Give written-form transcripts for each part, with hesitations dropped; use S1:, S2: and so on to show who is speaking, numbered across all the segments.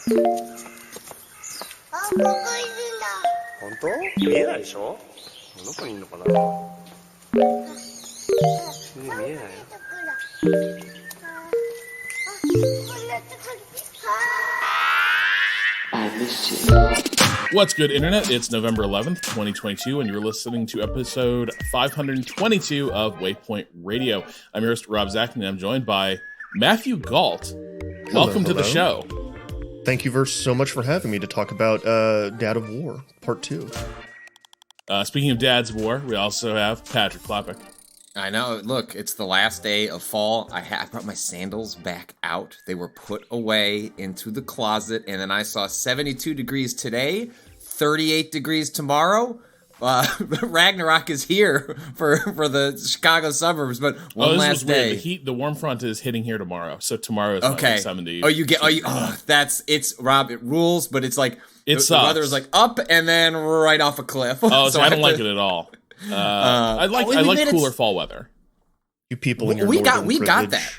S1: あ、ここいるんだ。
S2: 本当？見えないでしょ？どこにいるのかな？見えないよ。
S3: What's good, Internet? It's November 11th, 2022, and you're listening to episode 522 of Waypoint Radio. I'm your host, Rob Zach, and I'm joined by Matthew Gault. Welcome to the show.
S4: Thank you so much for having me to talk about God of War, Part 2.
S3: Speaking of Dad's War, we also have Patrick Klopik.
S5: I know. Look, it's the last day of fall. I brought my sandals back out. They were put away into the closet, and then I saw 72 degrees today, 38 degrees tomorrow. Ragnarok is here for the Chicago suburbs, but one last day.
S3: Weird. The warm front is hitting here tomorrow, so tomorrow is like 70.
S5: Rob, it rules, but it's like
S3: the
S5: weather is like up and then right off a cliff.
S3: Oh, so I don't like it at all. I like cooler fall weather.
S4: You people in your
S5: we got
S4: privilege.
S5: that.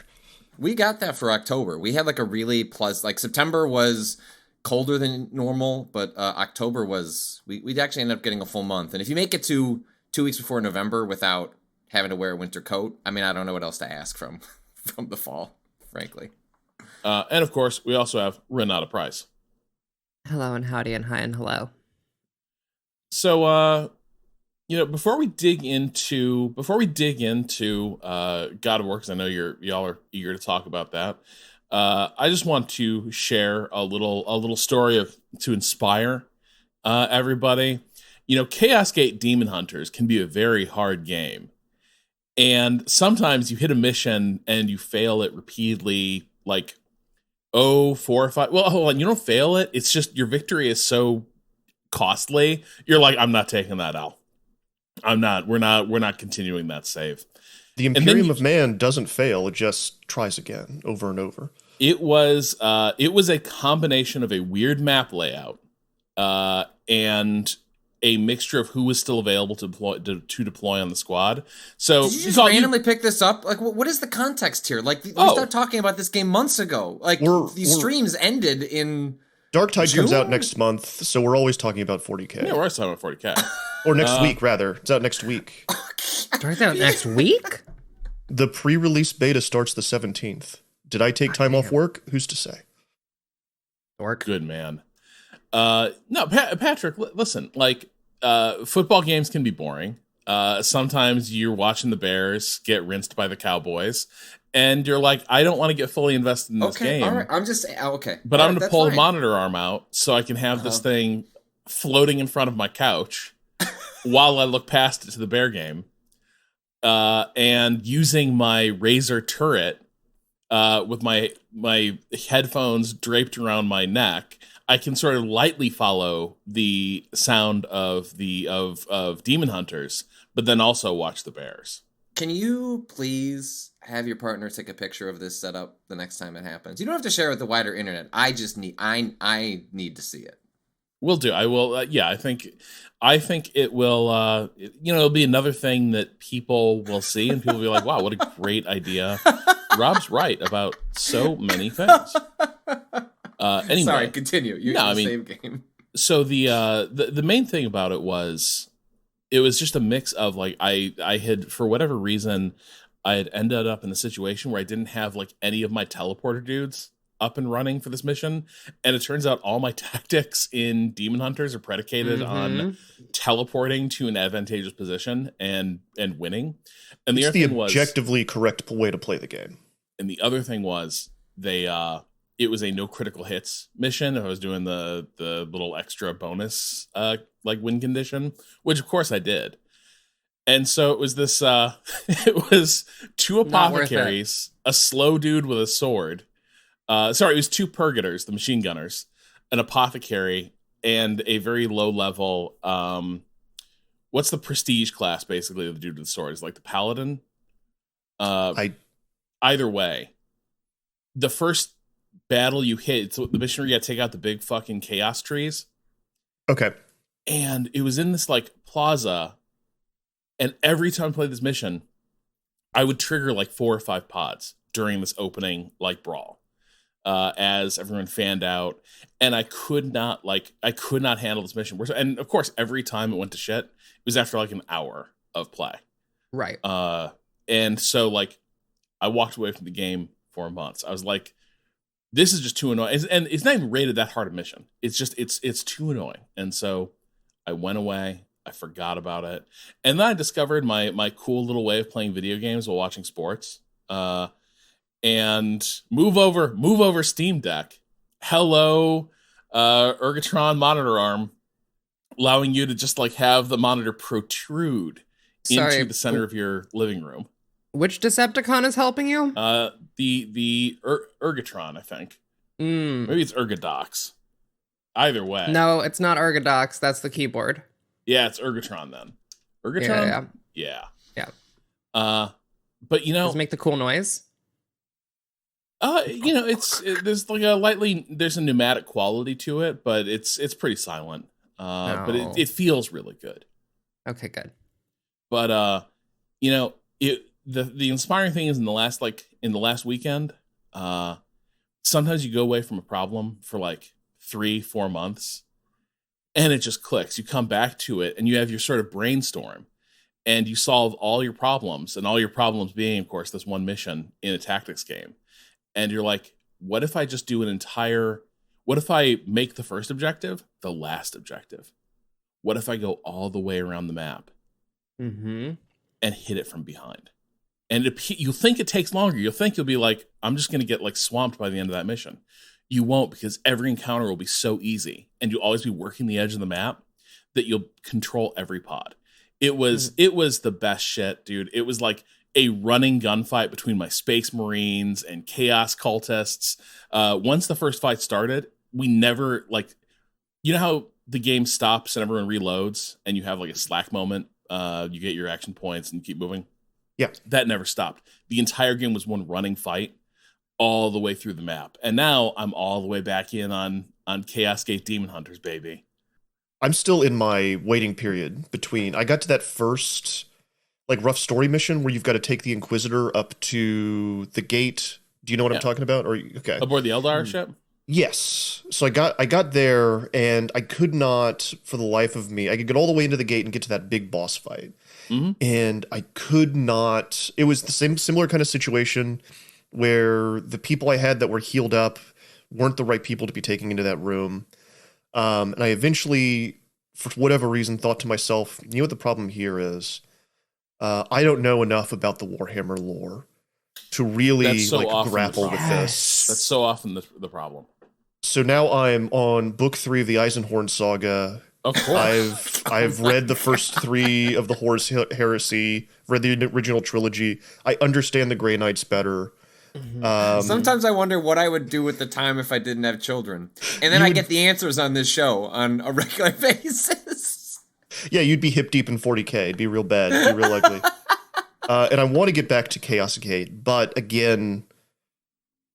S5: We got that for October. We had like a really pleasant. Like September was colder than normal, but October was. We'd actually ended up getting a full month. And if you make it to 2 weeks before November without having to wear a winter coat, I mean, I don't know what else to ask from the fall, frankly.
S3: And of course, we also have Renata Price.
S6: Hello and howdy and hi and hello.
S3: So, before we dig into God of War, because I know y'all are eager to talk about that. I just want to share a little story to inspire everybody. Chaos Gate Demon Hunters can be a very hard game, and sometimes you hit a mission and you fail it repeatedly, like 4 or 5. Well, hold on, you don't fail it. It's just your victory is so costly. You're like, I'm not taking that out. We're not continuing that save.
S4: The Imperium of Man doesn't fail, it just tries again over and over.
S3: It was a combination of a weird map layout and a mixture of who was still available to deploy on the squad. So
S5: did you just randomly pick this up? Like, what is the context here? Like, we started talking about this game months ago. Like, these streams ended in
S4: Dark Tide
S5: June?
S4: comes out next month, so we're always talking about 40K.
S3: Yeah, we're always talking about 40K.
S4: Or next week, rather. It's out next week.
S6: Starts out next week?
S4: The pre-release beta starts the 17th. Did I take time off work? Who's to say?
S6: Work.
S3: Good man. No, Patrick, listen, like, football games can be boring. Sometimes you're watching the Bears get rinsed by the Cowboys, and you're like, I don't want to get fully invested in this game.
S5: All right, I'm just okay.
S3: But I'm going to pull the monitor arm out so I can have this thing floating in front of my couch while I look past it to the Bear game. And using my Razer turret with my headphones draped around my neck, I can sort of lightly follow the sound of Demon Hunters, but then also watch the Bears.
S5: Can you please have your partner take a picture of this setup the next time it happens? You don't have to share it with the wider internet. I need to see it.
S3: Will do. I will. I think it will. It'll be another thing that people will see, and people will be like, "Wow, what a great idea!" Rob's right about so many things. Anyway,
S5: sorry. Continue. Same game.
S3: So the main thing about it was just a mix of like I had, for whatever reason, I had ended up in the situation where I didn't have like any of my teleporter dudes up and running for this mission, and it turns out all my tactics in Demon Hunters are predicated on teleporting to an advantageous position and winning. And
S4: it's the objectively correct way to play the game.
S3: And the other thing was it was a no critical hits mission. I was doing the little extra bonus like win condition, which of course I did. And so it was this it was 2 apothecaries, a slow dude with a sword. It was 2 purgators, the machine gunners, an apothecary, and a very low level. What's the prestige class? Basically, the dude with the sword is like the paladin. Either way, the first battle you hit, it's the mission where you got to take out the big fucking chaos trees.
S4: Okay.
S3: And it was in this like plaza, and every time I played this mission, I would trigger like 4 or 5 pods during this opening like brawl. as everyone fanned out, and I could not handle this mission. And of course, every time it went to shit, it was after like an hour of play.
S6: Right.
S3: And so like I walked away from the game for months. I was like, this is just too annoying. And it's not even rated that hard a mission. It's just it's too annoying. And so I went away. I forgot about it. And then I discovered my cool little way of playing video games while watching sports. And move over Steam Deck. Hello, Ergotron monitor arm, allowing you to just like have the monitor protrude into the center of your living room.
S6: Which Decepticon is helping you?
S3: The Ergotron, I think. Maybe it's Ergodox. Either way.
S6: No, it's not Ergodox. That's the keyboard.
S3: Yeah, it's Ergotron then. Ergotron? Yeah. But you know,
S6: does it make the cool noise?
S3: You know, there's like there's a pneumatic quality to it, but it's pretty silent. But it feels really good.
S6: Okay, good.
S3: But you know, the inspiring thing is in the last weekend, sometimes you go away from a problem for like 3-4 months, and it just clicks. You come back to it, and you have your sort of brainstorm, and you solve all your problems, and all your problems being, of course, this one mission in a tactics game. And you're like, what if I just do what if I make the first objective the last objective? What if I go all the way around the map and hit it from behind? And you'll think it takes longer. You'll think you'll be like, I'm just going to get like swamped by the end of that mission. You won't, because every encounter will be so easy, and you'll always be working the edge of the map that you'll control every pod. It was the best shit, dude. It was like a running gunfight between my Space Marines and Chaos Cultists. Once the first fight started, we never, like, you know how the game stops and everyone reloads and you have like a slack moment, you get your action points and keep moving?
S4: Yeah.
S3: That never stopped. The entire game was one running fight all the way through the map. And now I'm all the way back in on Chaos Gate Demon Hunters, baby.
S4: I'm still in my waiting period between... I got to that first like rough story mission where you've got to take the Inquisitor up to the gate. Do you know what I'm talking about? Or okay,
S3: aboard the Eldar ship?
S4: Yes. So I got there, and I could not, for the life of me, I could get all the way into the gate and get to that big boss fight. And I could not. It was the similar kind of situation where the people I had that were healed up weren't the right people to be taking into that room. And I eventually, for whatever reason, thought to myself, you know what the problem here is? I don't know enough about the Warhammer lore to really grapple with this.
S3: That's so often the problem.
S4: So now I'm on book 3 of the Eisenhorn saga.
S3: Of course.
S4: I've read the first 3 of the Horus Heresy, read the original trilogy. I understand the Grey Knights better.
S5: Sometimes I wonder what I would do with the time if I didn't have children. And then I get the answers on this show on a regular basis.
S4: Yeah, you'd be hip deep in 40K. It'd be real bad. It'd be real ugly. And I want to get back to Chaos Gate, but again,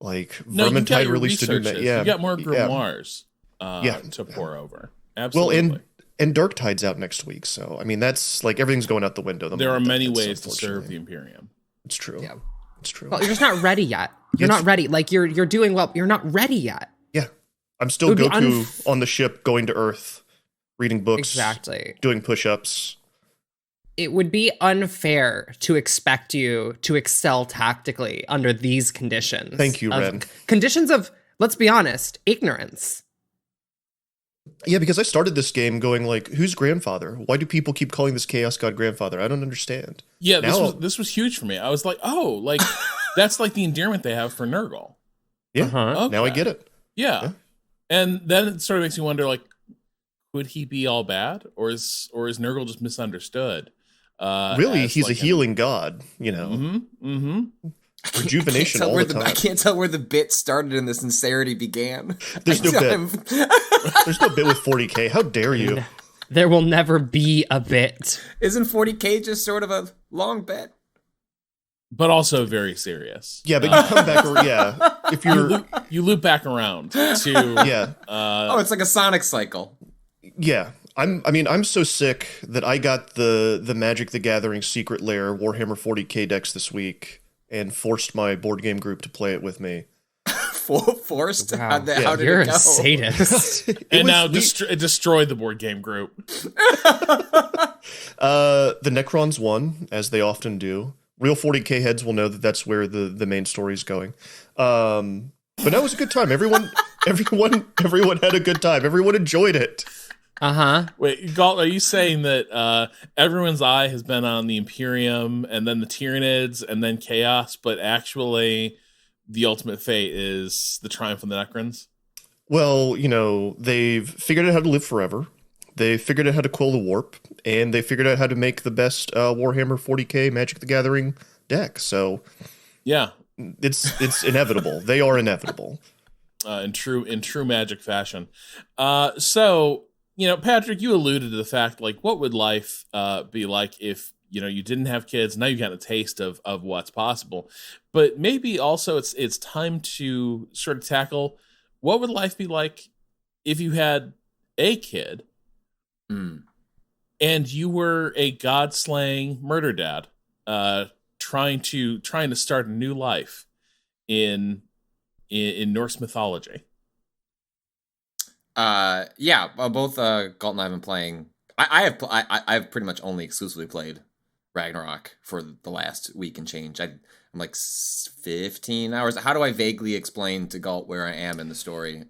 S4: like Vermintide released a new
S3: you got more grimoires to pour over. Absolutely. Well,
S4: and Darktide's out next week, so I mean that's like everything's going out the window.
S3: There are many ways to serve the Imperium.
S4: It's true.
S6: Yeah.
S4: It's true.
S6: Well, you're just not ready yet. You're not ready. Like you're doing well. You're not ready yet.
S4: Yeah. I'm still Goku on the ship going to Earth, reading books.
S6: Exactly.
S4: Doing push-ups.
S6: It would be unfair to expect you to excel tactically under these conditions.
S4: Thank you, Ren.
S6: Conditions of, let's be honest, ignorance.
S4: Yeah, because I started this game going like, who's grandfather? Why do people keep calling this Chaos God grandfather? I don't understand.
S3: Yeah, this was huge for me. I was like, oh, like that's like the endearment they have for Nurgle.
S4: Yeah, okay. Now I get it.
S3: Yeah. And then it sort of makes me wonder, like, could he be all bad, or is Nurgle just misunderstood?
S4: Really, he's like a healing god, you know. Rejuvenation all the time.
S5: I can't tell where the bit started and the sincerity began.
S4: There's no bit. There's no bit with 40K. How dare you?
S6: There will never be a bit.
S5: Isn't 40K just sort of a long bit?
S3: But also very serious.
S4: Yeah, but you come back. If
S3: you loop back around to
S5: it's like a Sonic cycle.
S4: Yeah. I'm so sick that I got the Magic the Gathering Secret Lair Warhammer 40K decks this week and forced my board game group to play it with me.
S5: forced?
S6: Wow.
S5: How did
S6: You're
S5: it go?
S6: a sadist.
S3: And now it destroyed the board game group.
S4: The Necrons won, as they often do. Real 40k heads will know that that's where the main story is going. But that was a good time. Everyone had a good time. Everyone enjoyed it.
S3: Wait, Gault, are you saying that everyone's eye has been on the Imperium and then the Tyranids and then Chaos, but actually the ultimate fate is the triumph of the Necrons?
S4: Well, they've figured out how to live forever. They figured out how to quell the warp, and they figured out how to make the best Warhammer 40k Magic the Gathering deck. So,
S3: yeah,
S4: it's inevitable. They are inevitable.
S3: In true Magic fashion. So, Patrick, you alluded to the fact, like, what would life be like if you didn't have kids? Now you've got a taste of what's possible, but maybe also it's time to sort of tackle what would life be like if you had a kid. And you were a god-slaying murder dad, trying to start a new life in Norse mythology.
S5: Both Gault and I have been playing. I've pretty much only exclusively played Ragnarok for the last week and change. I'm like 15 hours. How do I vaguely explain to Gault where I am in the story?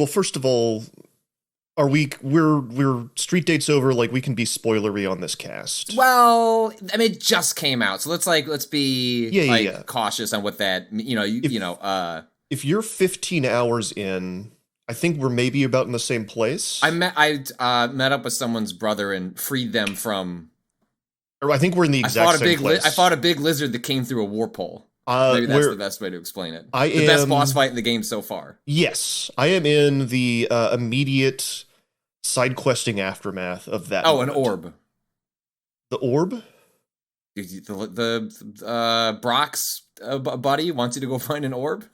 S4: First of all, we're street dates over, like we can be spoilery on this cast.
S5: Well, I mean, it just came out, so let's be cautious on what that
S4: If you're 15 hours in, I think we're maybe about in the same place.
S5: I met up with someone's brother and freed them from.
S4: Or I think we're in the exact same place.
S5: I fought a big lizard that came through a warp hole. Maybe that's the best way to explain it. The best boss fight in the game so far.
S4: Yes, I am in the immediate side questing aftermath of that.
S5: Oh, moment. An orb.
S4: The orb?
S5: The Brock's buddy wants you to go find an orb?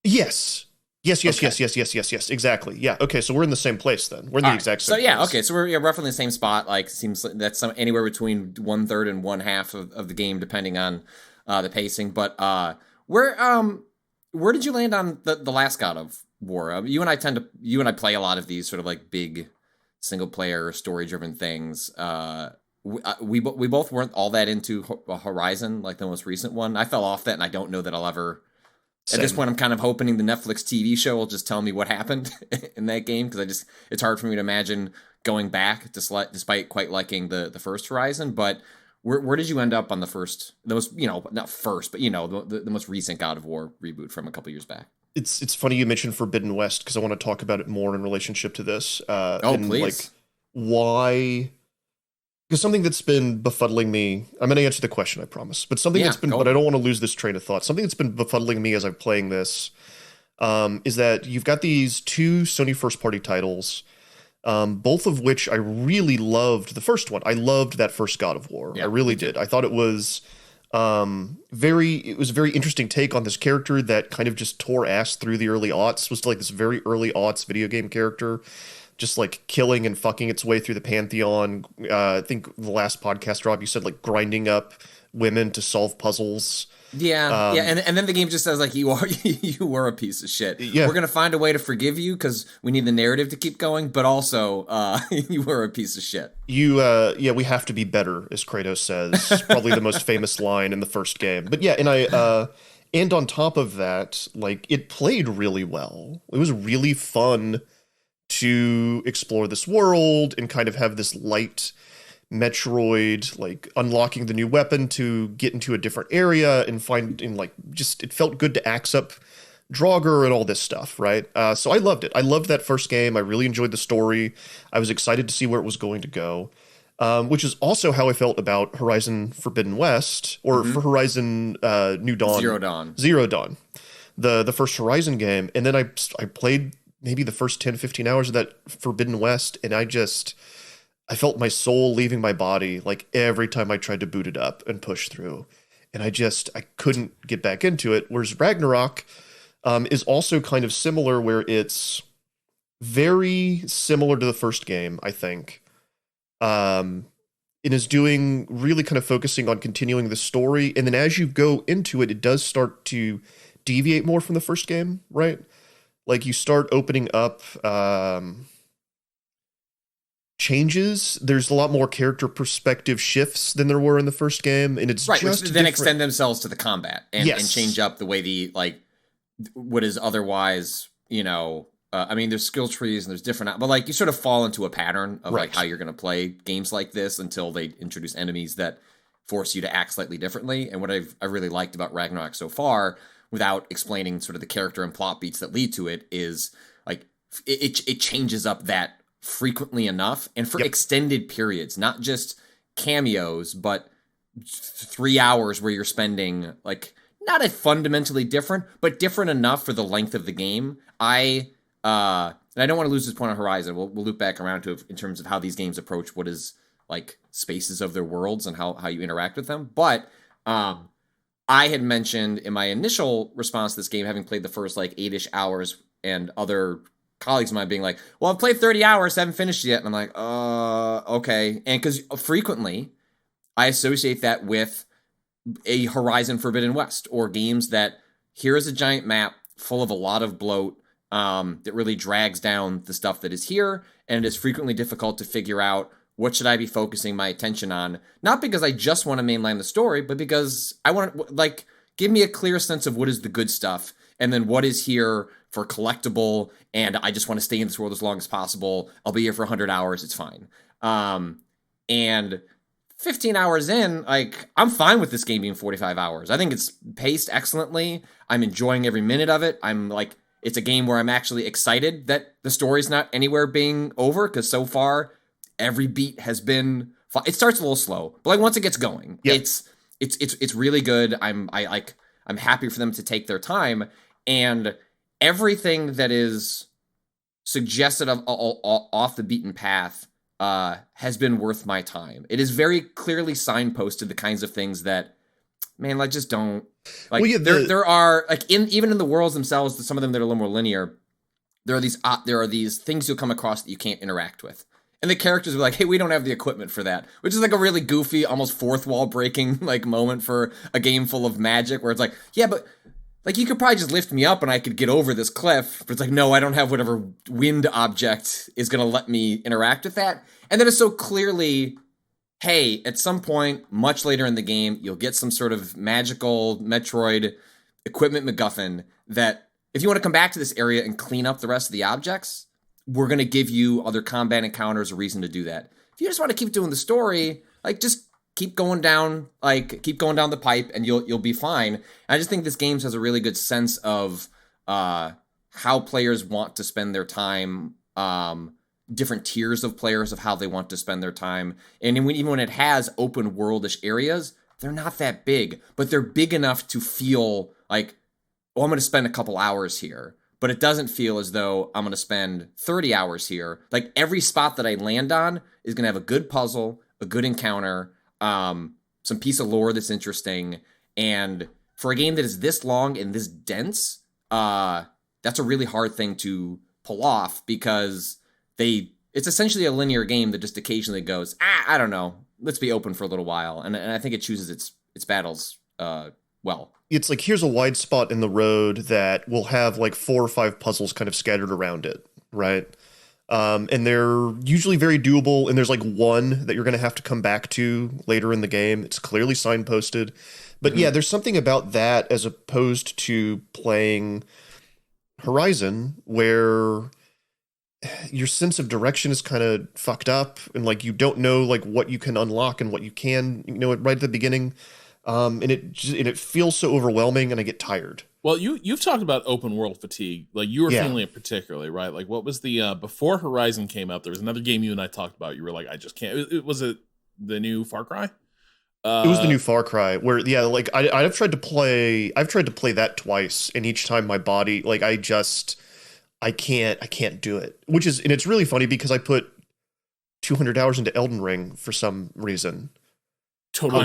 S4: Yes. Yes. Exactly. Yeah. Okay. So we're in the same place then. We're in the exact same.
S5: So yeah. Okay. So we're roughly in the same spot. Like, seems like that's anywhere between 1/3 and 1/2 of the game, depending on the pacing. But where did you land on the last God of War? You and I play a lot of these sort of like big single player story driven things. We both weren't all that into Horizon, like the most recent one. I fell off that, and I don't know that I'll ever. Same. At this point, I'm kind of hoping the Netflix TV show will just tell me what happened in that game, because it's hard for me to imagine going back, despite quite liking the first Horizon. But where did you end up on the most, not first, but the most recent God of War reboot from a couple years back?
S4: It's funny you mentioned Forbidden West, because I want to talk about it more in relationship to this.
S5: Please.
S4: Like, why? Because something that's been befuddling me, I'm going to answer the question, I promise. But something but I don't want to lose this train of thought. Something that's been befuddling me as I'm playing this is that you've got these two Sony first-party titles, both of which I really loved. The first one, I loved that first God of War. Yeah, I really did. I thought it was a very interesting take on this character that kind of just tore ass through the early aughts. Was like this very early aughts video game character, just like killing and fucking its way through the pantheon. I think the last podcast, Rob, you said like grinding up women to solve puzzles.
S5: Yeah, and then the game just says like you were a piece of shit. Yeah. We're gonna find a way to forgive you because we need the narrative to keep going, but also you were a piece of shit.
S4: We have to be better, as Kratos says. Probably the most famous line in the first game. But yeah, and on top of that, like, it played really well. It was really fun to explore this world and kind of have this light Metroid, like unlocking the new weapon to get into a different area and it felt good to axe up Draugr and all this stuff, right? So I loved it. I loved that first game. I really enjoyed the story. I was excited to see where it was going to go, which is also how I felt about Horizon Forbidden West, or for Horizon New Dawn. Zero Dawn. The first Horizon game. And then I played maybe the first 10, 15 hours of that Forbidden West, and I felt my soul leaving my body like every time I tried to boot it up and push through. And I couldn't get back into it. Whereas Ragnarok is also kind of similar, where it's very similar to the first game, I think. It is doing really kind of focusing on continuing the story. And then as you go into it, it does start to deviate more from the first game, right? Like you start opening up changes. There's a lot more character perspective shifts than there were in the first game, and it's
S5: Right, which
S4: just
S5: then
S4: different.
S5: extend themselves to the combat and
S4: Yes.
S5: change up the way the like what is otherwise, I mean, there's skill trees and there's different, but like you sort of fall into a pattern of like
S4: Right.
S5: how you're going to play games like this until they introduce enemies that force you to act slightly differently. And what I really liked about Ragnarok so far, without explaining sort of the character and plot beats that lead to it, is like it changes up that frequently enough and for
S4: Yep.
S5: extended periods, not just cameos, but 3 hours where you're spending like not a fundamentally different, but different enough for the length of the game. And I don't want to lose this point on Horizon. We'll loop back around to it in terms of how these games approach what is like spaces of their worlds and how you interact with them. But I had mentioned in my initial response to this game, having played the first like 8-ish hours, and other colleagues of mine being like, well, I've played 30 hours, haven't finished yet. And I'm like, okay. And because frequently I associate that with a Horizon Forbidden West, or games that here is a giant map full of a lot of bloat that really drags down the stuff that is here, and it is frequently difficult to figure out what should I be focusing my attention on, not because I just want to mainline the story, but because I want, like, give me a clear sense of what is the good stuff, and then what is here for collectible, and I just want to stay in this world as long as possible. I'll be here for 100 hours, it's fine. And 15 hours in, like, I'm fine with this game being 45 hours. I think it's paced excellently. I'm enjoying every minute of it. I'm like, it's a game where I'm actually excited that the story's not anywhere being over, because so far every beat has been fun. It starts a little slow, but like once it gets going,
S4: Yep.
S5: it's really good. I'm happy for them to take their time, and everything that is suggested of off the beaten path has been worth my time. It is very clearly signposted the kinds of things that, man, like, just don't like.
S4: Well, yeah,
S5: there are like even in the worlds themselves, some of them that are a little more linear. There are these things you'll come across that you can't interact with, and the characters are like, "Hey, we don't have the equipment for that," which is like a really goofy, almost fourth wall breaking like moment for a game full of magic, where it's like, yeah, but like, you could probably just lift me up and I could get over this cliff. But it's like, no, I don't have whatever wind object is going to let me interact with that. And then it's so clearly, hey, at some point, much later in the game, you'll get some sort of magical Metroid equipment MacGuffin that if you want to come back to this area and clean up the rest of the objects, we're going to give you other combat encounters a reason to do that. If you just want to keep doing the story, like, just keep going down the pipe and you'll be fine. And I just think this game has a really good sense of how players want to spend their time, different tiers of players of how they want to spend their time. And even when it has open worldish areas, they're not that big, but they're big enough to feel like, oh, I'm going to spend a couple hours here. But it doesn't feel as though I'm going to spend 30 hours here. Like, every spot that I land on is going to have a good puzzle, a good encounter, some piece of lore that's interesting. And for a game that is this long and this dense, that's a really hard thing to pull off, because it's essentially a linear game that just occasionally goes, I don't know, let's be open for a little while. And I think it chooses its battles well.
S4: It's like, here's a wide spot in the road that will have like 4 or 5 puzzles kind of scattered around it, right? And they're usually very doable, and there's like one that you're going to have to come back to later in the game. It's clearly signposted. But yeah, there's something about that as opposed to playing Horizon, where your sense of direction is kind of fucked up, and like you don't know like what you can unlock and what you can, right at the beginning. And it feels so overwhelming, and I get tired.
S3: Well, you've talked about open world fatigue. Like, you were
S4: Yeah.
S3: feeling it particularly, right? Like, what was the before Horizon came out? There was another game you and I talked about. You were like, I just can't. Was it the new Far Cry?
S4: It was the new Far Cry, where like I've tried to play that twice, and each time my body, like, I can't do it. And it's really funny because I put 200 hours into Elden Ring for some reason.
S3: Totally.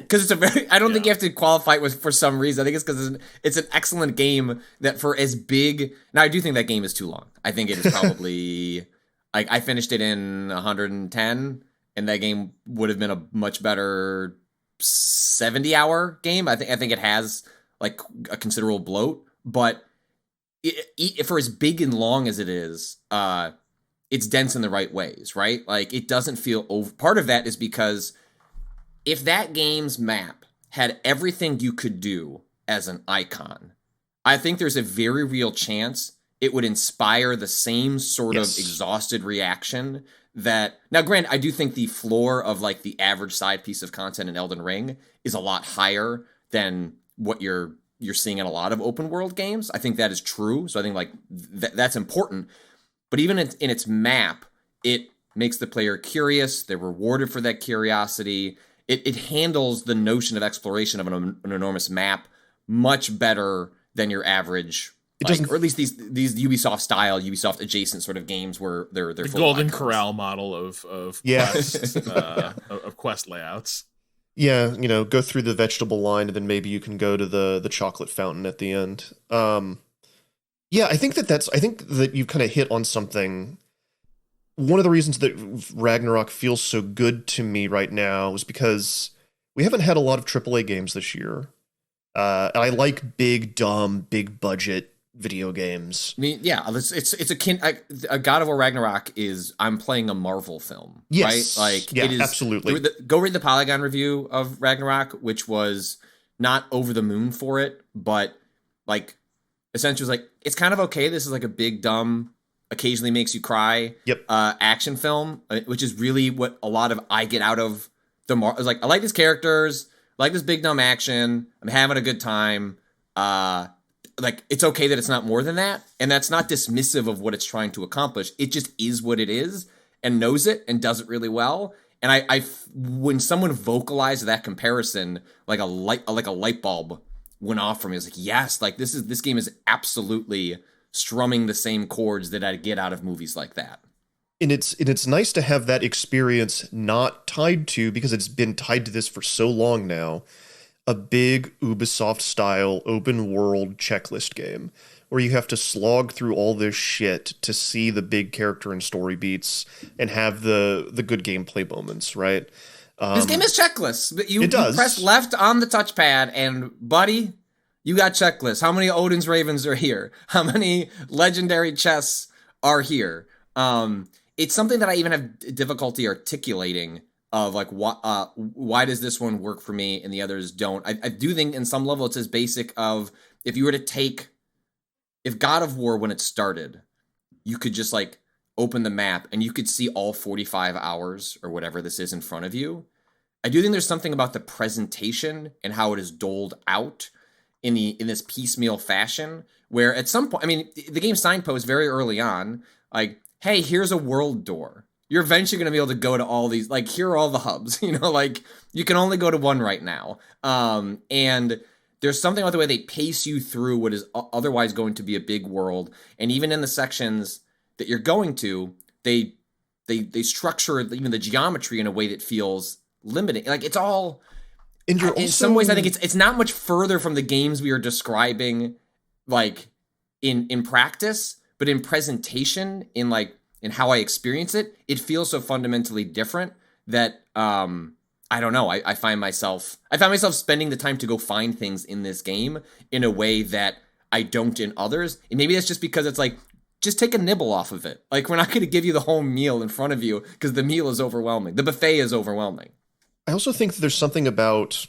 S5: Because it's I don't think you have to qualify it with for some reason. I think it's because it's an excellent game that, for as big. Now, I do think that game is too long. I think it is probably like, I finished it in 110, and that game would have been a much better 70-hour game. I think it has like a considerable bloat, but for as big and long as it is, it's dense in the right ways, right? Like it doesn't feel over. Part of that is because if that game's map had everything you could do as an icon, I think there's a very real chance it would inspire the same sort of exhausted reaction that... Now, granted, I do think the floor of like the average side piece of content in Elden Ring is a lot higher than what you're seeing in a lot of open world games. I think that is true. So I think like that's important. But even in its map, it makes the player curious. They're rewarded for that curiosity. It handles the notion of exploration of an enormous map much better than your average, or at least these Ubisoft style, Ubisoft adjacent sort of games where they're
S3: the
S5: full
S3: Golden
S5: of icons.
S3: Corral model of quest, of quest layouts.
S4: Yeah, you know, go through the vegetable line and then maybe you can go to the chocolate fountain at the end. Yeah, I think that you kind of hit on something. One of the reasons that Ragnarok feels so good to me right now is because we haven't had a lot of AAA games this year. I like big, dumb, big budget video games.
S5: I mean, yeah, a God of War Ragnarok is I'm playing a Marvel film,
S4: yes.
S5: Right? Like,
S4: yeah,
S5: it is,
S4: absolutely.
S5: Go read the Polygon review of Ragnarok, which was not over the moon for it, but like essentially was like, it's kind of okay. This is like a big, dumb, occasionally makes you cry action film, which is really what a lot of I get out of the Marvel. Like, I like these characters, I like this big, dumb action, I'm having a good time. Like, it's okay that it's not more than that, and that's not dismissive of what it's trying to accomplish. It just is what it is, and knows it, and does it really well. And I when someone vocalized that comparison, like a light bulb went off for me. I was like, yes, like this game is absolutely strumming the same chords that I get out of movies like that.
S4: And it's nice to have that experience not tied to, because it's been tied to this for so long now, a big Ubisoft-style open-world checklist game where you have to slog through all this shit to see the big character and story beats and have the good gameplay moments, right?
S5: This game is checklists.
S4: It does.
S5: You press left on the touchpad, and buddy, you got checklists. How many Odin's Ravens are here? How many legendary chests are here? It's something that I even have difficulty articulating of like why does this one work for me and the others don't. I do think in some level it's as basic of if God of War, when it started, you could just like open the map and you could see all 45 hours or whatever this is in front of you. I do think there's something about the presentation and how it is doled out in this piecemeal fashion where at some point, I mean, the game signposts very early on, like, hey, here's a world door. You're eventually going to be able to go to all these, like, here are all the hubs, you know, like, you can only go to one right now. And there's something about the way they pace you through what is otherwise going to be a big world. And even in the sections that you're going to, they structure even the geometry in a way that feels limiting. Like, it's all, in some ways, I think it's not much further from the games we are describing, like, in practice, but in presentation, in how I experience it, it feels so fundamentally different that I don't know. I find myself spending the time to go find things in this game in a way that I don't in others. And maybe that's just because it's like, just take a nibble off of it. Like, we're not going to give you the whole meal in front of you because the meal is overwhelming. The buffet is overwhelming.
S4: I also think that there's something about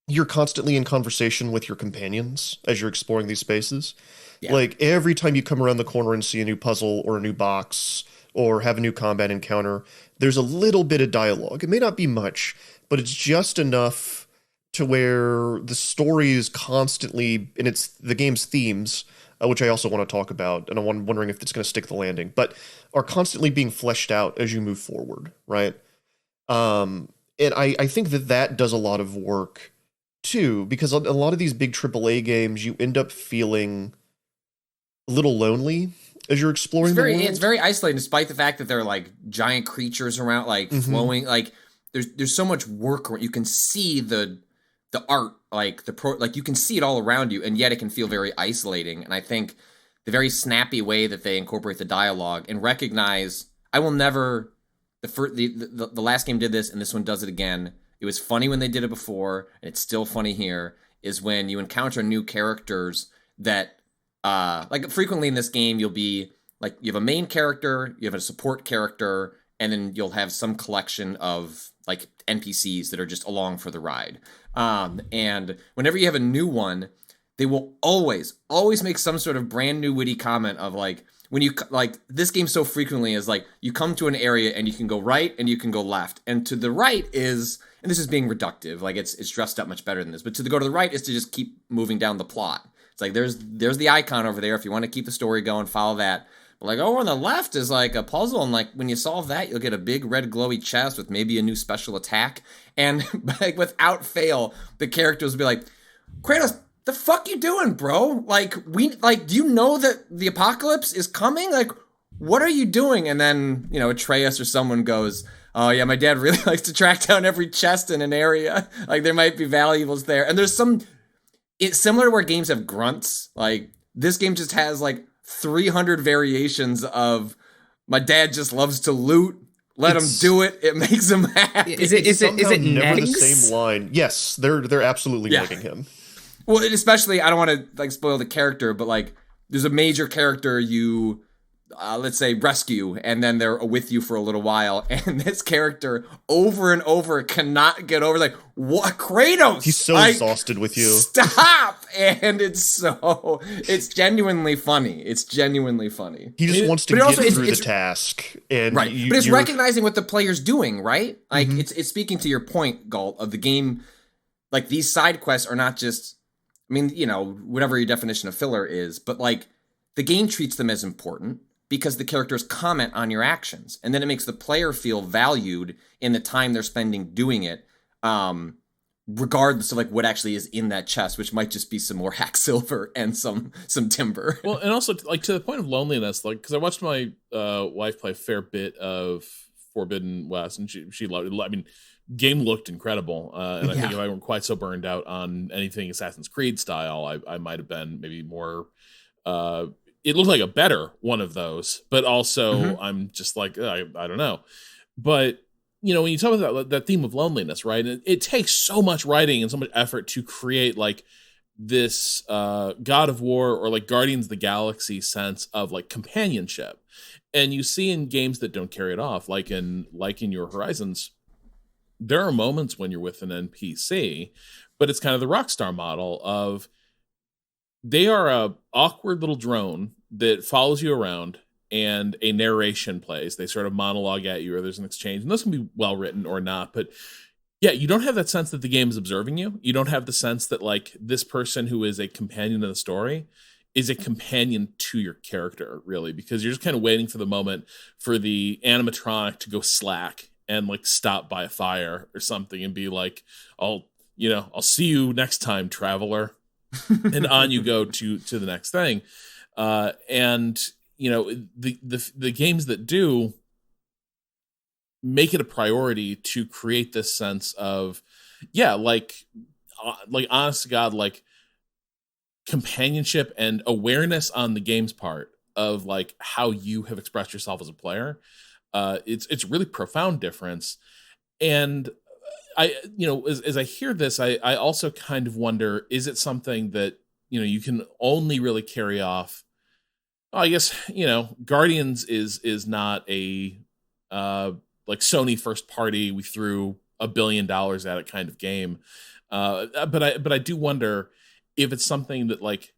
S4: you're constantly in conversation with your companions as you're exploring these spaces. Yeah. Like, every time you come around the corner and see a new puzzle or a new box or have a new combat encounter, there's a little bit of dialogue. It may not be much, but it's just enough to where the story is constantly, and it's the game's themes, which I also want to talk about, and I'm wondering if it's going to stick the landing, but are constantly being fleshed out as you move forward, right? And I think that does a lot of work, too, because a lot of these big AAA games, you end up feeling a little lonely as you're exploring the world.
S5: It's very isolating, despite the fact that there are like giant creatures around, like flowing. Like there's so much work where you can see the art, like you can see it all around you, and yet it can feel very isolating. And I think the very snappy way that they incorporate the dialogue and recognize, I will never. The last game did this, and this one does it again. It was funny when they did it before, and it's still funny here. is when you encounter new characters that, like frequently in this game, you'll be like, you have a main character, you have a support character, and then you'll have some collection of like NPCs that are just along for the ride. And whenever you have a new one, they will always make some sort of brand new witty comment of like, when you like this game so frequently is like you come to an area and you can go right and you can go left, and to the right is, and this is being reductive, like it's dressed up much better than this, but to go to the right is to just keep moving down the plot. It's like there's the icon over there if you want to keep the story going, follow that. But like over on the left is like a puzzle, and like when you solve that, you'll get a big red glowy chest with maybe a new special attack, and like without fail, the characters will be like, Kratos, the fuck you doing, bro? Like, do you know that the apocalypse is coming? Like, what are you doing? And then, you know, Atreus or someone goes, oh yeah, my dad really likes to track down every chest in an area. Like, there might be valuables there. And there's it's similar to where games have grunts. Like, this game just has like 300 variations of, my dad just loves to loot. Let him do it. It makes him happy.
S6: Is it
S4: never the
S6: negs?
S4: same line? Yes, they're absolutely making him.
S5: Well, especially, I don't want to like spoil the character, but like there's a major character you, let's say, rescue, and then they're with you for a little while, and this character over and over cannot get over, like, what, Kratos?
S4: He's so exhausted with you.
S5: Stop! And it's genuinely funny. It's genuinely funny.
S4: He just wants to get through the task, and
S5: right. But it's recognizing what the player's doing, right? Like it's speaking to your point, Gault, of the game. Like these side quests are not just, I mean, you know, whatever your definition of filler is, but like the game treats them as important because the characters comment on your actions, and then it makes the player feel valued in the time they're spending doing it, regardless of like what actually is in that chest, which might just be some more hack silver and some timber.
S3: Well, and also like to the point of loneliness, like because I watched my wife play a fair bit of Forbidden West, and she loved it. I mean, game looked incredible, and I think if I weren't quite so burned out on anything Assassin's Creed style, I might have been maybe more. It looked like a better one of those, but also I'm just like I don't know. But you know, when you talk about that theme of loneliness, right? It takes so much writing and so much effort to create like this God of War or like Guardians of the Galaxy sense of like companionship, and you see in games that don't carry it off, like in your Horizons. There are moments when you're with an NPC, but it's kind of the Rockstar model of they are a awkward little drone that follows you around and a narration plays. They sort of monologue at you or there's an exchange. And those can be well written or not. But yeah, you don't have that sense that the game is observing you. You don't have the sense that like this person who is a companion in the story is a companion to your character, really, because you're just kind of waiting for the moment for the animatronic to go slack and like stop by a fire or something and be like, I'll see you next time, traveler. And on you go to the next thing. And you know, the games that do make it a priority to create this sense of, like honest to God, like companionship and awareness on the game's part of like how you have expressed yourself as a player. It's really profound difference. And I, you know, as I hear this, I also kind of wonder, is it something that, you know, you can only really carry off? I guess, you know, Guardians is not a like Sony first party, we threw $1 billion at it kind of game. But I do wonder if it's something that like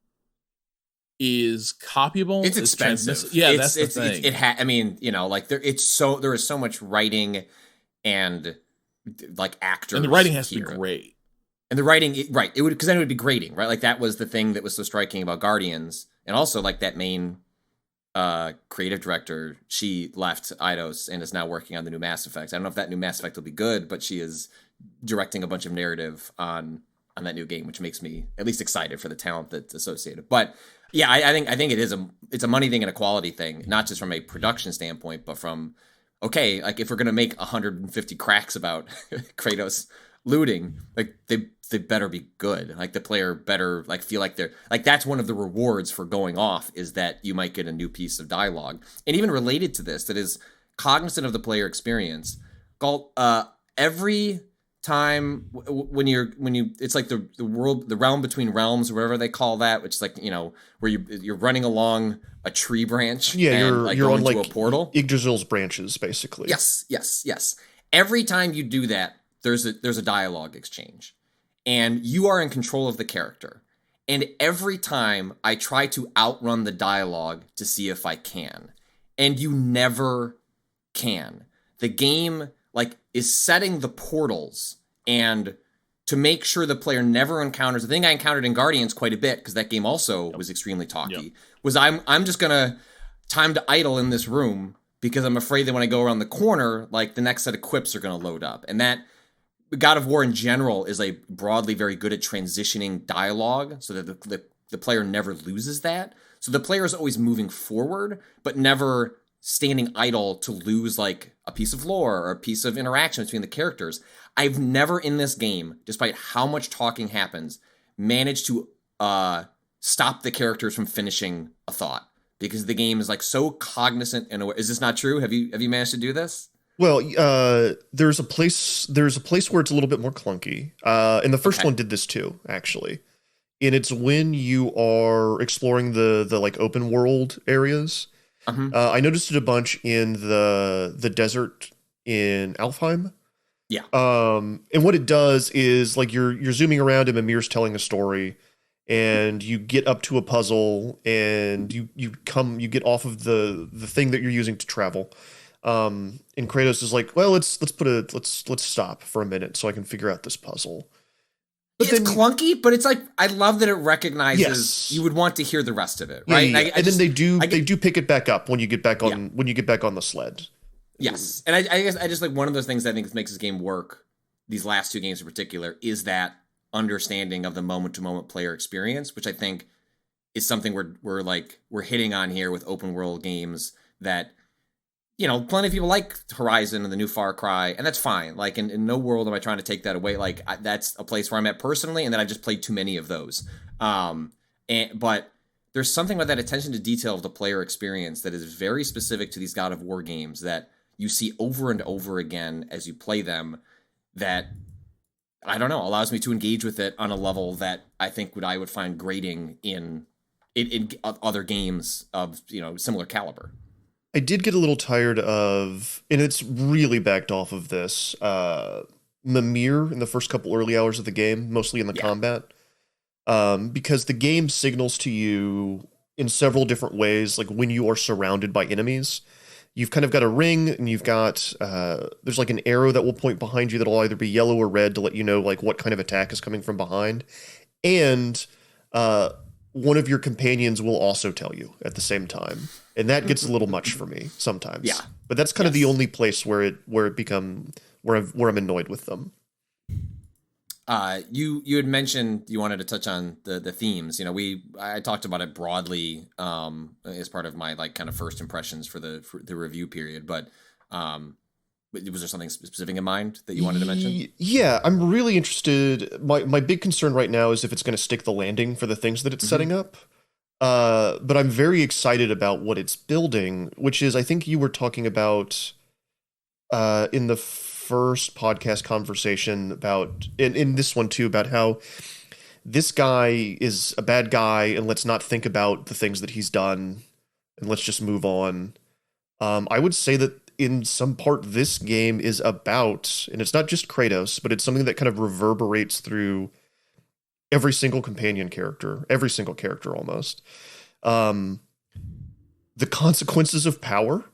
S3: is copyable.
S5: It's expensive.
S3: Yeah, that's the thing.
S5: I mean, you know, like there is so much writing and like actors,
S3: and the writing has to be great.
S5: And the writing, right? It would, because then it would be grading, right? Like that was the thing that was so striking about Guardians, and also like that main creative director, she left Eidos and is now working on the new Mass Effect. I don't know if that new Mass Effect will be good, but she is directing a bunch of narrative on that new game, which makes me at least excited for the talent that's associated. But yeah, I think it's a money thing and a quality thing, not just from a production standpoint, but from, okay, like if we're gonna make 150 cracks about Kratos looting, like they better be good. Like the player better like feel like they're like, that's one of the rewards for going off, is that you might get a new piece of dialogue. And even related to this, that is cognizant of the player experience, Gault, every time when you it's like the realm between realms or whatever they call that, which is like, you know, where you're running along a tree branch.
S4: Yeah,
S5: and
S4: you're
S5: going
S4: on
S5: to a portal.
S4: Yggdrasil's branches, basically.
S5: Yes. Every time you do that, there's a dialogue exchange, and you are in control of the character. And every time I try to outrun the dialogue to see if I can, and you never can. The game is setting the portals and to make sure the player never encounters the thing I encountered in Guardians quite a bit, because that game also was extremely talky. Was I'm just gonna time to idle in this room because I'm afraid that when I go around the corner, the next set of quips are gonna load up. And that God of War in general is broadly very good at transitioning dialogue so that the player never loses that. So the player is always moving forward, but never standing idle to lose a piece of lore or a piece of interaction between the characters. I've never in this game, despite how much talking happens, managed to stop the characters from finishing a thought, because the game is so cognizant and aware. Is this not true? Have you managed to do this?
S4: Well, there's a place where it's a little bit more clunky. And the first one did this too, actually. And it's when you are exploring the open world areas. I noticed it a bunch in the desert in Alfheim.
S5: Yeah.
S4: And what it does is you're zooming around and Mimir's telling a story, and you get up to a puzzle, and you get off of the thing that you're using to travel. And Kratos is well, let's stop for a minute so I can figure out this puzzle. But
S5: it's clunky, but it's I love that it recognizes you would want to hear the rest of it, right?
S4: Yeah. And then they do pick it back up when you get back on the sled.
S5: Yes, and I guess I just one of those things I think makes this game work. These last two games in particular is that understanding of the moment to moment player experience, which I think is something we're hitting on here with open world games that, you know, plenty of people like Horizon and the new Far Cry, and that's fine. In no world am I trying to take that away. That's a place where I'm at personally, and then I just played too many of those. But there's something about that attention to detail of the player experience that is very specific to these God of War games that you see over and over again as you play them, that, I don't know, allows me to engage with it on a level that I think I would find grating in other games of, you know, similar caliber.
S4: I did get a little tired of, and it's really backed off of this, Mimir in the first couple early hours of the game, mostly in the combat, because the game signals to you in several different ways, when you are surrounded by enemies. You've kind of got a ring, and you've got, there's an arrow that will point behind you that'll either be yellow or red to let you know what kind of attack is coming from behind. And one of your companions will also tell you at the same time. And that gets a little much for me sometimes.
S5: Yeah.
S4: But that's kind of the only place where I'm annoyed with them.
S5: You had mentioned you wanted to touch on the themes. You know, I talked about it broadly as part of my kind of first impressions for the review period, but was there something specific in mind that you wanted to mention?
S4: Yeah, I'm really interested. My big concern right now is if it's going to stick the landing for the things that it's setting up. But I'm very excited about what it's building, which is, I think you were talking about in the first podcast conversation about, in this one too, about how this guy is a bad guy and let's not think about the things that he's done and let's just move on. I would say that in some part this game is about, and it's not just Kratos, but it's something that kind of reverberates through every single companion character, every single character almost. The consequences of power,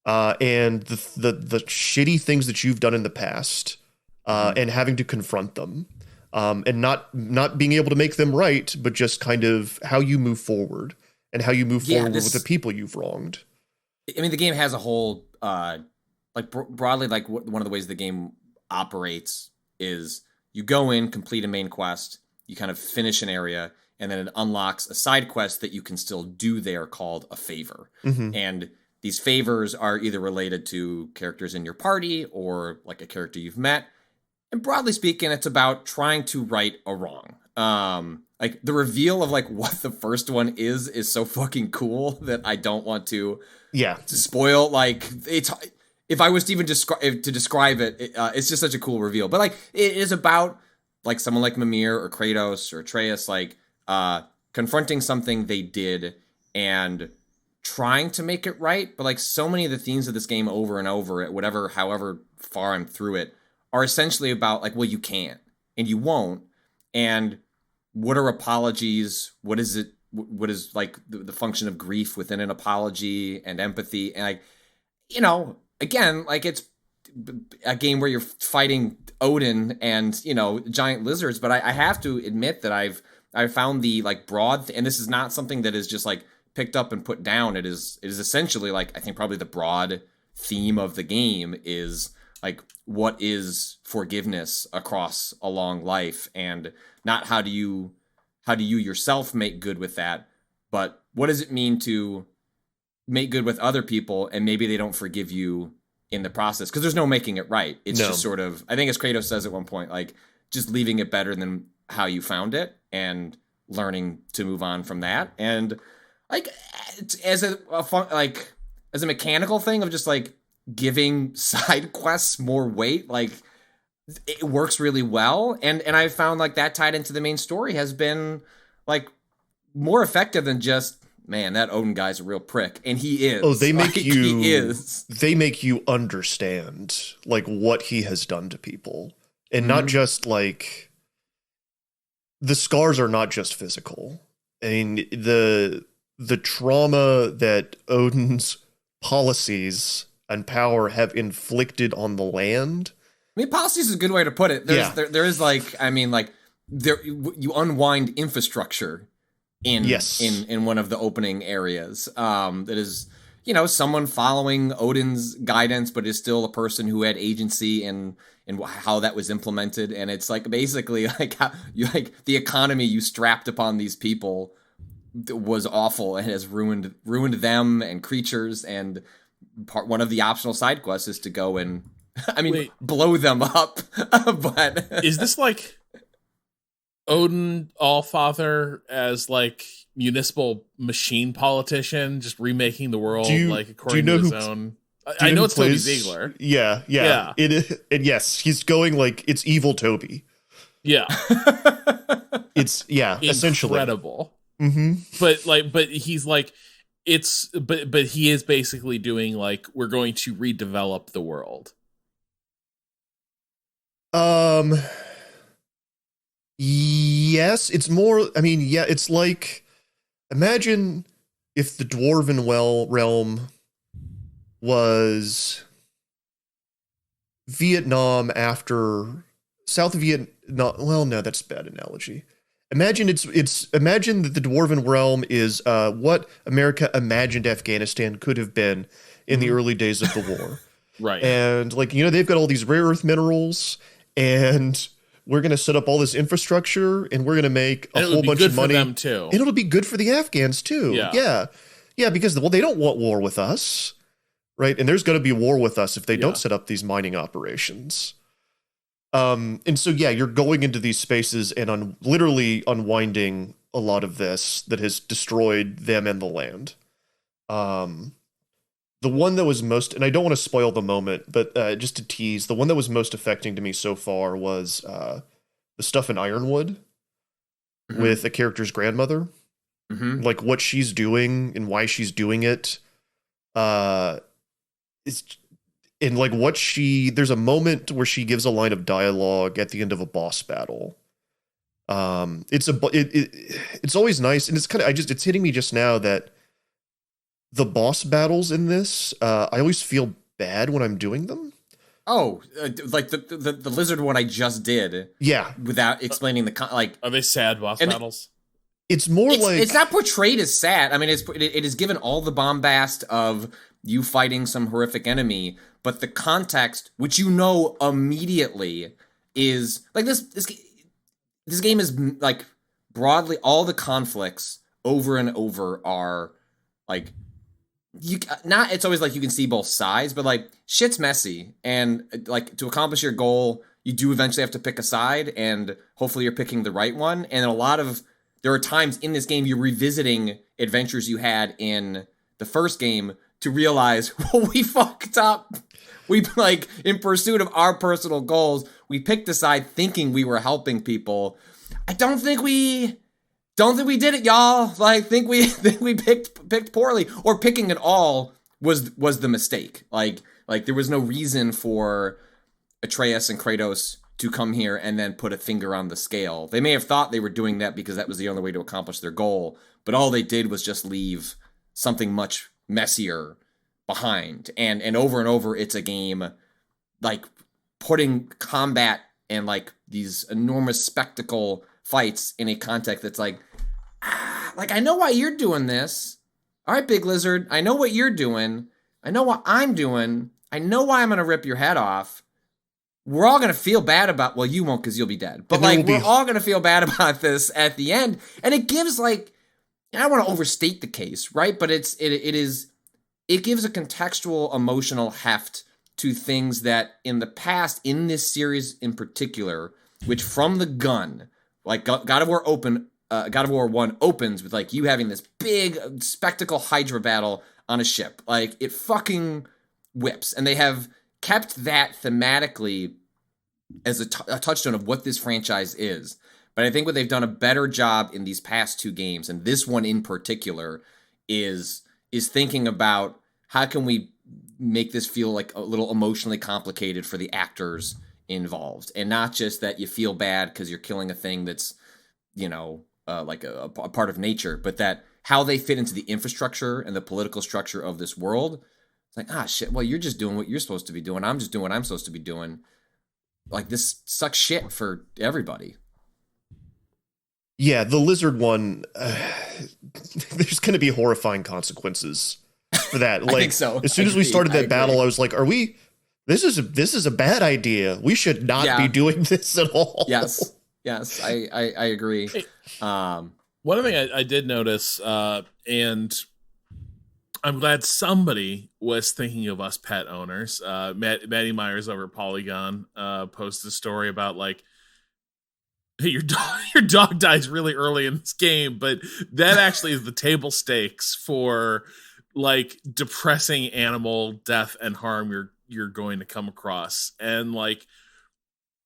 S4: and the shitty things that you've done in the past, and having to confront them, and not being able to make them right, but just kind of how you move forward and how you move forward with the people you've wronged.
S5: I mean, the game has a whole, broadly, one of the ways the game operates is you go in, complete a main quest, you kind of finish an area, and then it unlocks a side quest that you can still do there called a favor.
S4: Mm-hmm.
S5: And these favors are either related to characters in your party or a character you've met. And broadly speaking, it's about trying to right a wrong. The reveal of what the first one is so fucking cool that I don't want to spoil. if I was to even describe it, it's just such a cool reveal. But like, it is about like someone like Mimir or Kratos or Atreus, like confronting something they did and trying to make it right. But like, so many of the themes of this game over and over, at however far I'm through it, are essentially about like, well, you can't and you won't, and what are apologies? What is it? What is like the function of grief within an apology and empathy? And like, you know, again, like it's a game where you're fighting Odin and, you know, giant lizards. But I have to admit that I've found the like broad, and this is not something that is just like picked up and put down. It is essentially like, I think probably the broad theme of the game is like, what is forgiveness across a long life, and not how do you yourself make good with that, but what does it mean to make good with other people and maybe they don't forgive you in the process, because there's no making it right. It's just sort of, I think as Kratos says at one point, like just leaving it better than how you found it and learning to move on from that. And like as a mechanical thing of just like giving side quests more weight, like it works really well, and I found like that tied into the main story has been like more effective than just, man, that Odin guy's a real prick, and he is.
S4: Oh, they make
S5: like,
S4: you.
S5: He is.
S4: They make you understand like what he has done to people, and not just like the scars are not just physical. I mean, the trauma that Odin's policies and power have inflicted on the land.
S5: I mean, policies is a good way to put it. There is like, I mean, like you unwind infrastructure in one of the opening areas. That is, you know, someone following Odin's guidance, but is still a person who had agency in how that was implemented. And it's like basically like how you like the economy you strapped upon these people was awful and has ruined them and creatures. And one of the optional side quests is to go and, I mean, blow them up. But
S3: is this like Odin Allfather as like municipal machine politician, just remaking the world like according to his own? I know it's Toby Ziegler.
S4: Yeah. It is, and yes, he's going like it's evil Toby.
S3: Yeah,
S4: it's essentially
S3: incredible.
S4: Mm-hmm.
S3: But he's like. But he is basically doing like, we're going to redevelop the world.
S4: Yes, it's more, I mean, yeah, it's like, imagine if the Dwarven realm was Vietnam after South Vietnam. Well, no, that's a bad analogy. Imagine imagine that the Dwarven realm is what America imagined Afghanistan could have been in the early days of the war.
S3: Right.
S4: And like, you know, they've got all these rare earth minerals, and we're going to set up all this infrastructure, and we're going to make a whole bunch of money.
S3: For them too.
S4: And it'll be good for the Afghans too. Yeah, because they don't want war with us, right? And there's going to be war with us if they don't set up these mining operations. And so, yeah, you're going into these spaces and literally unwinding a lot of this that has destroyed them and the land. The one that was most, and I don't want to spoil the moment, but just to tease, the one that was most affecting to me so far was the stuff in Ironwood with a character's grandmother. Like what she's doing and why she's doing it. And like there's a moment where she gives a line of dialogue at the end of a boss battle. It's always nice, and it's kind of it's hitting me just now that the boss battles in this, I always feel bad when I'm doing them.
S5: Oh, like the lizard one I just did.
S4: Yeah,
S5: without explaining
S3: are they sad boss battles?
S4: It's more like
S5: it's not portrayed as sad. I mean, it is given all the bombast of you fighting some horrific enemy, but the context, which you know immediately, is like this game is like broadly all the conflicts over and over are like it's always like you can see both sides, but like shit's messy, and like to accomplish your goal, you do eventually have to pick a side, and hopefully you're picking the right one. And there are times in this game you're revisiting adventures you had in the first game to realize, well, we fucked up. We, like, in pursuit of our personal goals, we picked a side thinking we were helping people. I don't think we did it, y'all. Like, think we picked poorly, or picking at all was the mistake. Like there was no reason for Atreus and Kratos to come here and then put a finger on the scale. They may have thought they were doing that because that was the only way to accomplish their goal, but all they did was just leave something much messier behind. And over, it's a game like putting combat and like these enormous spectacle fights in a context that's like I know why you're doing this. All right, Big Lizard, I know what you're doing. I know what I'm doing. I know why I'm going to rip your head off. We're all going to feel bad about, well, you won't because you'll be dead. But like, we're all going to feel bad about this at the end. And it gives like, I don't want to overstate the case, right? But it gives a contextual emotional heft to things that in the past, in this series in particular, which from the gun, like God of War 1 opens with like you having this big spectacle Hydra battle on a ship. Like it fucking whips. And they have kept that thematically as a touchstone of what this franchise is. But I think what they've done a better job in these past two games, and this one in particular, is thinking about how can we make this feel like a little emotionally complicated for the actors involved, and not just that you feel bad because you're killing a thing that's, like a part of nature, but that how they fit into the infrastructure and the political structure of this world. It's like, shit, well, you're just doing what you're supposed to be doing. I'm just doing what I'm supposed to be doing. Like, this sucks shit for everybody.
S4: Yeah, the lizard one, there's going to be horrifying consequences for that. Like,
S5: I think so.
S4: As soon as we started that battle, I was like, this is a bad idea. We should not be doing this at all.
S5: Yes, I agree.
S3: One thing I did notice, and I'm glad somebody was thinking of us pet owners. Maddie Myers over at Polygon posted a story about like, hey, your dog dies really early in this game, but that actually is the table stakes for like depressing animal death and harm you're going to come across. And like,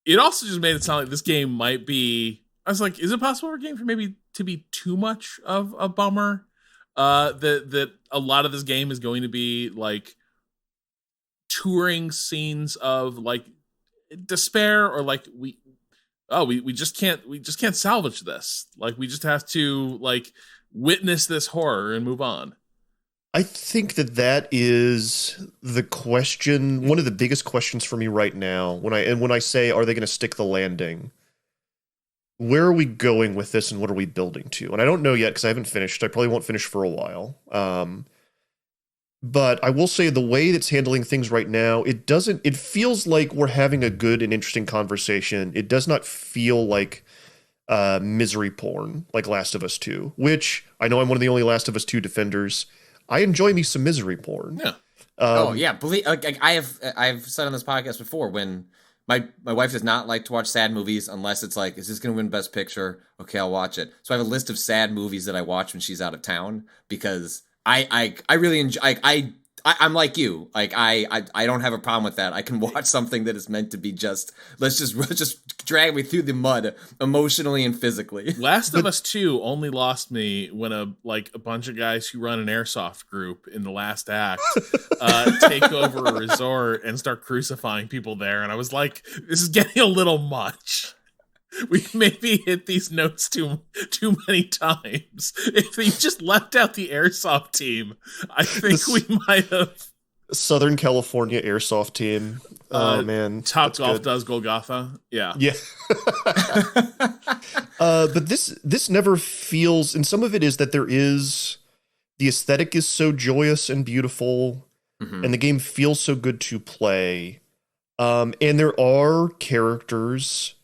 S3: it also just made it sound like this game might be, I was like, is it possible for a game for maybe to be too much of a bummer? That a lot of this game is going to be like touring scenes of like despair, or like we just can't salvage this. Like we just have to like witness this horror and move on.
S4: I think that is the question, one of the biggest questions for me right now. When I say, are they going to stick the landing? Where are we going with this, and what are we building to? And I don't know yet because I haven't finished. I probably won't finish for a while. But I will say the way it's handling things right now, it feels like we're having a good and interesting conversation. It does not feel like misery porn like Last of Us 2, which I know I'm one of the only Last of Us 2 defenders. I enjoy me some misery porn.
S5: Yeah. Believe I've said on this podcast before, when my wife does not like to watch sad movies unless it's like, is this going to win Best Picture? Okay, I'll watch it. So I have a list of sad movies that I watch when she's out of town, because I really enjoy. I'm like you. Like I don't have a problem with that. I can watch something that is meant to be just let's just drag me through the mud emotionally and physically.
S3: Last of Us 2 only lost me when a bunch of guys who run an airsoft group in the last act take over a resort and start crucifying people there, and I was like, this is getting a little much. We maybe hit these notes too many times. If they just left out the airsoft team, I think we might have.
S4: Southern California airsoft team. Oh man,
S3: Top Golf does Golgotha. Yeah.
S4: But this never feels, and some of it is that the aesthetic is so joyous and beautiful, and the game feels so good to play. And there are characters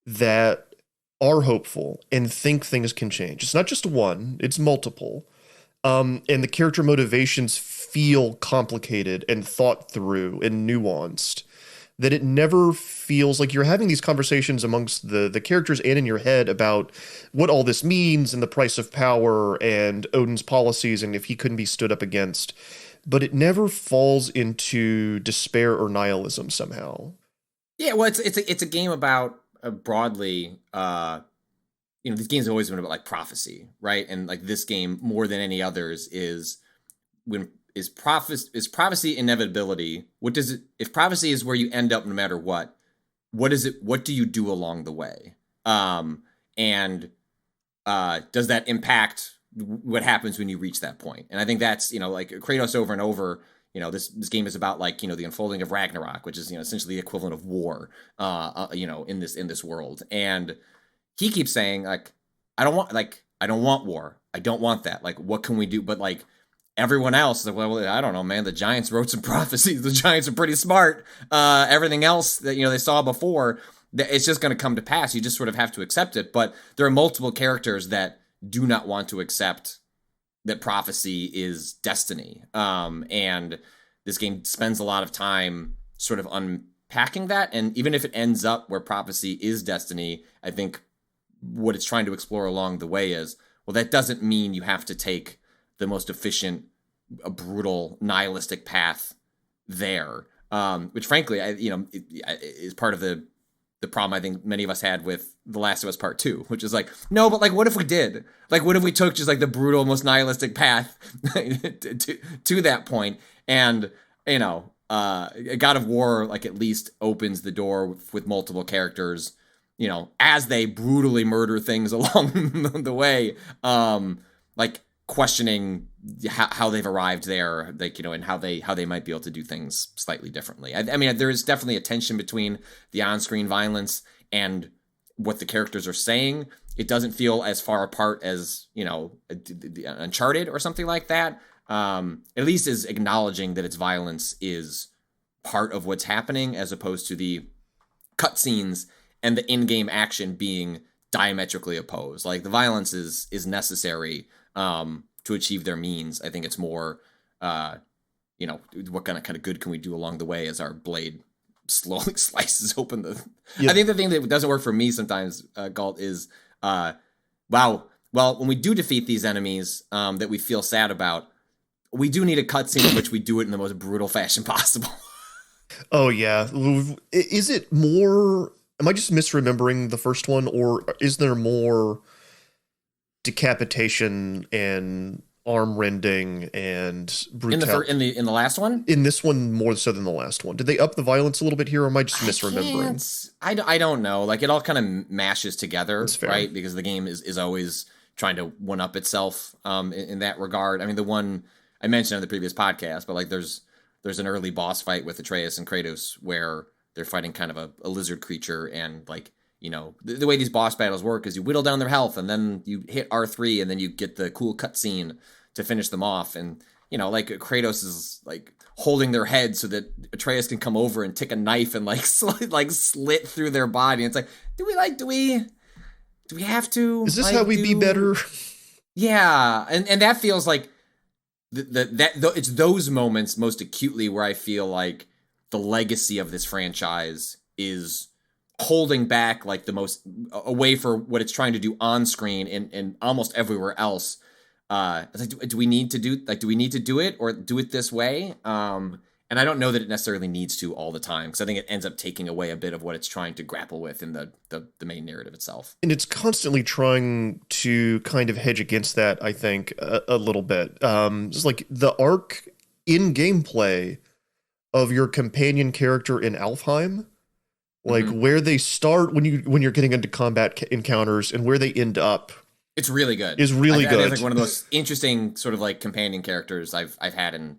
S4: that are hopeful and think things can change. It's not just one, it's multiple. And the character motivations feel complicated and thought through and nuanced, that it never feels like you're having these conversations amongst the characters and in your head about what all this means and the price of power and Odin's policies and if he couldn't be stood up against. but it never falls into despair or nihilism somehow.
S5: Yeah, well, it's a game about broadly, these games have always been about like prophecy, right? And like this game, more than any others, is prophecy inevitability. What does it? If prophecy is where you end up no matter what is it? What do you do along the way? And does that impact what happens when you reach that point? And I think that's, like Kratos over and over, this game is about like, the unfolding of Ragnarok, which is, essentially the equivalent of war, in this world. And he keeps saying like, I don't want war. I don't want that. Like, what can we do? But like everyone else is like, well, I don't know, man, the giants wrote some prophecies. The giants are pretty smart. Everything else that, they saw before, it's just going to come to pass. You just sort of have to accept it. But there are multiple characters that do not want to accept that prophecy is destiny. And this game spends a lot of time sort of unpacking that. And even if it ends up where prophecy is destiny, I think what it's trying to explore along the way is, well, that doesn't mean you have to take the most efficient, brutal, nihilistic path there. Which frankly, is part of the problem I think many of us had with The Last of Us Part 2, which is like, no, but like, what if we did? Like, what if we took just like the brutal, most nihilistic path to that point? And, God of War, like, at least opens the door with multiple characters, as they brutally murder things along the way, like questioning how they've arrived there, like, and how they might be able to do things slightly differently. I mean, there is definitely a tension between the on-screen violence and what the characters are saying. It doesn't feel as far apart as, Uncharted or something like that. At least is acknowledging that its violence is part of what's happening, as opposed to the cutscenes and the in-game action being diametrically opposed. Like, the violence is necessary to achieve their means. I think it's more, what kind of good can we do along the way as our blade slowly slices open the... Yeah. I think the thing that doesn't work for me sometimes, Gault, is, well, when we do defeat these enemies that we feel sad about, we do need a cutscene in which we do it in the most brutal fashion possible.
S4: Oh, yeah. Is it more... Am I just misremembering the first one, or is there more decapitation and arm rending and brutality
S5: in the last one?
S4: In this one, more so than the last one. Did they up the violence a little bit here, or am I just misremembering?
S5: I don't know. Like, it all kind of mashes together, right? Because the game is always trying to one up itself in that regard. I mean, the one I mentioned on the previous podcast, but like there's an early boss fight with Atreus and Kratos where they're fighting kind of a lizard creature, and like, the way these boss battles work is you whittle down their health and then you hit R3 and then you get the cool cutscene to finish them off. And, like Kratos is like holding their head so that Atreus can come over and take a knife and like slit through their body. And it's like, do we have to?
S4: Is this how we be better?
S5: Yeah. And that feels like it's those moments most acutely where I feel like the legacy of this franchise is holding back like the most away for what it's trying to do on screen and almost everywhere else. It's like, do we need to do it or do it this way? And I don't know that it necessarily needs to all the time, because I think it ends up taking away a bit of what it's trying to grapple with in the main narrative itself.
S4: And it's constantly trying to kind of hedge against that, I think, a little bit. Just like the arc in gameplay of your companion character in Alfheim, like where they start when you're getting into combat encounters and where they end up.
S5: It's really good.
S4: Is really good.
S5: It's like one of the most interesting sort of like companion characters I've had in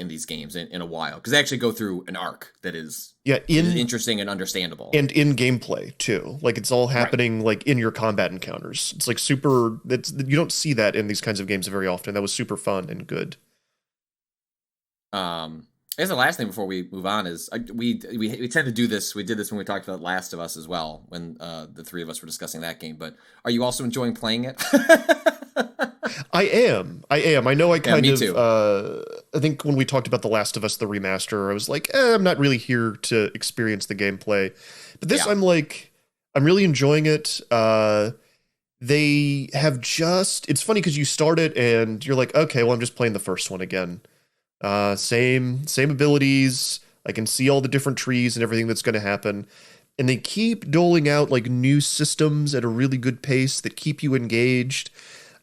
S5: these games in a while, because they actually go through an arc that is interesting and understandable, and in
S4: gameplay too. Like it's all happening like in your combat encounters. It's like super. You don't see that in these kinds of games very often. That was super fun and good.
S5: I guess the last thing before we move on is we tend to do this. We did this when we talked about Last of Us as well, when the three of us were discussing that game. But are you also enjoying playing it?
S4: I am. I know I kind
S5: me
S4: of,
S5: too.
S4: I think when we talked about The Last of Us, the remaster, I was like, I'm not really here to experience the gameplay. But this, I'm really enjoying it. They have it's funny because you start it and you're like, okay, well, I'm just playing the first one again. Same abilities. I can see all the different trees and everything that's going to happen. And they keep doling out like new systems at a really good pace that keep you engaged.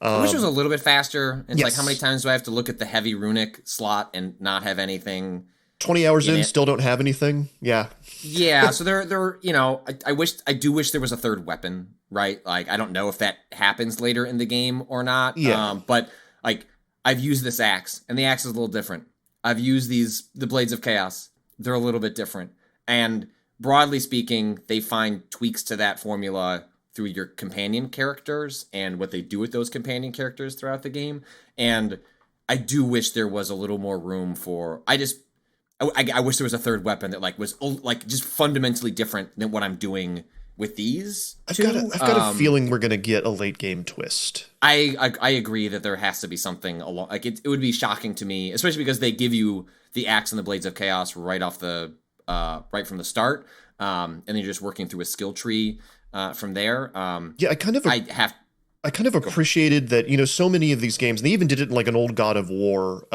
S5: I wish it was a little bit faster. It's like,
S4: yes.
S5: how many times do I have to look at the heavy runic slot and not have anything?
S4: 20 hours in,
S5: it.
S4: still don't have anything. Yeah.
S5: Yeah, so there, you know, I do wish there was a third weapon, right? Like, I don't know if that happens later in the game or not.
S4: Yeah.
S5: But like, I've used this axe, and the axe is a little different. I've used the Blades of Chaos. They're a little bit different. And broadly speaking, they find tweaks to that formula through your companion characters and what they do with those companion characters throughout the game. And I do wish there was a little more room for. I wish there was a third weapon that like was like just fundamentally different than what I'm doing with these.
S4: I've got a feeling we're gonna get a late game twist.
S5: I agree that there has to be something along. Like it would be shocking to me, especially because they give you the axe and the Blades of Chaos right off the right from the start, and then you're just working through a skill tree from there.
S4: Yeah, I kind of appreciated that, you know, so many of these games, they even did it in like an old God of War.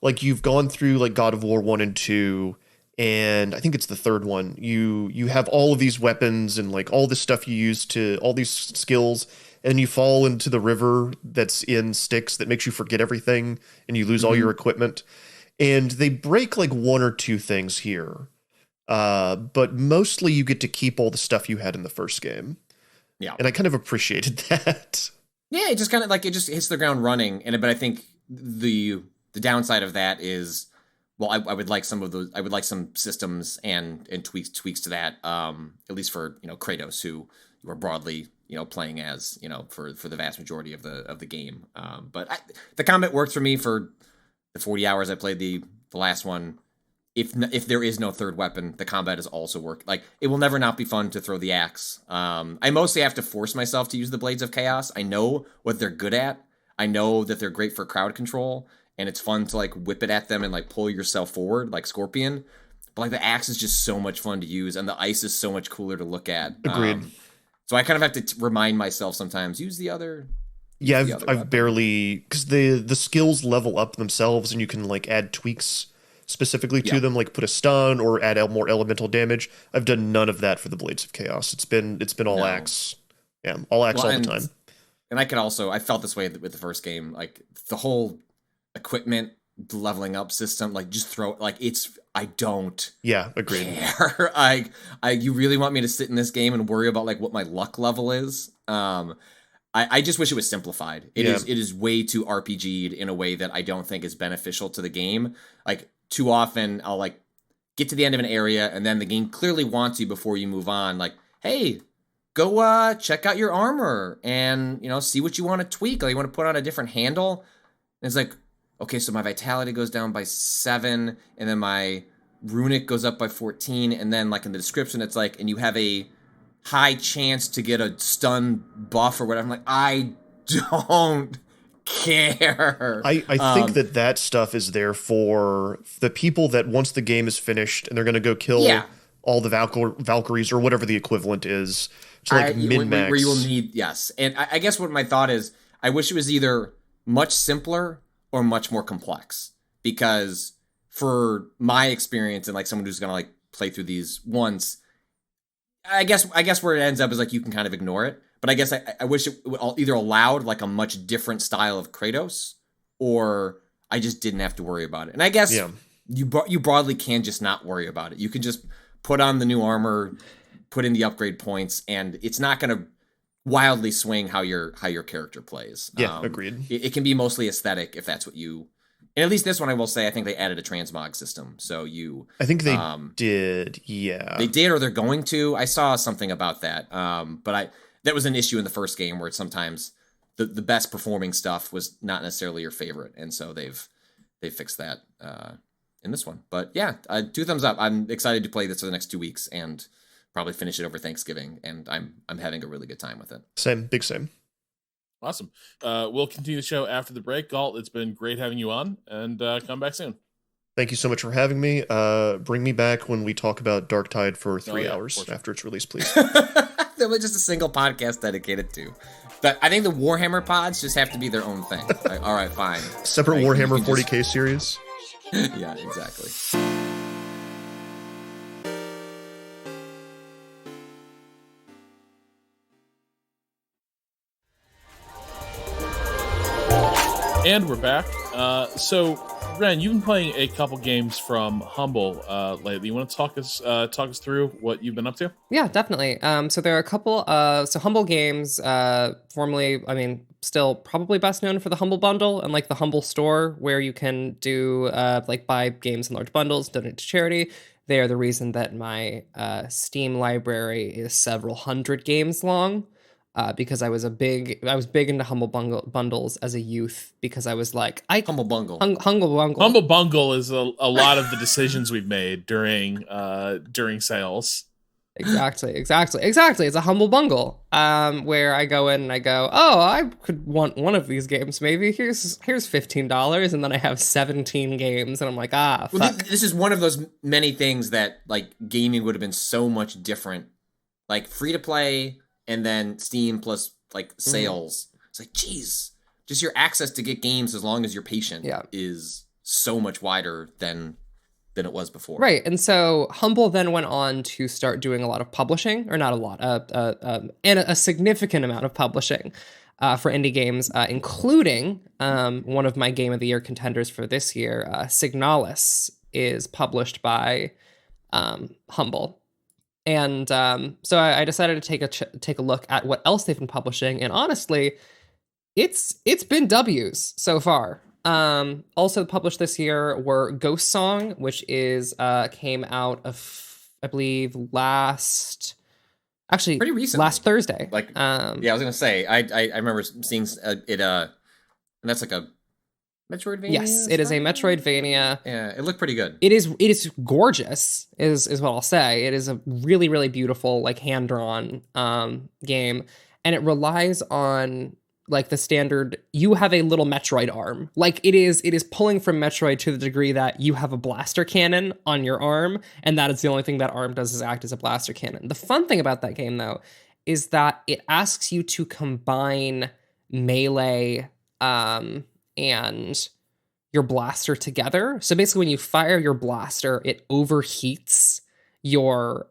S4: Like you've gone through like God of War 1 and 2, and I think it's the third one. You have all of these weapons and like all this stuff you use to all these skills, and you fall into the river that's in Styx that makes you forget everything and you lose all your equipment. And they break like one or two things here. But mostly you get to keep all the stuff you had in the first game.
S5: Yeah.
S4: And I kind of appreciated that.
S5: Yeah, it just kind of like it just hits the ground running. But I think the downside of that is, well, I would like some of those. I would like some systems and tweaks to that. At least for, you know, Kratos, who you are broadly, you know, playing as, you know, for the vast majority of the game. But the combat worked for me for the 40 hours I played the last one. If there is no third weapon, the combat is also work. Like, it will never not be fun to throw the axe. I mostly have to force myself to use the Blades of Chaos. I know what they're good at. I know that they're great for crowd control, and it's fun to like whip it at them and like pull yourself forward like Scorpion. But like the axe is just so much fun to use, and the ice is so much cooler to look at.
S4: Agreed.
S5: So I kind of have to remind myself sometimes, use the other.
S4: Yeah, I've barely, because the skills level up themselves, and you can like add tweaks specifically to them, like put a stun or add more elemental damage. I've done none of that for the Blades of Chaos. It's been all axe. Yeah, all axe all the time.
S5: And I felt this way with the first game. Like the whole equipment leveling up system, like just throw like I don't
S4: agreed.
S5: care. You really want me to sit in this game and worry about like what my luck level is? I just wish it was simplified. It is way too RPG'd in a way that I don't think is beneficial to the game. Like too often I'll like get to the end of an area and then the game clearly wants you before you move on. Like, hey, go check out your armor and, you know, see what you want to tweak. Like you want to put on a different handle. And it's like, okay, so my vitality goes down by 7 and then my runic goes up by 14. And then like in the description, it's like, and you have a high chance to get a stun buff or whatever. I'm like, I don't care.
S4: I think that stuff is there for the people that once the game is finished and they're going to go kill all the Valkyries or whatever the equivalent is to like min-max.
S5: Where you will need, yes. And I guess what my thought is, I wish it was either much simpler or much more complex. Because for my experience and like someone who's going to like play through these once, I guess where it ends up is like you can kind of ignore it. But I guess I wish it either allowed like a much different style of Kratos, or I just didn't have to worry about it. And I guess you broadly can just not worry about it. You can just put on the new armor, put in the upgrade points, and it's not going to wildly swing how your character plays.
S4: Yeah, agreed.
S5: It can be mostly aesthetic if that's what you. And at least this one, I will say, I think they added a transmog system. So
S4: I think they did. Yeah,
S5: they did, or they're going to. I saw something about that. But that was an issue in the first game where sometimes the best performing stuff was not necessarily your favorite, and so they've fixed that in this one. But yeah, 2 thumbs up. I'm excited to play this for the next 2 weeks and probably finish it over Thanksgiving, and I'm having a really good time with it.
S4: Big same.
S3: Awesome. We'll continue the show after the break. Gault, it's been great having you on, and come back soon.
S4: Thank you so much for having me. Bring me back when we talk about Dark Tide for 3 hours after its release, please.
S5: There was just a single podcast dedicated to. But I think the Warhammer pods just have to be their own thing. Like, all right, fine.
S4: Separate Warhammer 40K series.
S5: Yeah, exactly.
S3: And we're back. So, Ren, you've been playing a couple games from Humble lately. You want to talk us through what you've been up to?
S6: Yeah, definitely. So there are a couple. So Humble Games, formerly, I mean, still probably best known for the Humble Bundle and like the Humble Store, where you can do like buy games in large bundles, donate to charity. They are the reason that my Steam library is several hundred games long. Because I was big into Humble Bundles as a youth, because I was like,
S5: Humble Bungle.
S6: Humble Bungle.
S3: Humble Bungle is a lot of the decisions we've made during sales.
S6: Exactly. It's a Humble Bungle, where I go in and I go, oh, I could want one of these games. Maybe here's $15, and then I have 17 games, and I'm like, fuck.
S5: Well, this is one of those many things that like gaming would have been so much different, like free to play. And then Steam plus like sales. It's like, geez, just your access to get games as long as you're patient is so much wider than it was before.
S6: Right. And so Humble then went on to start doing a lot of publishing, or not a lot, and a significant amount of publishing for indie games, including one of my Game of the Year contenders for this year, Signalis, is published by Humble. And so I decided to take a look at what else they've been publishing, and honestly, it's been W's so far. Also published this year were Ghost Song, which is came out of, I believe, pretty recently, last Thursday.
S5: Like, yeah, I was gonna say, I remember seeing it. And that's like a Metroidvania?
S6: Yes, it is a Metroidvania.
S5: Yeah, it looked pretty good.
S6: It is gorgeous, is what I'll say. It is a really, really beautiful, like, hand-drawn game, and it relies on like the standard, you have a little Metroid arm. Like, it is pulling from Metroid to the degree that you have a blaster cannon on your arm, and that is the only thing that arm does, is act as a blaster cannon. The fun thing about that game, though, is that it asks you to combine melee and your blaster together. So basically, when you fire your blaster, it overheats your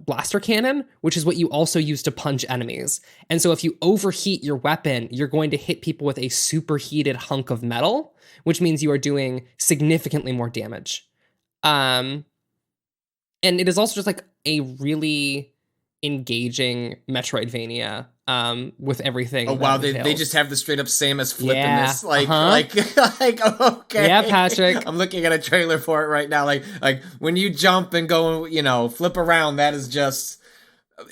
S6: blaster cannon, which is what you also use to punch enemies. And so if you overheat your weapon, you're going to hit people with a superheated hunk of metal, which means you are doing significantly more damage. And it is also just like a really engaging Metroidvania with everything.
S5: Oh wow, they just have the straight up Samus flip in this, like okay.
S6: Yeah, Patrick.
S5: I'm looking at a trailer for it right now. Like when you jump and go, flip around, that is just,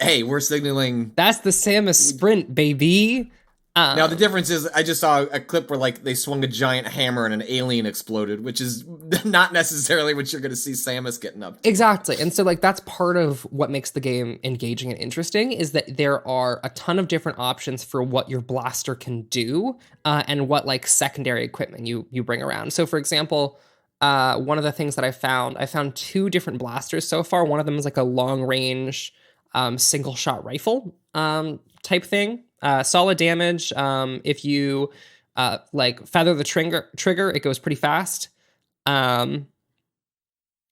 S5: hey, we're signaling.
S6: That's the Samus sprint, baby.
S5: Now the difference is, I just saw a clip where like they swung a giant hammer and an alien exploded, which is not necessarily what you're going to see Samus getting up to.
S6: Exactly. And so like that's part of what makes the game engaging and interesting, is that there are a ton of different options for what your blaster can do, and what like secondary equipment you bring around. So for example, one of the things that I found two different blasters so far. One of them is like a long range single shot rifle type thing. Solid damage. If you like feather the trigger, it goes pretty fast. And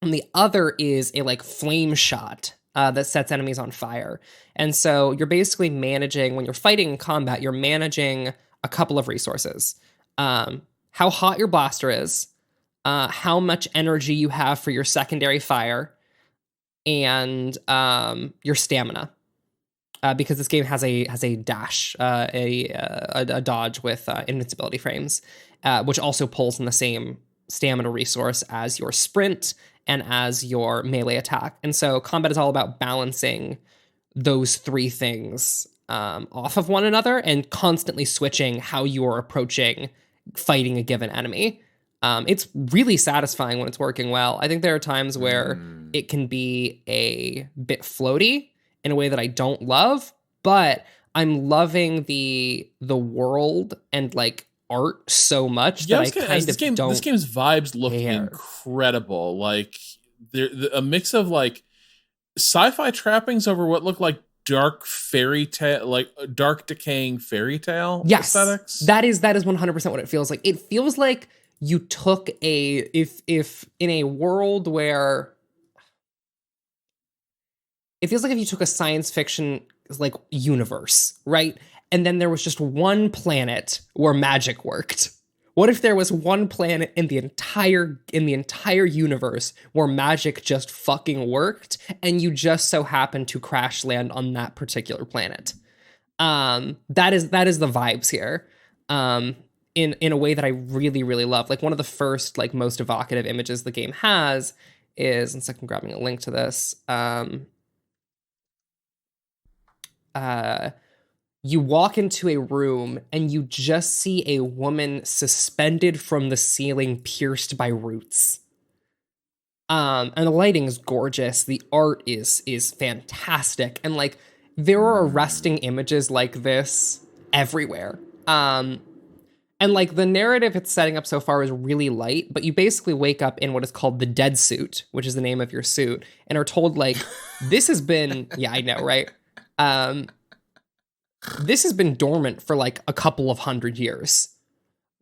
S6: the other is a like flame shot that sets enemies on fire. And so you're basically managing, when you're fighting in combat, you're managing a couple of resources. How hot your blaster is, how much energy you have for your secondary fire, and your stamina. Because this game has a dash, a dodge with invincibility frames, which also pulls in the same stamina resource as your sprint and as your melee attack. And so combat is all about balancing those three things off of one another and constantly switching how you are approaching fighting a given enemy. It's really satisfying when it's working well. I think there are times where it can be a bit floaty in a way that I don't love, but I'm loving the world and like art so much that I kind of don't.
S3: This game's vibes look
S6: care.
S3: Incredible. Like a mix of like sci-fi trappings over what look like dark fairy tale, like dark decaying fairy tale aesthetics.
S6: That is 100% what it feels like. It feels like you took if in a world where it feels like if you took a science fiction like universe, right? And then there was just one planet where magic worked. What if there was one planet in the entire universe where magic just fucking worked and you just so happened to crash land on that particular planet? That is the vibes here. In a way that I really, really love. Like one of the first, like most evocative images the game has is, and so I'm grabbing a link to this. You walk into a room and you just see a woman suspended from the ceiling, pierced by roots. And the lighting is gorgeous. The art is fantastic. And like there are arresting images like this everywhere. And like the narrative it's setting up so far is really light, but you basically wake up in what is called the dead suit, which is the name of your suit, and are told like, this has been, yeah, I know, right? This has been dormant for like a couple of 100 years.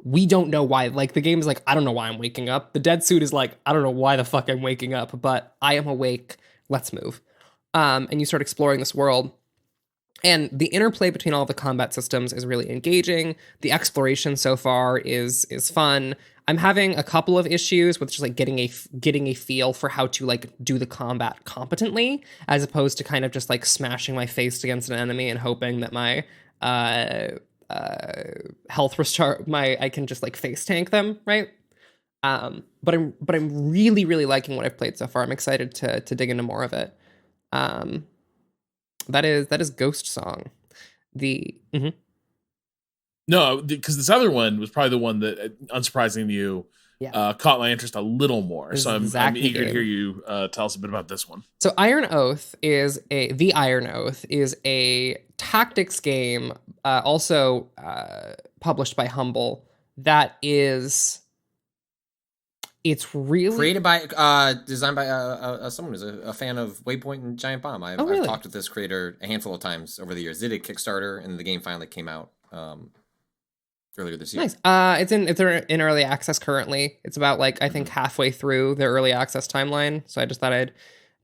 S6: We don't know why. Like the game is like, I don't know why I'm waking up. The dead suit is like, I don't know why the fuck I'm waking up, but I am awake. Let's move. And you start exploring this world. And the interplay between all the combat systems is really engaging. The exploration so far is fun. I'm having a couple of issues with just like getting a feel for how to like do the combat competently, as opposed to kind of just like smashing my face against an enemy and hoping that my health restart I can just like face tank them, right? But I'm really, really liking what I've played so far. I'm excited to dig into more of it. That is Ghost Song.
S3: No, because this other one was probably the one that, unsurprisingly, you caught my interest a little more. So I'm eager to hear you tell us a bit about this one.
S6: So The Iron Oath is a tactics game, also published by Humble. That is. It's really
S5: created by, designed by someone who's a fan of Waypoint and Giant Bomb. I've talked with this creator a handful of times over the years. Did a Kickstarter, and the game finally came out earlier this year.
S6: Nice. It's in early access currently. It's about like I think halfway through their early access timeline. So I just thought I'd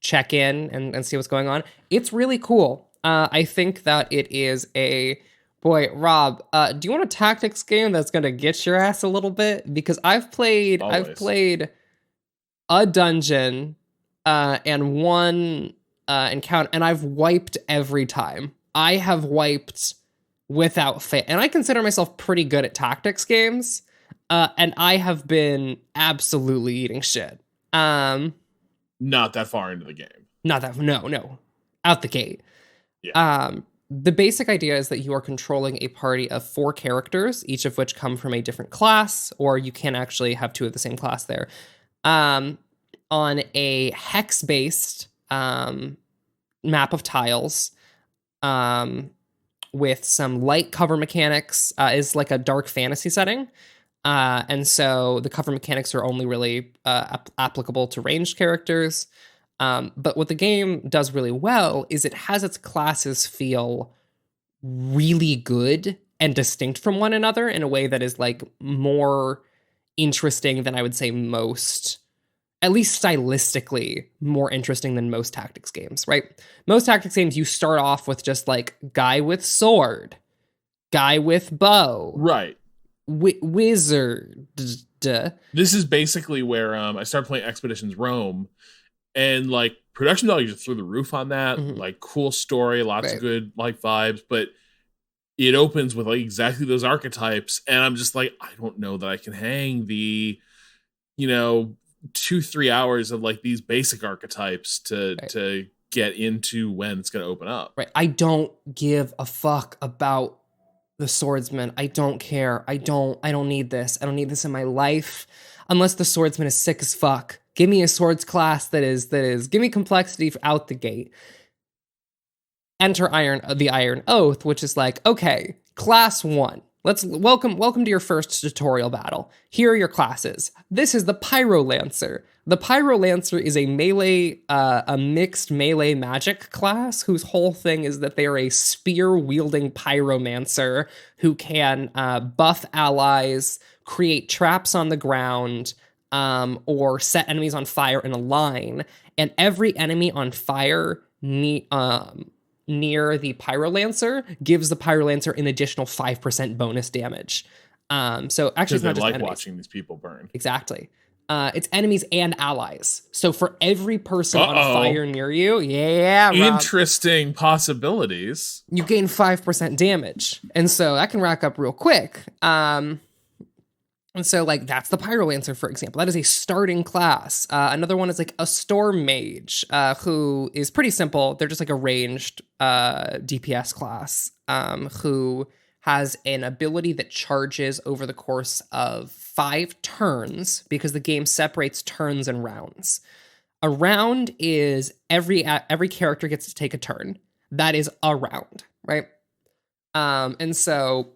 S6: check in and see what's going on. It's really cool. I think that it is a. Boy, Rob, do you want a tactics game that's gonna get your ass a little bit? Because I've played a dungeon and one encounter, and I've wiped every time. I have wiped without fail, and I consider myself pretty good at tactics games. And I have been absolutely eating shit.
S3: Not that far into the game.
S6: No, out the gate.
S3: Yeah.
S6: The basic idea is that you are controlling a party of 4 characters, each of which come from a different class, or you can actually have 2 of the same class there. On a hex-based map of tiles, with some light cover mechanics, is like a dark fantasy setting. And so the cover mechanics are only really applicable to ranged characters. But what the game does really well is it has its classes feel really good and distinct from one another in a way that is like more interesting than I would say most, at least stylistically, more interesting than most tactics games, right? Most tactics games, you start off with just like guy with sword, guy with bow.
S3: Right.
S6: Wizard.
S3: This is basically where I started playing Expeditions Rome. And like production values are through the roof on that.
S6: Mm-hmm.
S3: Like cool story, lots of good like vibes, but it opens with like exactly those archetypes, and I'm just like, I don't know that I can hang the, 2-3 hours of like these basic archetypes to get into when it's going to open up.
S6: Right. I don't give a fuck about the swordsman. I don't care. I don't need this. I don't need this in my life unless the swordsman is sick as fuck. Give me a swords class that is, give me complexity out the gate. Enter the Iron Oath, which is like, okay, class 1. Let's welcome to your first tutorial battle. Here are your classes. This is the Pyrolancer. The Pyrolancer is a mixed melee magic class whose whole thing is that they are a spear-wielding pyromancer who can buff allies, create traps on the ground, or set enemies on fire in a line. And every enemy on fire near the Pyrolancer gives the Pyrolancer an additional 5% bonus damage. So actually, it's not just
S3: like
S6: enemies.
S3: Watching these people burn.
S6: Exactly. It's enemies and allies. So for every person on fire near you, Rob,
S3: interesting possibilities.
S6: you gain 5% damage. And so that can rack up real quick. And so like that's the Pyrolancer, for example. That is a starting class. Another one is like a Storm Mage, who is pretty simple. They're just like a ranged DPS class, who has an ability that charges over the course of 5 turns because the game separates turns and rounds. A round is every character gets to take a turn. That is a round, right? And so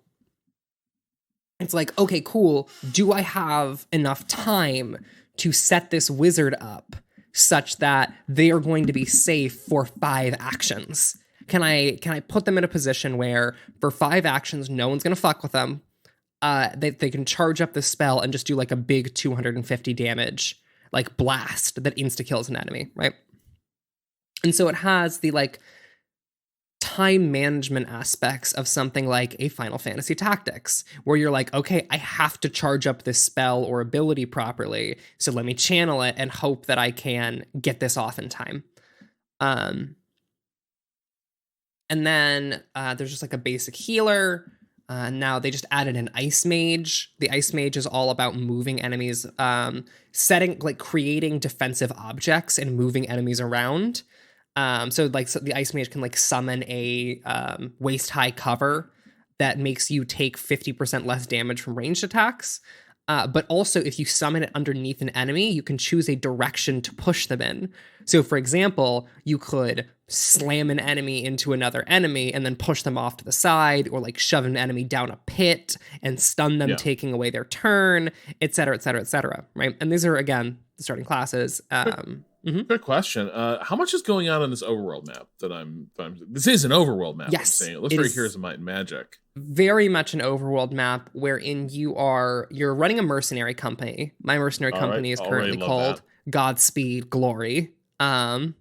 S6: it's like, okay, cool. Do I have enough time to set this wizard up such that they are going to be safe for 5 actions? Can I put them in a position where for 5 actions, no one's going to fuck with them? They can charge up the spell and just do like a big 250 damage, like blast that insta-kills an enemy, right? And so it has the like time management aspects of something like a Final Fantasy Tactics, where you're like, okay, I have to charge up this spell or ability properly, so let me channel it and hope that I can get this off in time. And then there's just like a basic healer. Now they just added an Ice Mage. The Ice Mage is all about moving enemies, creating defensive objects and moving enemies around. So the Ice Mage can like summon a waist-high cover that makes you take 50% less damage from ranged attacks. But also, if you summon it underneath an enemy, you can choose a direction to push them in. So, for example, you could slam an enemy into another enemy and then push them off to the side, or like shove an enemy down a pit and stun them, taking away their turn, et cetera, et cetera, et cetera, right? And these are, again, the starting classes.
S3: Good question. How much is going on in this overworld map this is an overworld map.
S6: Yes,
S3: I'm saying. It looks very Heroes of Might and Magic.
S6: Very much an overworld map wherein you're running a mercenary company. My mercenary company is currently called Godspeed Glory. And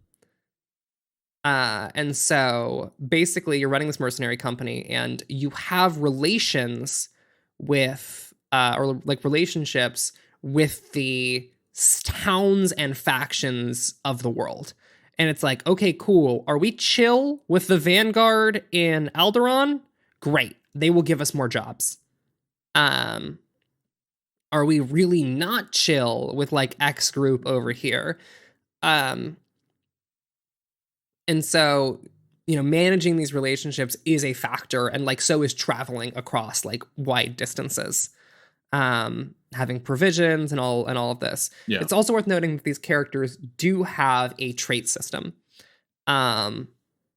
S6: so basically you're running this mercenary company and you have relationships with the towns and factions of the world. And it's like, okay, cool. Are we chill with the Vanguard in Alderaan? Great. They will give us more jobs. Are we really not chill with like X group over here? And so, managing these relationships is a factor, and like so is traveling across like wide distances. Having provisions and all of this. Yeah. It's also worth noting that these characters do have a trait system.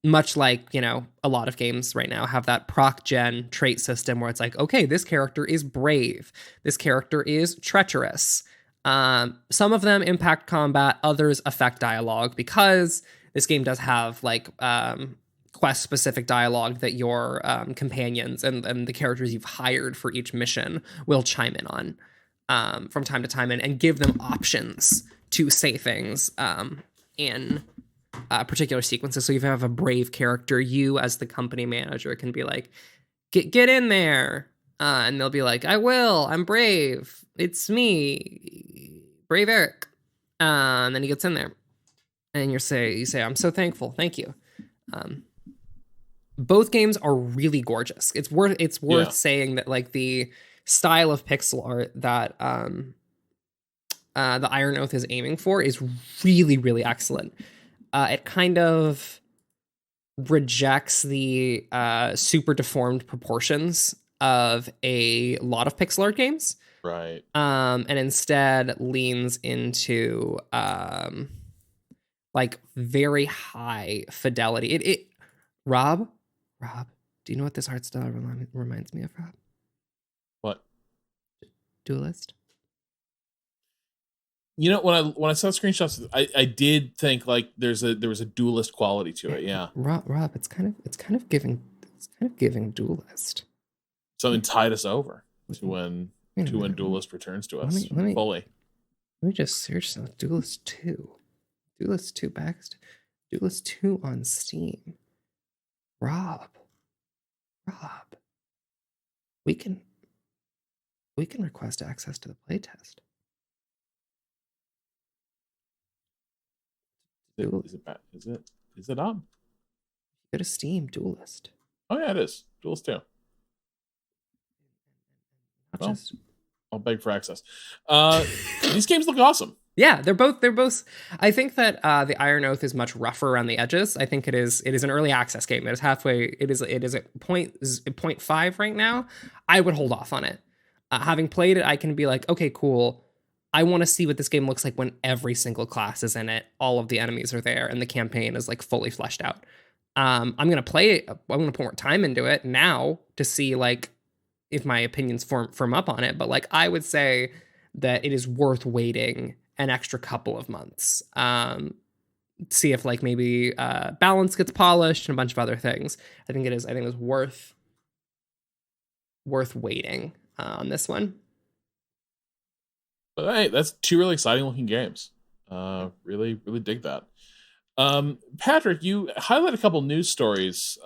S6: Much like, a lot of games right now have that proc gen trait system where it's like, okay, this character is brave. This character is treacherous. Some of them impact combat, others affect dialogue, because this game does have like quest specific dialogue that your companions and the characters you've hired for each mission will chime in on from time to time, and give them options to say things in particular sequences. So if you have a brave character, you as the company manager can be like, get in there. And they'll be like, I will, I'm brave. It's me, Brave Eric. And then he gets in there. And you say, I'm so thankful. Thank you. Both games are really gorgeous. It's worth saying that like the style of pixel art that the Iron Oath is aiming for is really, really excellent. It kind of rejects the super deformed proportions of a lot of pixel art games.
S3: Right.
S6: And instead leans into like very high fidelity. Rob, do you know what this art style reminds me of, Rob?
S3: What?
S6: Duelist.
S3: You know, when I saw screenshots, I did think like there was a duelist quality to it. Yeah,
S6: Rob, it's kind of giving duelist.
S3: something tied us over to
S6: Wait a
S3: when
S6: minute.
S3: duelist returns to
S6: Let
S3: us
S6: me
S3: fully.
S6: Let me just search some Duelist 2. Duelist 2 Duelist 2 on Steam. Rob. We can request access to the playtest.
S3: Is it on?
S6: Go to Steam, Duelist.
S3: Oh yeah, it is. Duelist 2. Well, I'll beg for access. These games look awesome.
S6: Yeah, they're both. I think that the Iron Oath is much rougher around the edges. I think it is an early access game. It is halfway. It is at 0.5 right now. I would hold off on it. Having played it, I can be like, okay, cool. I want to see what this game looks like when every single class is in it, all of the enemies are there, and the campaign is like fully fleshed out. I'm gonna play it. I'm gonna put more time into it now to see like if my opinions firm up on it. But like, I would say that it is worth waiting an extra couple of months. See if like maybe balance gets polished and a bunch of other things. I think it is worth waiting on this one.
S3: But hey, that's two really exciting looking games. Really dig that. Patrick, you highlighted a couple news stories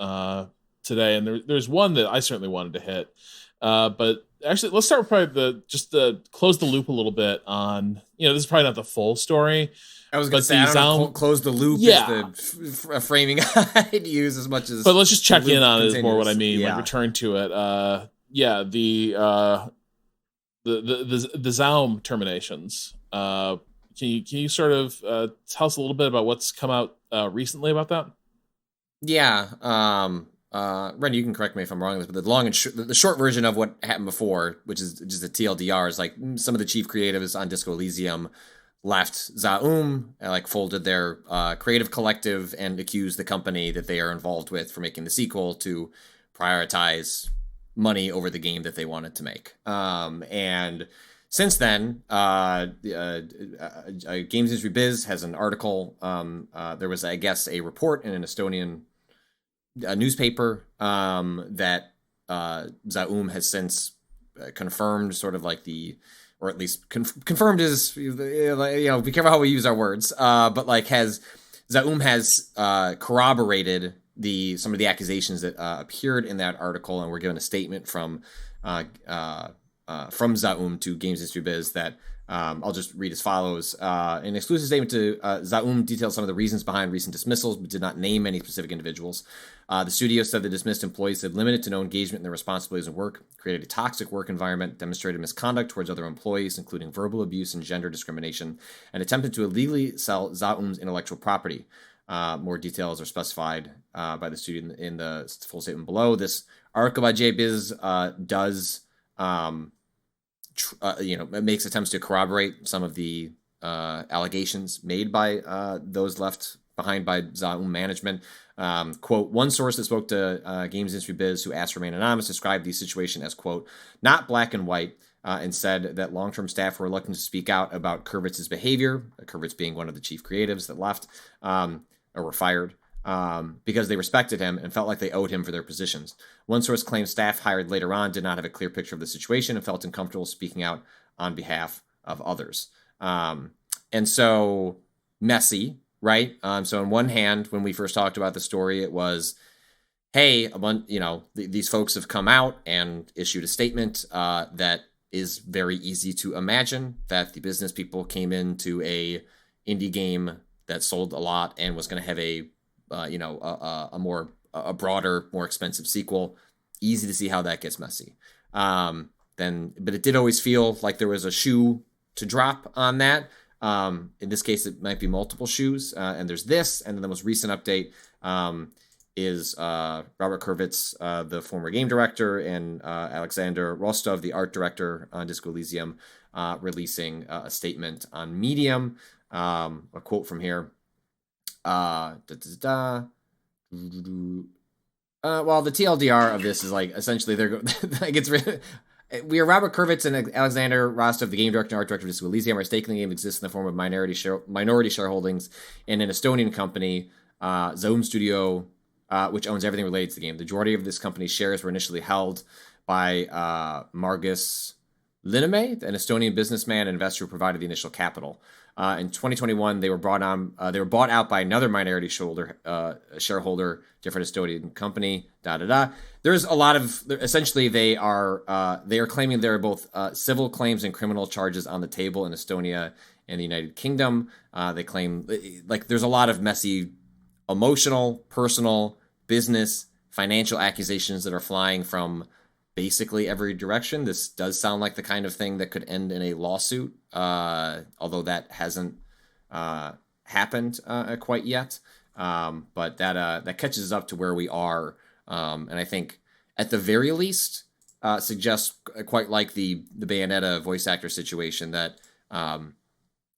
S3: today, and there's one that I certainly wanted to hit. But actually, let's start with probably just to close the loop a little bit on, this is probably not the full story.
S5: I was going to say, I don't know, close the loop is the framing I'd use as much as...
S3: But let's just check in on it is more what I mean,
S5: yeah.
S3: like return to it. The Zaum terminations. Can you sort of tell us a little bit about what's come out recently about that?
S5: Yeah. Randy, you can correct me if I'm wrong, but the long and the short version of what happened before, which is just a TLDR, is like some of the chief creatives on Disco Elysium left Zaum and like folded their creative collective and accused the company that they are involved with for making the sequel to prioritize money over the game that they wanted to make. And since then, Games Industry Biz has an article. There was, I guess, a report in an Estonian newspaper that Zaum has since confirmed, sort of like or at least confirmed is, be careful how we use our words, but like Zaum has corroborated some of the accusations that appeared in that article, and we're given a statement from Zaum to Games Industry Biz that I'll just read as follows. An exclusive statement to Zaum detailed some of the reasons behind recent dismissals, but did not name any specific individuals. The studio said the dismissed employees had limited to no engagement in their responsibilities and work, created a toxic work environment, demonstrated misconduct towards other employees, including verbal abuse and gender discrimination, and attempted to illegally sell Zaum's intellectual property. More details are specified by the studio in the full statement below. This article by JBiz does, makes attempts to corroborate some of the allegations made by those left behind by Zaum management. Quote, one source that spoke to Games Industry Biz, who asked to remain anonymous, described the situation as, quote, not black and white, and said that long-term staff were reluctant to speak out about Kurvitz's behavior, Kurvitz being one of the chief creatives that left, or were fired, because they respected him and felt like they owed him for their positions. One source claims staff hired later on did not have a clear picture of the situation and felt uncomfortable speaking out on behalf of others. And so, messy, right? So on one hand, when we first talked about the story, it was, hey, these folks have come out and issued a statement that is very easy to imagine that the business people came into a indie game that sold a lot and was going to have a broader, more expensive sequel. Easy to see how that gets messy. But it did always feel like there was a shoe to drop on that. In this case, it might be multiple shoes. And there's this, and then the most recent update is Robert Kurvitz, the former game director, and Alexander Rostov, the art director on Disco Elysium, releasing a statement on Medium. A quote from here. Well, the TLDR of this is like essentially like it's We are Robert Kurvitz and Alexander Rostov, the game director and art director of Disco Elysium. Our stake in the game exists in the form of minority shareholdings in an Estonian company, Zoom Studio, which owns everything related to the game. The majority of this company's shares were initially held by Margus Linnamäe, an Estonian businessman and investor who provided the initial capital. In 2021, they were bought out by another minority shareholder, different Estonian company. There's a lot of essentially they are claiming there are both civil claims and criminal charges on the table in Estonia and the United Kingdom. They claim like there's a lot of messy, emotional, personal, business, financial accusations that are flying from basically every direction. This does sound like the kind of thing that could end in a lawsuit, although that hasn't happened quite yet. But that catches us up to where we are, and I think at the very least suggests quite like the Bayonetta voice actor situation that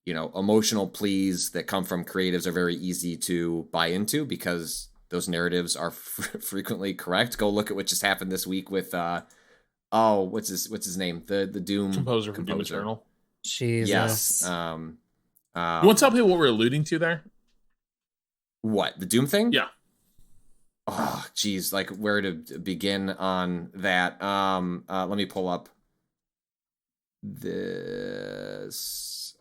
S5: emotional pleas that come from creatives are very easy to buy into because those narratives are frequently correct. Go look at what just happened this week with what's his name? The Doom
S3: composer from Doom Eternal.
S6: Jesus.
S5: Yes.
S3: You want to tell people what we're alluding to there?
S5: What, the Doom thing?
S3: Yeah.
S5: Oh, geez, like where to begin on that? Let me pull up this.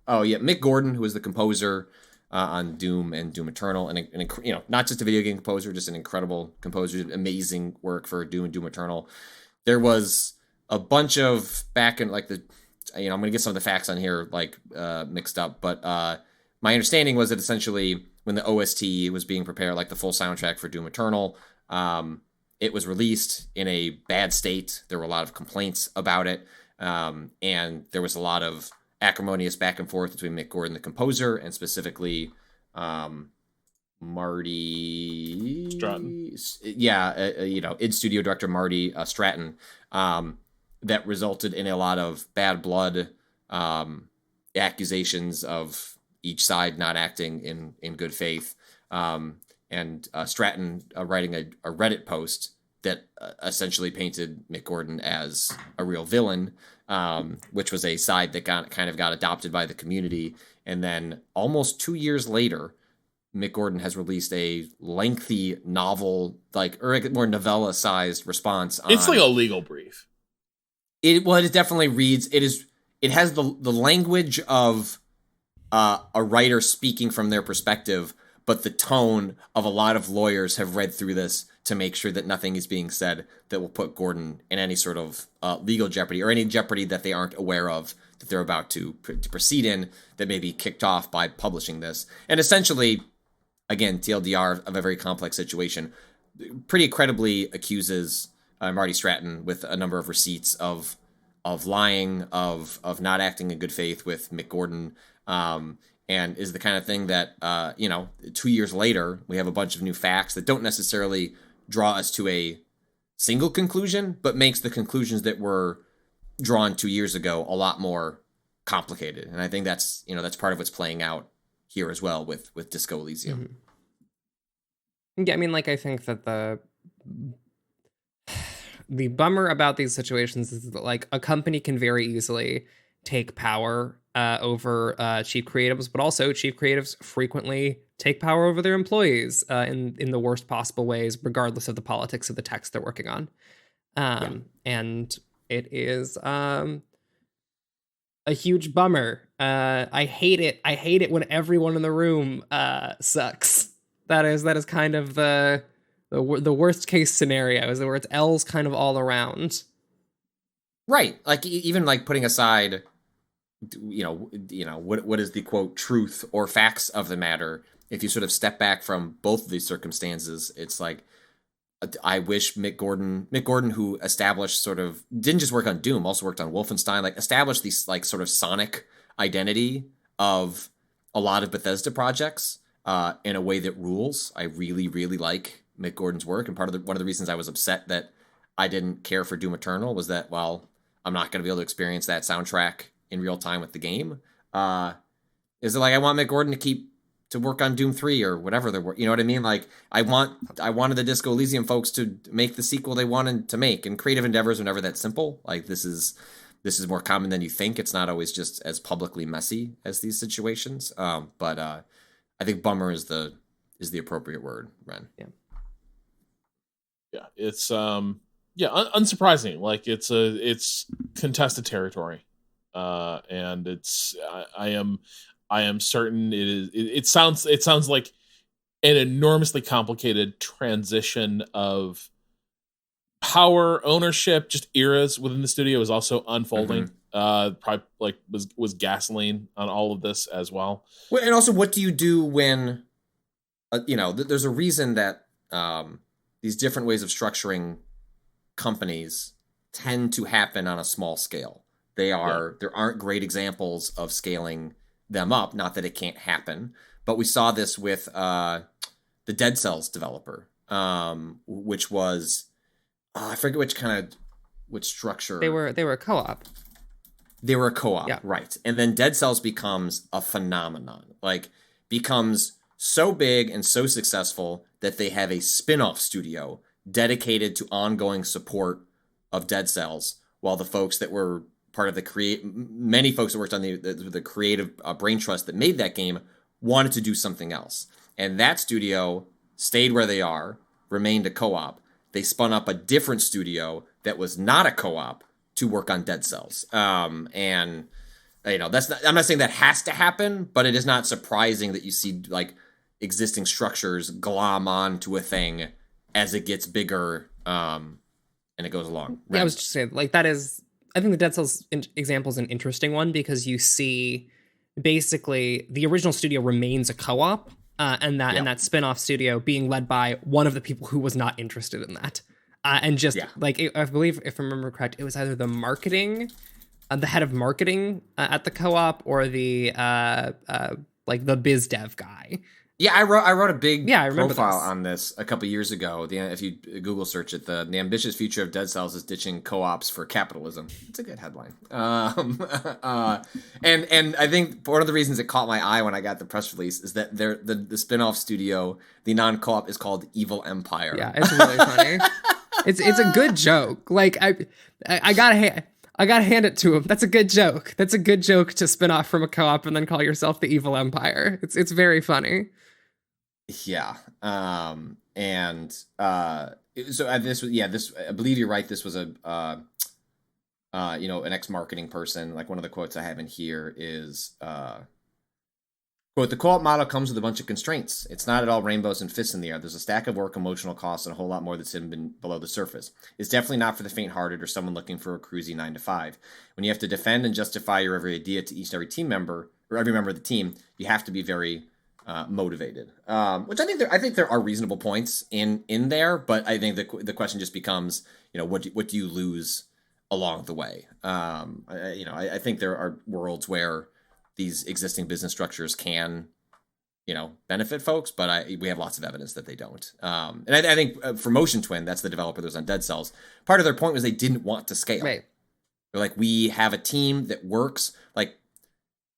S5: Oh yeah, Mick Gordon, who is the composer on Doom and Doom Eternal, and not just a video game composer, just an incredible composer, amazing work for Doom and Doom Eternal. There was a bunch of back in like I'm going to get some of the facts on here mixed up, but my understanding was that essentially when the OST was being prepared, like the full soundtrack for Doom Eternal, it was released in a bad state. There were a lot of complaints about it, and there was a lot of acrimonious back and forth between Mick Gordon, the composer, and specifically Marty
S3: Stratton.
S5: id studio director Marty Stratton, that resulted in a lot of bad blood, accusations of each side not acting in good faith, and Stratton writing a Reddit post that essentially painted Mick Gordon as a real villain, which was a side that kind of got adopted by the community. And then almost 2 years later, Mick Gordon has released a lengthy novel, or a more novella-sized response.
S3: It's like a legal brief.
S5: It definitely reads. It has the language of a writer speaking from their perspective, but the tone of a lot of lawyers have read through this to make sure that nothing is being said that will put Gordon in any sort of legal jeopardy or any jeopardy that they aren't aware of that they're about to proceed in that may be kicked off by publishing this. And essentially, again, TLDR of a very complex situation, pretty credibly accuses Marty Stratton with a number of receipts of lying, of not acting in good faith with Mick Gordon, and is the kind of thing that, 2 years later, we have a bunch of new facts that don't necessarily draw us to a single conclusion, but makes the conclusions that were drawn 2 years ago a lot more complicated. And I think that's part of what's playing out here as well with Disco Elysium.
S6: Mm-hmm. Yeah, I mean, I think that the bummer about these situations is that, a company can very easily take power over chief creatives, but also chief creatives frequently take power over their employees in the worst possible ways, regardless of the politics of the text they're working on. And it is a huge bummer. I hate it. I hate it when everyone in the room sucks. That is kind of the worst case scenario, is where it's L's kind of all around.
S5: Right. Even putting aside, what is the quote truth or facts of the matter? If you sort of step back from both of these circumstances, it's I wish Mick Gordon, who established didn't just work on Doom, also worked on Wolfenstein, established these sort of sonic identity of a lot of Bethesda projects in a way that rules. I really, really like Mick Gordon's work, and one of the reasons I was upset that I didn't care for Doom Eternal was that, well, I'm not going to be able to experience that soundtrack in real time with the game. Is it I want Mick Gordon to to work on Doom 3 or whatever they're working. You know what I mean? Like I wanted the Disco Elysium folks to make the sequel they wanted to make, and creative endeavors are never that simple. Like this is more common than you think. It's not always just as publicly messy as these situations. But I think bummer is the appropriate word, Ren.
S3: Yeah, it's unsurprising. Like it's contested territory, and I am certain it is. It sounds like an enormously complicated transition of power, ownership, just eras within the studio is also unfolding. Probably like was gasoline on all of this as well.
S5: Well, and also, what do you do when there's a reason that these different ways of structuring companies tend to happen on a small scale. There aren't great examples of scaling them up. Not that it can't happen, but we saw this with the Dead Cells developer, which was I forget which structure.
S6: They were a co-op.
S5: They were a co-op,
S6: yeah.
S5: Right? And then Dead Cells becomes a phenomenon. Like becomes so big and so successful that they have a spin-off studio dedicated to ongoing support of Dead Cells, while the folks that were part of many folks that worked on the creative brain trust that made that game wanted to do something else. And that studio stayed where they are, remained a co-op. They spun up a different studio that was not a co-op to work on Dead Cells. And that's not, I'm not saying that has to happen, but it is not surprising that you see like existing structures glom onto a thing as it gets bigger, and it goes along.
S6: Yeah, I was just saying, like, I think the Dead Cells example is an interesting one because you see basically the original studio remains a co-op, and that spin-off studio being led by one of the people who was not interested in that. And just I believe, if I remember correct, it was either the marketing, the head of marketing at the co-op, or the the biz dev guy.
S5: Yeah, I wrote a big
S6: profile
S5: on this a couple years ago. If you Google search it, the ambitious future of Dead Cells is ditching co-ops for capitalism. It's a good headline. And I think one of the reasons it caught my eye when I got the press release is that the spin-off studio, the non-co-op, is called Evil Empire.
S6: Yeah, it's really funny. It's a good joke. Like I gotta hand it to him. That's a good joke. That's a good joke to spin off from a co-op and then call yourself the Evil Empire. It's very funny.
S5: Yeah. So this I believe you're right. This was an ex-marketing person. Like one of the quotes I have in here is, quote, "The co-op model comes with a bunch of constraints. It's not at all rainbows and fists in the air. There's a stack of work, emotional costs, and a whole lot more that's hidden below the surface. It's definitely not for the faint-hearted or someone looking for a cruisy 9 to 5. When you have to defend and justify your every idea to each and every team member, or every member of the team, you have to be very motivated." Which I think there are reasonable points in there, but I think the question just becomes, what do you lose along the way? I think there are worlds where these existing business structures can, benefit folks, but we have lots of evidence that they don't. And I think for Motion Twin, that's the developer that was on Dead Cells, part of their point was they didn't want to scale.
S6: Right.
S5: They're like, we have a team that works. Like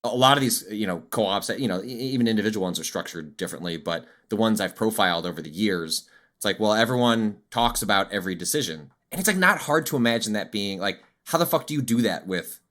S5: a lot of these, co-ops that, even individual ones are structured differently, but the ones I've profiled over the years, it's like, well, everyone talks about every decision. And it's like not hard to imagine that being like, how the fuck do you do that with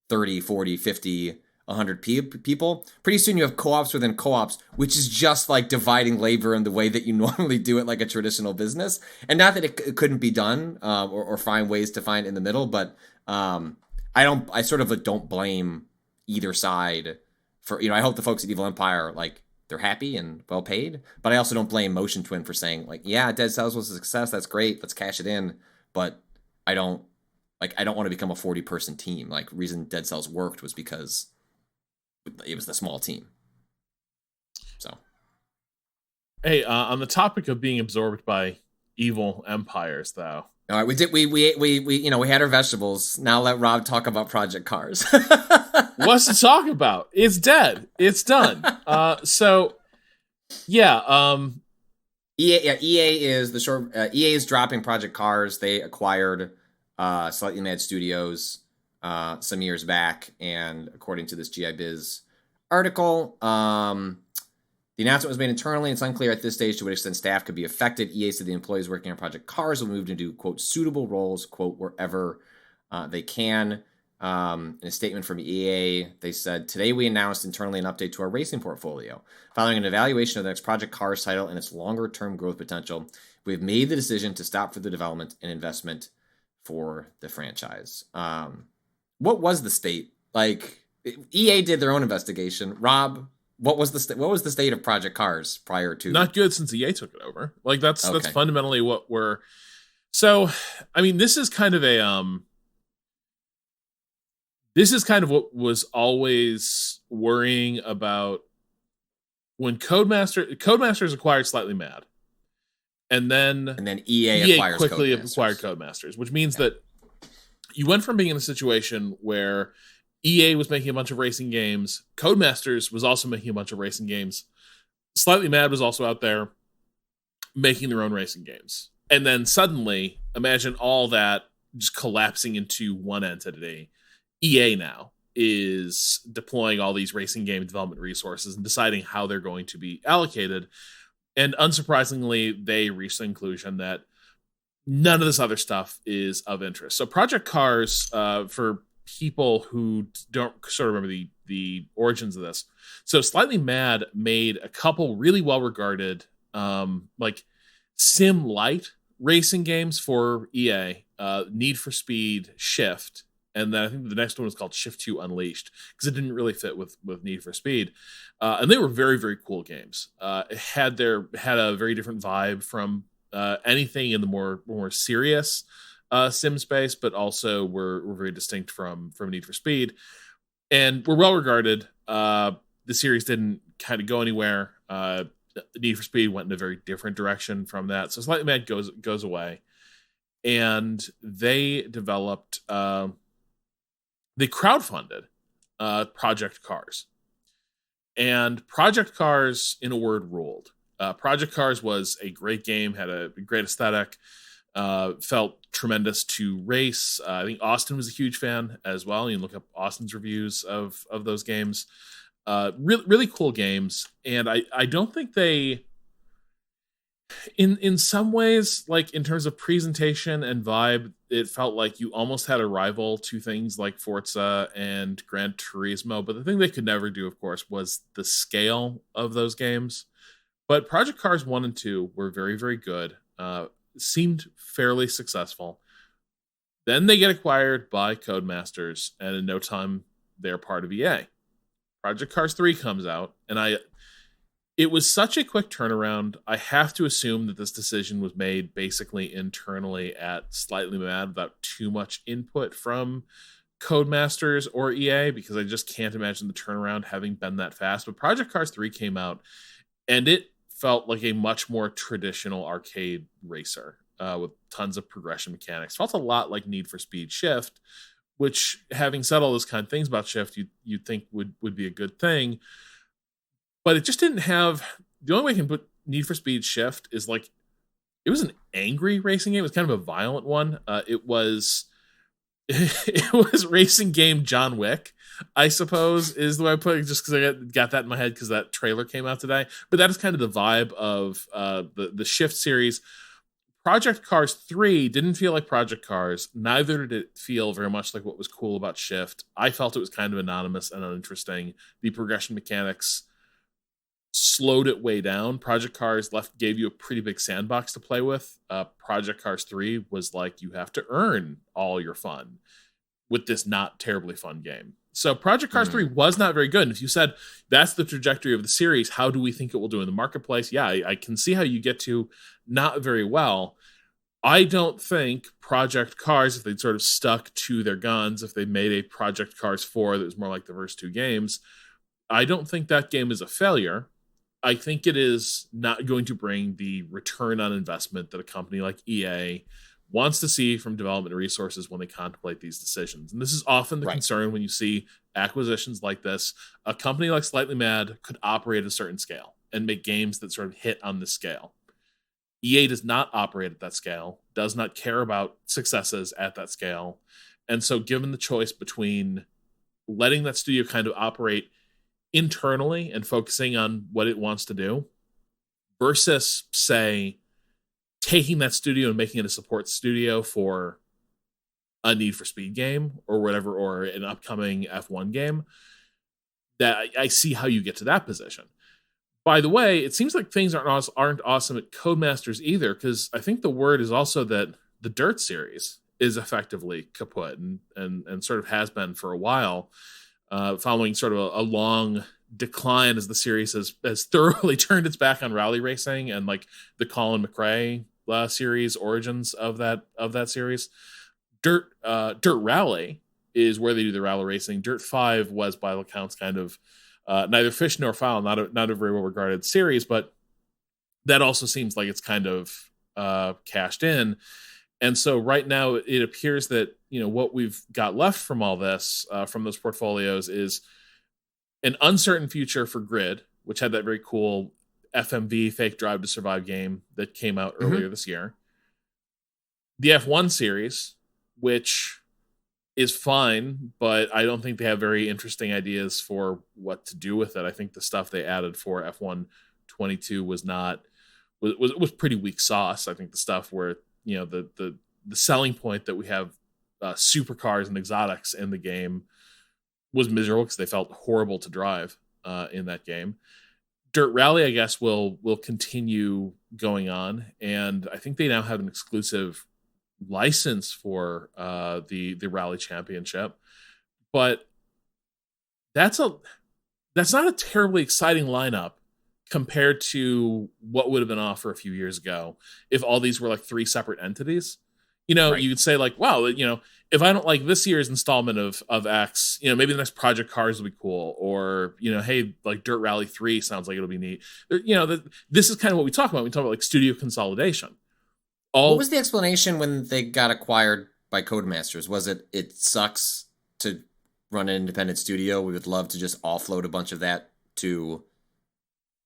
S5: 30, 40, 50, 100 people? Pretty soon you have co-ops within co-ops, which is just like dividing labor in the way that you normally do it like a traditional business. And not that it couldn't be done, or find ways to find in the middle, but I sort of don't blame either side for, I hope the folks at Evil Empire, like, they're happy and well paid, but I also don't blame Motion Twin for saying like, yeah, Dead Cells was a success. That's great. Let's cash it in. But I don't want to become a 40-person team. Like, reason Dead Cells worked was because it was the small team. So,
S3: hey, on the topic of being absorbed by evil empires, though.
S5: All right, we had our vegetables. Now let Rob talk about Project Cars.
S3: What's to talk about? It's dead. It's done.
S5: EA is dropping Project Cars. They acquired Slightly Mad Studios some years back, and according to this GI Biz article, The announcement was made internally. It's unclear at this stage to what extent staff could be affected. EA said the employees working on Project Cars will move into, quote, suitable roles, quote, wherever they can. In a statement from EA, they said, today we announced internally an update to our racing portfolio. Following an evaluation of the next Project Cars title and its longer-term growth potential, we have made the decision to stop for the development and investment for the franchise. What was the state? Like, EA did their own investigation. Rob, what was the state of Project Cars prior to?
S3: Not good since EA took it over. Like that's fundamentally what we're. So, I mean, this is kind of what was always worrying about when Codemasters acquired Slightly Mad, and then EA quickly acquired Codemasters, which means that you went from being in a situation where EA was making a bunch of racing games, Codemasters was also making a bunch of racing games, Slightly Mad was also out there making their own racing games, and then suddenly imagine all that just collapsing into one entity. EA now is deploying all these racing game development resources and deciding how they're going to be allocated. And unsurprisingly, they reached the conclusion that none of this other stuff is of interest. So Project Cars, for people who don't sort of remember the origins of this. So Slightly Mad made a couple really well-regarded like sim-light racing games for EA, Need for Speed Shift, and then I think the next one was called Shift 2 Unleashed because it didn't really fit with Need for Speed. And they were very, very cool games. It had a very different vibe from anything in the more serious sim space, but also were very distinct from Need for Speed. And were well regarded. The series didn't kind of go anywhere. Need for Speed went in a very different direction from that. So Slightly Mad goes away. And they developed... they crowdfunded Project Cars. And Project Cars, in a word, ruled. Project Cars was a great game, had a great aesthetic, felt tremendous to race. I think Austin was a huge fan as well. You can look up Austin's reviews of those games. Really, really cool games. And I don't think they... In some ways, like in terms of presentation and vibe, it felt like you almost had a rival to things like Forza and Gran Turismo. But the thing they could never do, of course, was the scale of those games. But Project Cars 1 and 2 were very, very good. Seemed fairly successful. Then they get acquired by Codemasters, and in no time, they're part of EA. Project Cars 3 comes out, and it was such a quick turnaround. I have to assume that this decision was made basically internally at Slightly Mad without too much input from Codemasters or EA, because I just can't imagine the turnaround having been that fast. But Project Cars 3 came out, and it felt like a much more traditional arcade racer with tons of progression mechanics. Felt a lot like Need for Speed Shift, which, having said all those kind of things about Shift, you'd think would be a good thing. But it just didn't have... The only way I can put Need for Speed Shift is like... It was an angry racing game. It was kind of a violent one. It was racing game John Wick, I suppose, is the way I put it, just because I got that in my head because that trailer came out today. But that is kind of the vibe of the Shift series. Project Cars 3 didn't feel like Project Cars. Neither did it feel very much like what was cool about Shift. I felt it was kind of anonymous and uninteresting. The progression mechanics slowed it way down. Project Cars gave you a pretty big sandbox to play with. Project Cars 3 was like, you have to earn all your fun with this not terribly fun game. So Project Cars 3 was not very good. And if you said that's the trajectory of the series, how do we think it will do in the marketplace? Yeah, I can see how you get to not very well. I don't think Project Cars, if they'd sort of stuck to their guns, if they made a Project Cars 4 that was more like the first two games, I don't think that game is a failure. I think it is not going to bring the return on investment that a company like EA wants to see from development resources when they contemplate these decisions. And this is often the concern when you see acquisitions like this. A company like Slightly Mad could operate at a certain scale and make games that sort of hit on this scale. EA does not operate at that scale, does not care about successes at that scale. And so given the choice between letting that studio kind of operate internally and focusing on what it wants to do versus, say, taking that studio and making it a support studio for a Need for Speed game or whatever, or an upcoming F1 game, that I see how you get to that position. By the way, it seems like things aren't awesome at Codemasters either, because I think the word is also that the Dirt series is effectively kaput and sort of has been for a while, following sort of a long decline as the series has thoroughly turned its back on rally racing and like the Colin McRae series origins of that series. Dirt Rally is where they do the rally racing. Dirt 5 was, by all accounts, kind of neither fish nor fowl, not a very well regarded series, but that also seems like it's kind of cashed in. And so right now it appears that, you know, what we've got left from all this, from those portfolios, is an uncertain future for Grid, which had that very cool FMV Fake Drive to Survive game that came out earlier this year. The F1 series, which is fine, but I don't think they have very interesting ideas for what to do with it. I think the stuff they added for F1 22 was pretty weak sauce. I think the stuff where, you know, the selling point that we have supercars and exotics in the game was miserable because they felt horrible to drive in that game. Dirt Rally, I guess, will continue going on, and I think they now have an exclusive license for the Rally Championship, but that's not a terribly exciting lineup compared to what would have been offered a few years ago if all these were like 3 separate entities. You know, right. You could say like, wow, you know, if I don't like this year's installment of X, you know, maybe the next Project Cars will be cool, or, you know, hey, like Dirt Rally 3 sounds like it'll be neat. You know, this is kind of what we talk about. We talk about like studio consolidation.
S5: What was the explanation when they got acquired by Codemasters? Was it sucks to run an independent studio? We would love to just offload a bunch of that to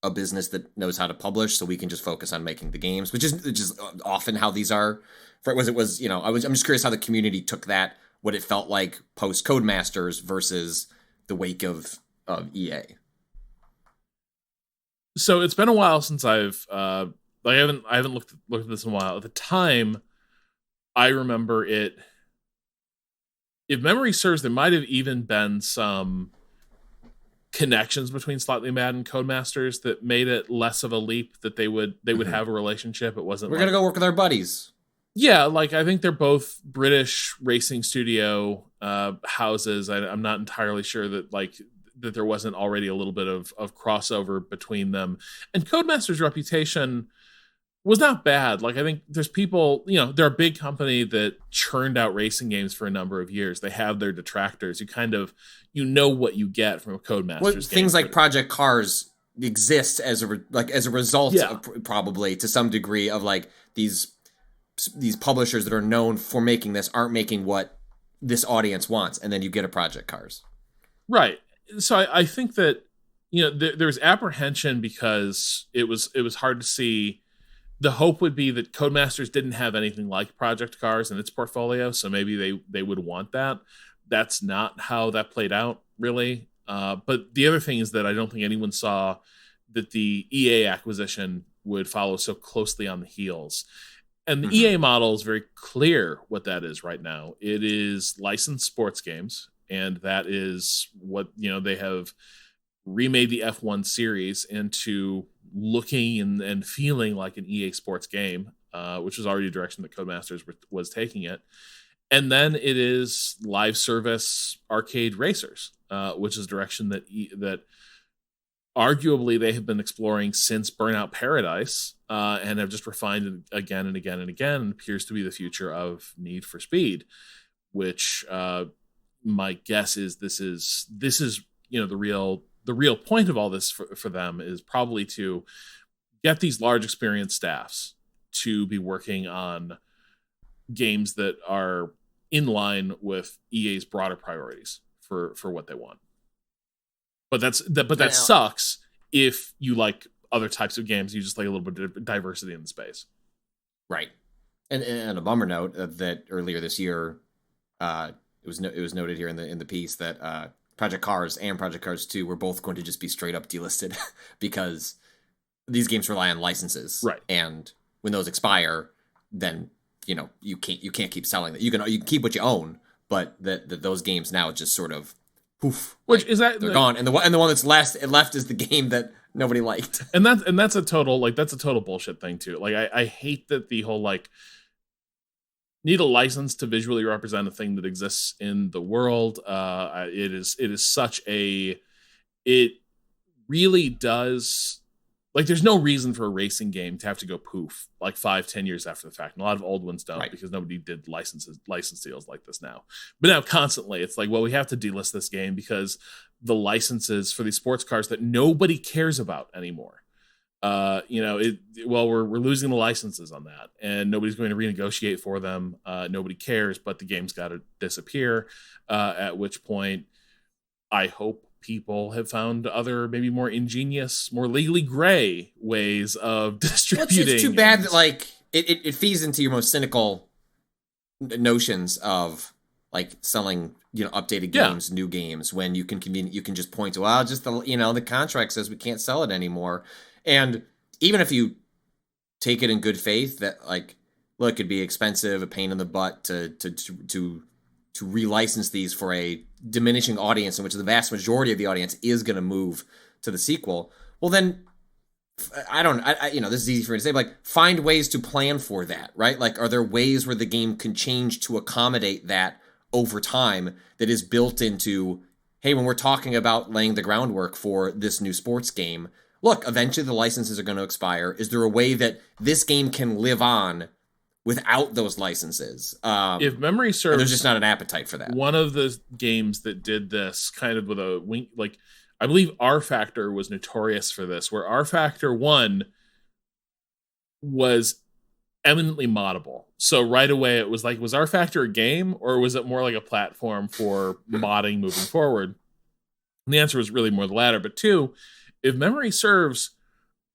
S5: a business that knows how to publish, so we can just focus on making the games, which is often how these are. I'm just curious how the community took that, what it felt like post Codemasters versus the wake of EA.
S3: So it's been a while since I haven't looked at this in a while. At the time, I remember it. If memory serves, there might have even been some connections between Slightly Mad and Codemasters that made it less of a leap that they would have a relationship. It wasn't.
S5: We're gonna go work with our buddies.
S3: Yeah, like I think they're both British racing studio houses. I'm not entirely sure that there wasn't already a little bit of crossover between them. And Codemasters' reputation was not bad. Like I think there's people, you know, they're a big company that churned out racing games for a number of years. They have their detractors. You know what you get from a Codemasters game.
S5: Things like Project Cars exist as a result of probably to some degree of like these publishers that are known for making this aren't making what this audience wants, and then you get a Project Cars.
S3: Right. So I think that, you know, there's apprehension because it was hard to see. The hope would be that Codemasters didn't have anything like Project Cars in its portfolio, so maybe they would want that. That's not how that played out, really. But the other thing is that I don't think anyone saw that the EA acquisition would follow so closely on the heels. And the EA model is very clear what that is right now. It is licensed sports games, and that is what, you know, they have remade the F1 series into looking and feeling like an EA Sports game, which was already a direction that Codemasters was taking it. And then it is live service arcade racers, which is a direction that arguably they have been exploring since Burnout Paradise, and have just refined it again and again and again, and appears to be the future of Need for Speed, which my guess is this is you know, the real point of all this for them is probably to get these large experienced staffs to be working on games that are in line with EA's broader priorities for what they want. But that sucks if you like other types of games. You just like a little bit of diversity in the space.
S5: Right. And a bummer note that earlier this year, it was noted here in the piece that Project Cars and Project Cars 2 were both going to just be straight up delisted because these games rely on licenses.
S3: Right.
S5: And when those expire, then, you know, you can't keep selling that. You can keep what you own, but those games now just sort of poof.
S3: Which is that
S5: they're gone. And the one that's left is the game that nobody liked.
S3: And that's a total bullshit thing too. Like I hate that the whole like need a license to visually represent a thing that exists in the world. It is such a, it really does, like there's no reason for a racing game to have to go poof like 5-10 years after the fact. And a lot of old ones don't, because nobody did license deals like this now. But now constantly it's like, well, we have to delist this game because the licenses for these sports cars that nobody cares about anymore. We're losing the licenses on that, and nobody's going to renegotiate for them. Nobody cares, but the game's got to disappear. At which point, I hope people have found other, maybe more ingenious, more legally gray ways of distributing.
S5: It's too bad that like it feeds into your most cynical notions of like selling, you know, updated games, new games, when you can just point to, well, just the contract says we can't sell it anymore. And even if you take it in good faith that like, look, it'd be expensive, a pain in the butt to relicense these for a diminishing audience in which the vast majority of the audience is going to move to the sequel. Well, then this is easy for me to say, but like find ways to plan for that, right? Like, are there ways where the game can change to accommodate that over time that is built into, hey, when we're talking about laying the groundwork for this new sports game, look, eventually the licenses are going to expire. Is there a way that this game can live on without those licenses?
S3: If memory serves,
S5: there's just not an appetite for that.
S3: One of the games that did this kind of with a wink, like I believe R Factor was notorious for this, where R Factor 1 was eminently moddable. So right away it was like, was R Factor a game, or was it more like a platform for modding moving forward? And the answer was really more the latter. But two, if memory serves,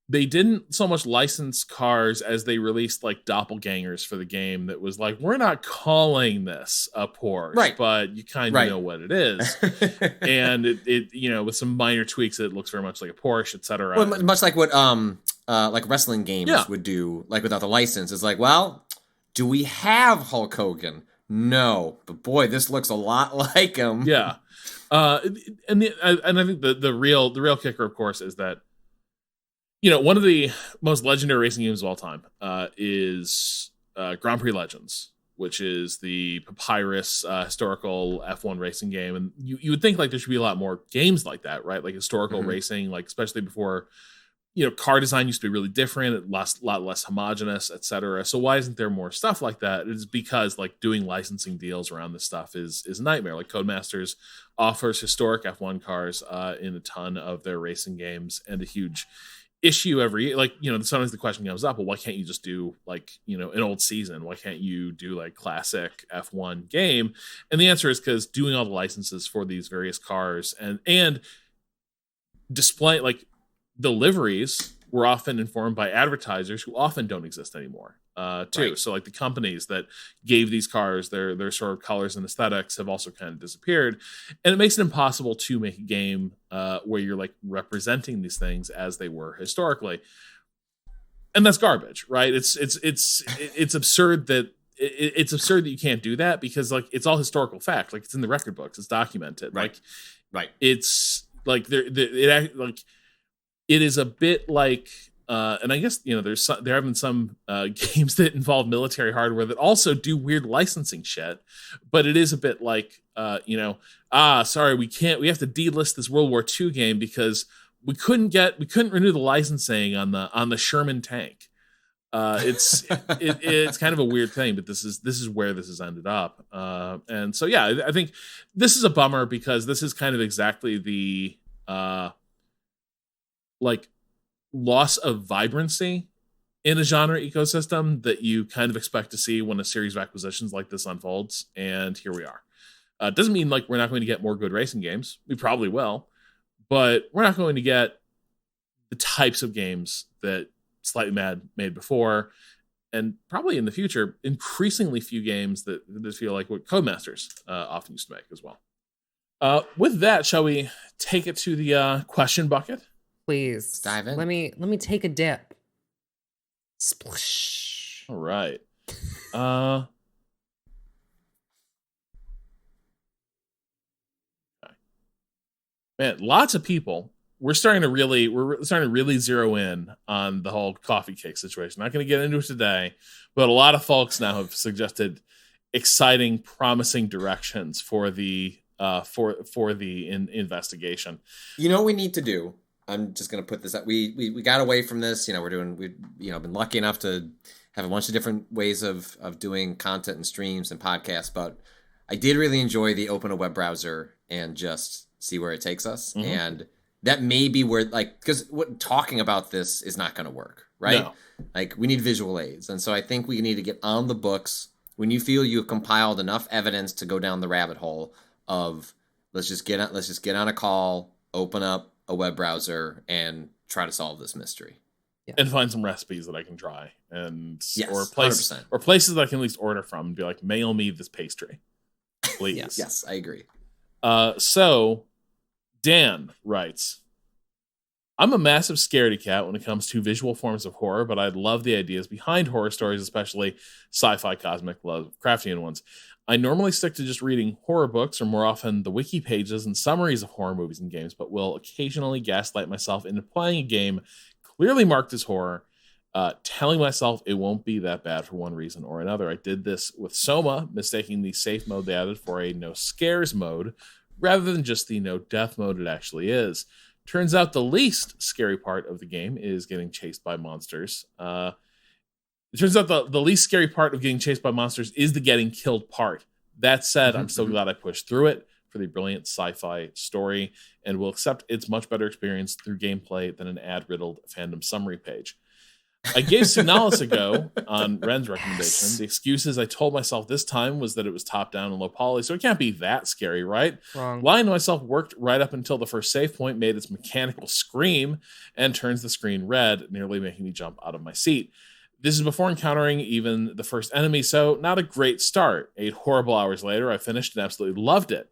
S3: they didn't so much license cars as they released like doppelgangers for the game that was like, we're not calling this a Porsche, but you kind of know what it is. And it with some minor tweaks, it looks very much like a Porsche, etc.
S5: Well, much like what like wrestling games would do, like without the license. It's like, well, do we have Hulk Hogan? No, but boy, this looks a lot like him.
S3: Yeah. And I think the real kicker, of course, is that, you know, one of the most legendary racing games of all time is Grand Prix Legends, which is the Papyrus historical F1 racing game. And you would think like there should be a lot more games like that, right? Like historical racing, like especially before, you know, car design used to be really different, a lot less homogenous, etc. So why isn't there more stuff like that? It's because like doing licensing deals around this stuff is a nightmare. Like Codemasters offers historic F1 cars in a ton of their racing games, and a huge issue every year. Like, you know, sometimes the question comes up, well, why can't you just do like, you know, an old season? Why can't you do like classic F1 game? And the answer is because doing all the licenses for these various cars and display like deliveries were often informed by advertisers who often don't exist anymore too. Right. So like the companies that gave these cars their sort of colors and aesthetics have also kind of disappeared, and it makes it impossible to make a game where you're like representing these things as they were historically. And that's garbage, right? It's absurd that it's absurd that you can't do that, because like it's all historical fact. Like it's in the record books, it's documented.
S5: Right.
S3: It's like it is a bit like, and I guess, you know, there have been some games that involve military hardware that also do weird licensing shit, but it is a bit like, sorry, we have to delist this World War II game because we couldn't renew the licensing on the Sherman tank. It's kind of a weird thing, but this is where this has ended up. And so, yeah, I think this is a bummer, because this is kind of exactly the, like loss of vibrancy in a genre ecosystem that you kind of expect to see when a series of acquisitions like this unfolds. And here we are. It doesn't mean like we're not going to get more good racing games. We probably will, but we're not going to get the types of games that Slightly Mad made before, and probably in the future, increasingly few games that feel like what Codemasters often used to make as well. With that, shall we take it to the question bucket?
S6: Please.
S5: Let's dive in.
S6: Let me take a dip. Splish.
S3: All right. Man, lots of people. We're starting to really zero in on the whole coffee cake situation. Not going to get into it today, but a lot of folks now have suggested exciting, promising directions for the investigation.
S5: You know what we need to do? I'm just gonna put this out. We got away from this. We've been lucky enough to have a bunch of different ways of doing content and streams and podcasts, but I did really enjoy the open a web browser and just see where it takes us. Mm-hmm. And that may be where, because talking about this is not gonna work, right?
S3: No.
S5: Like, we need visual aids. And so I think we need to get on the books when you feel you've compiled enough evidence to go down the rabbit hole of let's just get on a call, open up a web browser, and try to solve this mystery.
S3: Yeah. And find some recipes that I can try, and
S5: yes,
S3: or places that I can at least order from and be like, mail me this pastry, please.
S5: Yes, I agree.
S3: So Dan writes, I'm a massive scaredy cat when it comes to visual forms of horror, but I love the ideas behind horror stories, especially sci-fi, cosmic, Lovecraftian ones. I normally stick to just reading horror books, or more often the wiki pages and summaries of horror movies and games, but will occasionally gaslight myself into playing a game clearly marked as horror, telling myself it won't be that bad for one reason or another. I did this with Soma, mistaking the safe mode they added for a no scares mode, rather than just the no death mode it actually is. Turns out the least scary part of the game is getting chased by monsters. It turns out the least scary part of getting chased by monsters is the getting killed part. That said, I'm still glad I pushed through it for the brilliant sci-fi story, and will accept its much better experience through gameplay than an ad-riddled fandom summary page. I gave Signalis a go on Ren's recommendation. Yes. The excuses I told myself this time was that it was top-down and low poly, so it can't be that scary, right?
S6: Wrong.
S3: Lying to myself worked right up until the first save point made its mechanical scream and turns the screen red, nearly making me jump out of my seat. This is before encountering even the first enemy, so not a great start. 8 horrible hours later, I finished and absolutely loved it.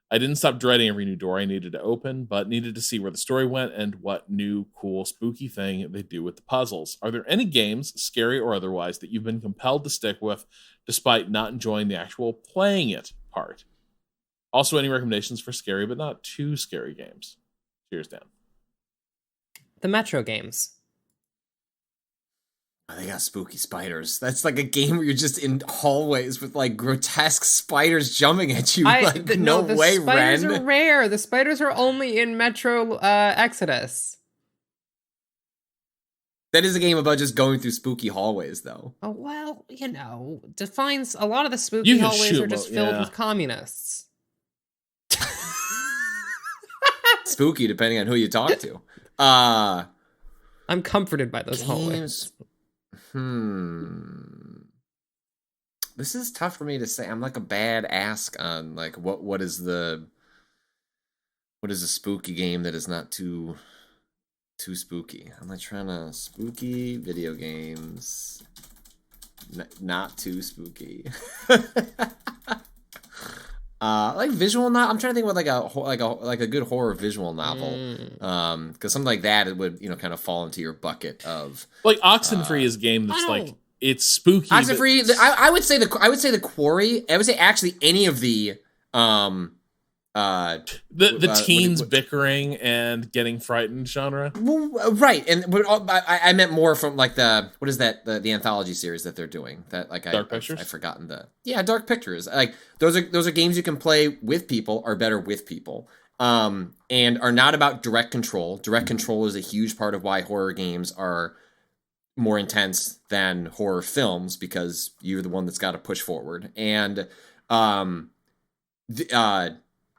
S3: I didn't stop dreading every new door I needed to open, but needed to see where the story went and what new, cool, spooky thing they do with the puzzles. Are there any games, scary or otherwise, that you've been compelled to stick with despite not enjoying the actual playing it part? Also, any recommendations for scary but not too scary games? Cheers, Dan.
S6: The Metro games.
S5: Oh, they got spooky spiders. That's like a game where you're just in hallways with like grotesque spiders jumping at you. No way,
S6: Ren. The spiders are rare. The spiders are only in Metro Exodus.
S5: That is a game about just going through spooky hallways, though.
S6: Oh, well, defines a lot of the spooky hallways are just filled with communists.
S5: Spooky, depending on who you talk to.
S6: I'm comforted by those hallways.
S5: This is tough for me to say. I'm like a bad ask on like what is a spooky game that is not too spooky. I'm like trying to spooky video games, not too spooky. Like visual novel. I'm trying to think about like a good horror visual novel. Because something like that, it would kind of fall into your bucket of
S3: like Oxenfree is a game that's like it's spooky.
S5: Oxenfree. I would say the Quarry. I would say actually any of the
S3: teens bickering and getting frightened genre.
S5: Well, right, but I meant more from like the anthology series that they're doing. That like
S3: Dark Pictures.
S5: I've forgotten Dark Pictures. Like those are games you can play with people, are better with people, and are not about direct control. Direct control is a huge part of why horror games are more intense than horror films, because you're the one that's got to push forward, and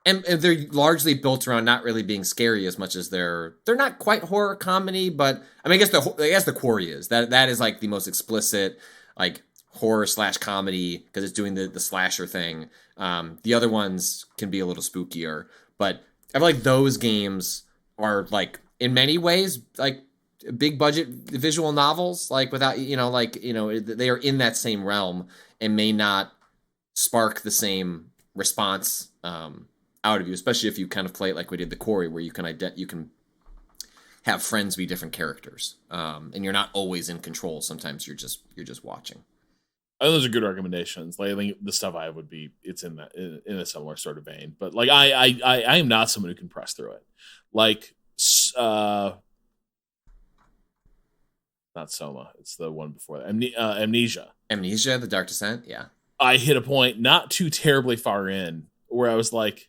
S5: And they're largely built around not really being scary as much as they're not quite horror comedy, but I mean, I guess the Quarry is that is like the most explicit like horror / comedy, because it's doing the slasher thing. The other ones can be a little spookier, but I feel like those games are like in many ways like big budget visual novels, like without they are in that same realm and may not spark the same response out of you, especially if you kind of play it like we did the Quarry, where you can have friends be different characters, and you're not always in control. Sometimes you're just watching.
S3: Oh, those are good recommendations. Like, I think the stuff I would be, it's in that in a similar sort of vein. But like, I am not someone who can press through it. Like, not Soma. It's the one before that. Amnesia.
S5: Amnesia, The Dark Descent. Yeah,
S3: I hit a point not too terribly far in where I was like,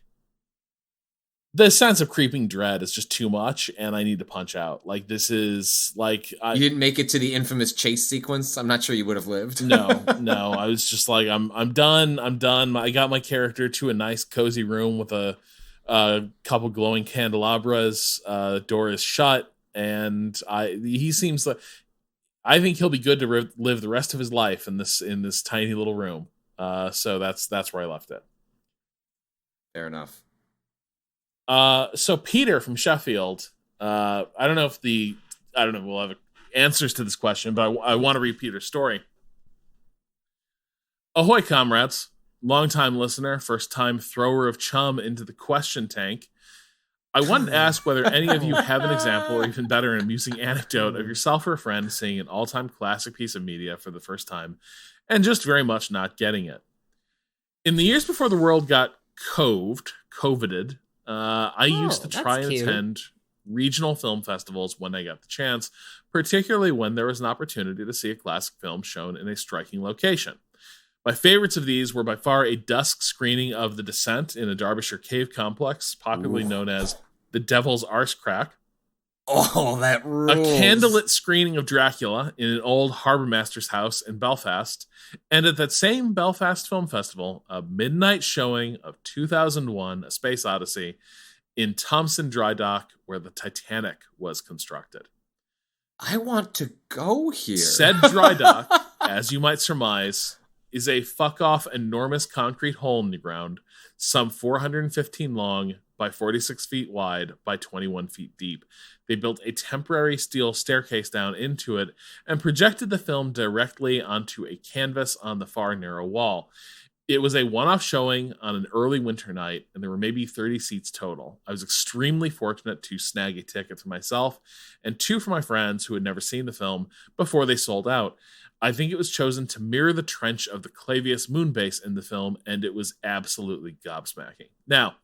S3: the sense of creeping dread is just too much, and I need to punch out. Like, this is like,
S5: you didn't make it to the infamous chase sequence. I'm not sure you would have lived.
S3: No. I was just like, I'm done. I got my character to a nice cozy room with a couple glowing candelabras. Door is shut, and he seems like, I think he'll be good to live the rest of his life in this tiny little room. So that's where I left it.
S5: Fair enough.
S3: So Peter from Sheffield, I don't know if we'll have answers to this question, but I want to read Peter's story. Ahoy, comrades. Long-time listener, first-time thrower of chum into the question tank. I wanted to ask whether any of you have an example, or even better, an amusing anecdote of yourself or a friend seeing an all-time classic piece of media for the first time and just very much not getting it. In the years before the world got coveted, I used to try and attend regional film festivals when I got the chance, particularly when there was an opportunity to see a classic film shown in a striking location. My favorites of these were by far a dusk screening of The Descent in a Derbyshire cave complex, popularly known as the Devil's Arse Crack.
S5: Oh, that rules.
S3: A candlelit screening of Dracula in an old harbour master's house in Belfast, and at that same Belfast Film Festival, a midnight showing of 2001: A Space Odyssey in Thomson Dry Dock, where the Titanic was constructed.
S5: I want to go here.
S3: Said dry dock, as you might surmise, is a fuck-off enormous concrete hole in the ground, some 415 long by 46 feet wide by 21 feet deep. They built a temporary steel staircase down into it and projected the film directly onto a canvas on the far narrow wall. It was a one-off showing on an early winter night, and there were maybe 30 seats total. I was extremely fortunate to snag a ticket for myself and 2 for my friends who had never seen the film before they sold out. I think it was chosen to mirror the trench of the Clavius moon base in the film, and it was absolutely gobsmacking. Now,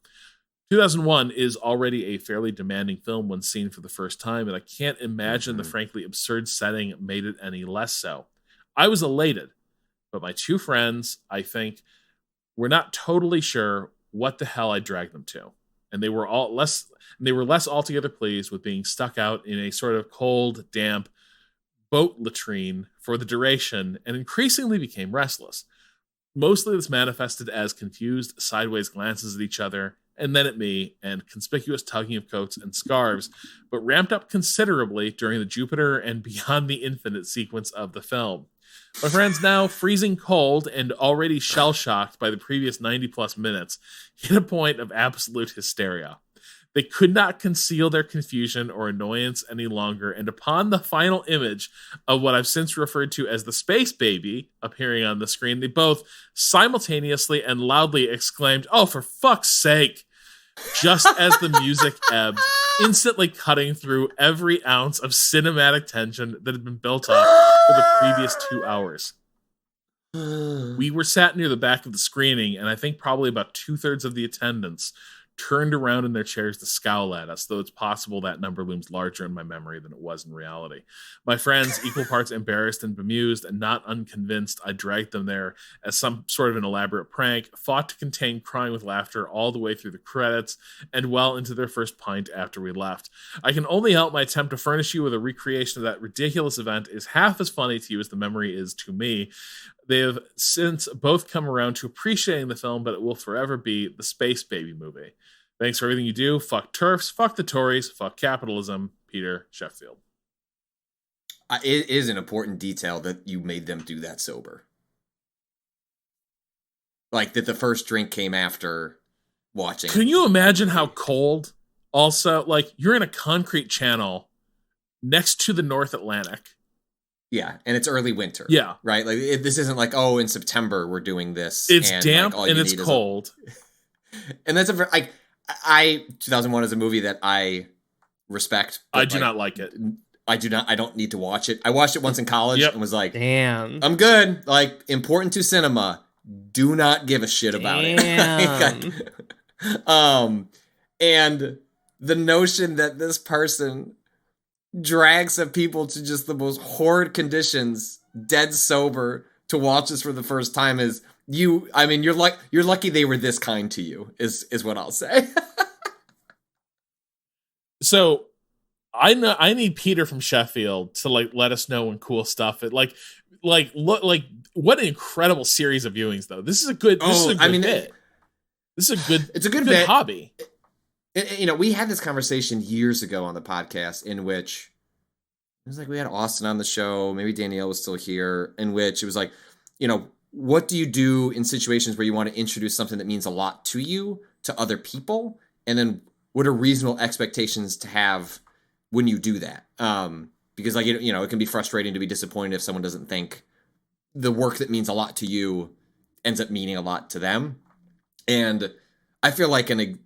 S3: 2001 is already a fairly demanding film when seen for the first time, and I can't imagine the frankly absurd setting made it any less so. I was elated, but my 2 friends, I think, were not totally sure what the hell I dragged them to, and they were less altogether pleased with being stuck out in a sort of cold, damp boat latrine for the duration, and increasingly became restless. Mostly this manifested as confused sideways glances at each other, and then at me, and conspicuous tugging of coats and scarves, but ramped up considerably during the Jupiter and Beyond the Infinite sequence of the film. My friends, now freezing cold and already shell-shocked by the previous 90-plus minutes, hit a point of absolute hysteria. They could not conceal their confusion or annoyance any longer, and upon the final image of what I've since referred to as the space baby appearing on the screen, they both simultaneously and loudly exclaimed, "Oh, for fuck's sake!" just as the music ebbed, instantly cutting through every ounce of cinematic tension that had been built up for the previous 2 hours. We were sat near the back of the screening, and I think probably about 2/3 of the attendants turned around in their chairs to scowl at us, though it's possible that number looms larger in my memory than it was in reality. My friends, equal parts embarrassed and bemused and not unconvinced I dragged them there as some sort of an elaborate prank, fought to contain crying with laughter all the way through the credits and well into their first pint after we left. I can only help my attempt to furnish you with a recreation of that ridiculous event is half as funny to you as the memory is to me. They have since both come around to appreciating the film, but it will forever be the Space Baby movie. Thanks for everything you do. Fuck TERFs, fuck the Tories, fuck capitalism. Peter Sheffield.
S5: It is an important detail that you made them do that sober. Like, that the first drink came after watching.
S3: Can you imagine how cold? Also, like, you're in a concrete channel next to the North Atlantic.
S5: Yeah, and it's early winter.
S3: Yeah.
S5: Right? Like, this isn't like, oh, in September we're doing this.
S3: It's
S5: and
S3: damp
S5: like, all
S3: and
S5: you
S3: it's
S5: need
S3: cold.
S5: And that's a very, like, I 2001 is a movie that I respect.
S3: I do not like it.
S5: I don't need to watch it. I watched it once in college and was like,
S6: damn,
S5: I'm good. Like, important to cinema. Do not give a shit about it. And the notion that this person drags some people to just the most horrid conditions, dead sober, to watch this for the first time is you're lucky they were this kind to you, is what I'll say.
S3: So I need Peter from Sheffield to like let us know when cool stuff it like what an incredible series of viewings though. This is a good bit. This is a good
S5: it's a good bit.
S3: hobby.
S5: We had this conversation years ago on the podcast in which it was like we had Austin on the show, maybe Danielle was still here, in which it was like, what do you do in situations where you want to introduce something that means a lot to you, to other people? And then what are reasonable expectations to have when you do that? Because like, it can be frustrating to be disappointed if someone doesn't think the work that means a lot to you ends up meaning a lot to them. And I feel like an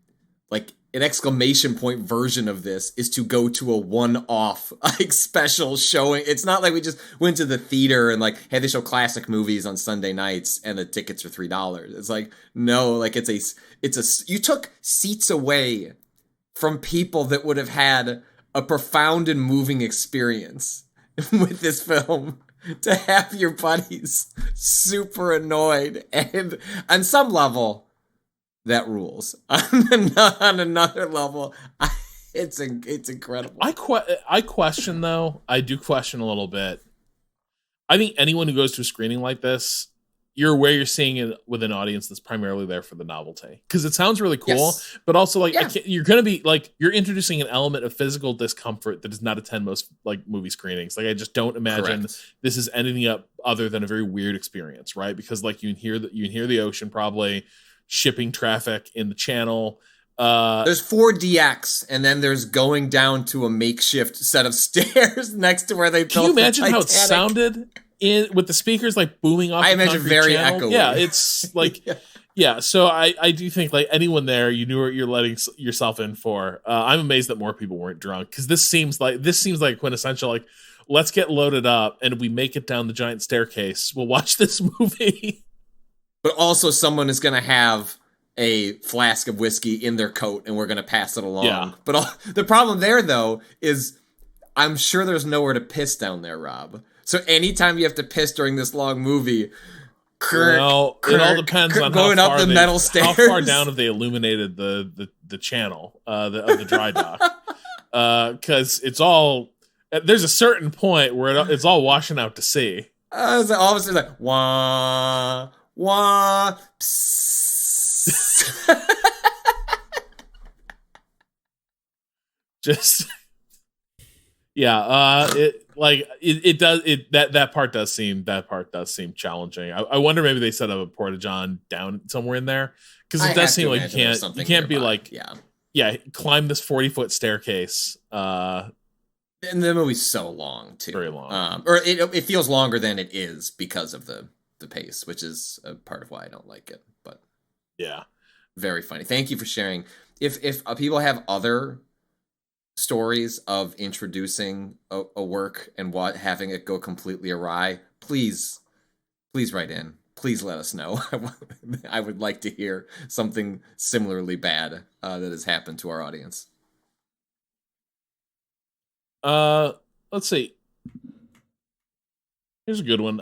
S5: exclamation point version of this is to go to a one-off like special showing. It's not like we just went to the theater and like, hey, they show classic movies on Sunday nights and the tickets are $3. It's like, no, like you took seats away from people that would have had a profound and moving experience with this film to have your buddies super annoyed. And on some level, that rules. On another level, it's incredible.
S3: I question though. I do question a little bit. I think anyone who goes to a screening like this, you're aware you're seeing it with an audience that's primarily there for the novelty, because it sounds really cool,
S5: yes.
S3: But also like you're going to be like, you're introducing an element of physical discomfort that does not attend most like movie screenings. Like I just don't imagine this is anything up other than a very weird experience, right? Because like you can hear the ocean probably, shipping traffic in the channel.
S5: There's 4DX, and then there's going down to a makeshift set of stairs next to where they built.
S3: Can you imagine
S5: the
S3: how
S5: Titanic.
S3: It sounded with the speakers like booming off?
S5: I imagine very echoey.
S3: Yeah, it's like yeah. So I do think like anyone there, you knew what you're letting yourself in for. I'm amazed that more people weren't drunk, because this seems like quintessential. Like, let's get loaded up, and if we make it down the giant staircase, we'll watch this movie.
S5: But also someone is going to have a flask of whiskey in their coat and we're going to pass it along.
S3: Yeah.
S5: But the problem there, though, is I'm sure there's nowhere to piss down there, Rob. So anytime you have to piss during this long movie,
S3: It all depends on
S5: going
S3: how
S5: up
S3: far
S5: the metal stairs.
S3: How far down have they illuminated the channel of the dry dock? Because it's all, there's a certain point where it's all washing out to sea.
S5: It's like, all of a sudden, like, wah, wah,
S3: Just yeah, that part does seem challenging. I wonder, maybe they set up a porta-john down somewhere in there, because it does seem like you can't
S5: nearby.
S3: Be like climb this 40-foot staircase.
S5: And the movie's so long too,
S3: very long,
S5: or it feels longer than it is because of the pace, which is a part of why I don't like it. But
S3: yeah,
S5: very funny. Thank you for sharing. If people have other stories of introducing a work and having it go completely awry, please write in. Please let us know. I would like to hear something similarly bad that has happened to our audience.
S3: Let's see. Here's a good one.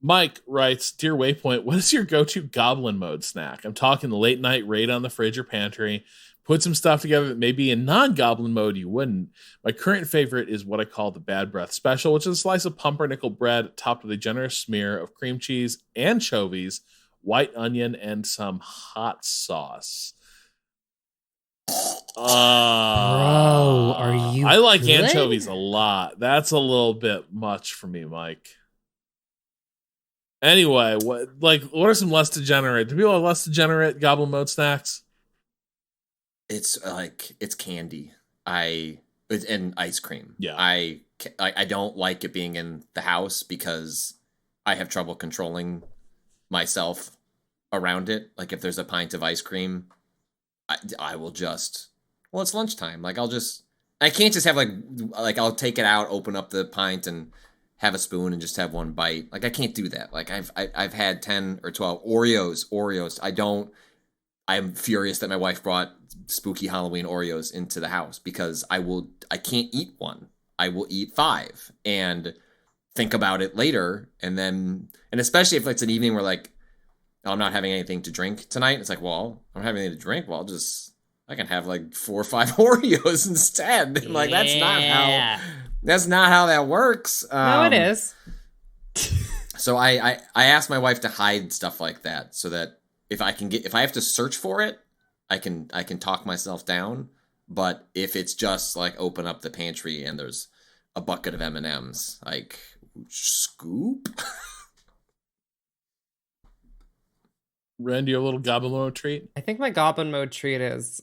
S3: Mike writes, "Dear Waypoint, what is your go-to goblin mode snack? I'm talking the late night raid on the fridge or pantry. Put some stuff together that maybe in non-goblin mode you wouldn't. My current favorite is what I call the Bad Breath Special, which is a slice of pumpernickel bread topped with a generous smear of cream cheese, anchovies, white onion, and some hot sauce."
S6: Bro, are you
S3: I like
S6: good?
S3: anchovies a lot. That's a little bit much for me, Mike. Anyway, what are some less degenerate? Do people have less degenerate goblin mode snacks?
S5: It's candy. And ice cream.
S3: Yeah.
S5: I don't like it being in the house because I have trouble controlling myself around it. Like if there's a pint of ice cream, I will just, well, it's lunchtime. Like I can't just have like I'll take it out, open up the pint and have a spoon and just have one bite. Like I can't do that. Like I've had 10 or 12 Oreos. I'm furious that my wife brought spooky Halloween Oreos into the house because I can't eat one. I will eat 5 and think about it later. And especially if it's an evening where like, I'm not having anything to drink tonight. It's like, well, I'm having anything to drink. Well, I can have like 4 or 5 Oreos instead. Like that's not how that works.
S6: No, it is.
S5: So I asked my wife to hide stuff like that so that if I have to search for it, I can talk myself down. But if it's just like open up the pantry and there's a bucket of M&Ms, like scoop.
S3: Ren, do you have a little goblin mode treat?
S6: I think my goblin mode treat is,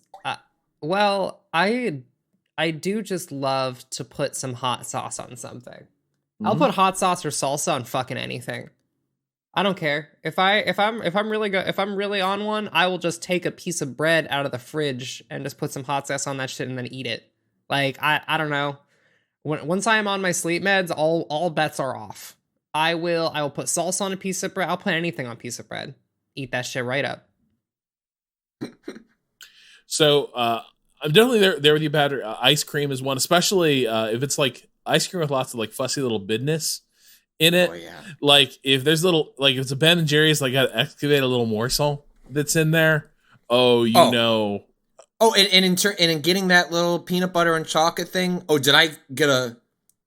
S6: well, I do just love to put some hot sauce on something. I'll put hot sauce or salsa on fucking anything. I don't care. If I'm really on one, I will just take a piece of bread out of the fridge and just put some hot sauce on that shit and then eat it. Like I don't know. Once I am on my sleep meds, all bets are off. I will put salsa on a piece of bread. I'll put anything on a piece of bread. Eat that shit right up.
S3: So I'm definitely there with you, Patrick. Ice cream is one, especially if it's like ice cream with lots of like fussy little bidness in it.
S5: Oh, yeah.
S3: Like if there's little, like if it's a Ben and Jerry's, like got to excavate a little morsel that's in there. Oh, know.
S5: Oh, and in getting that little peanut butter and chocolate thing. Oh, did I get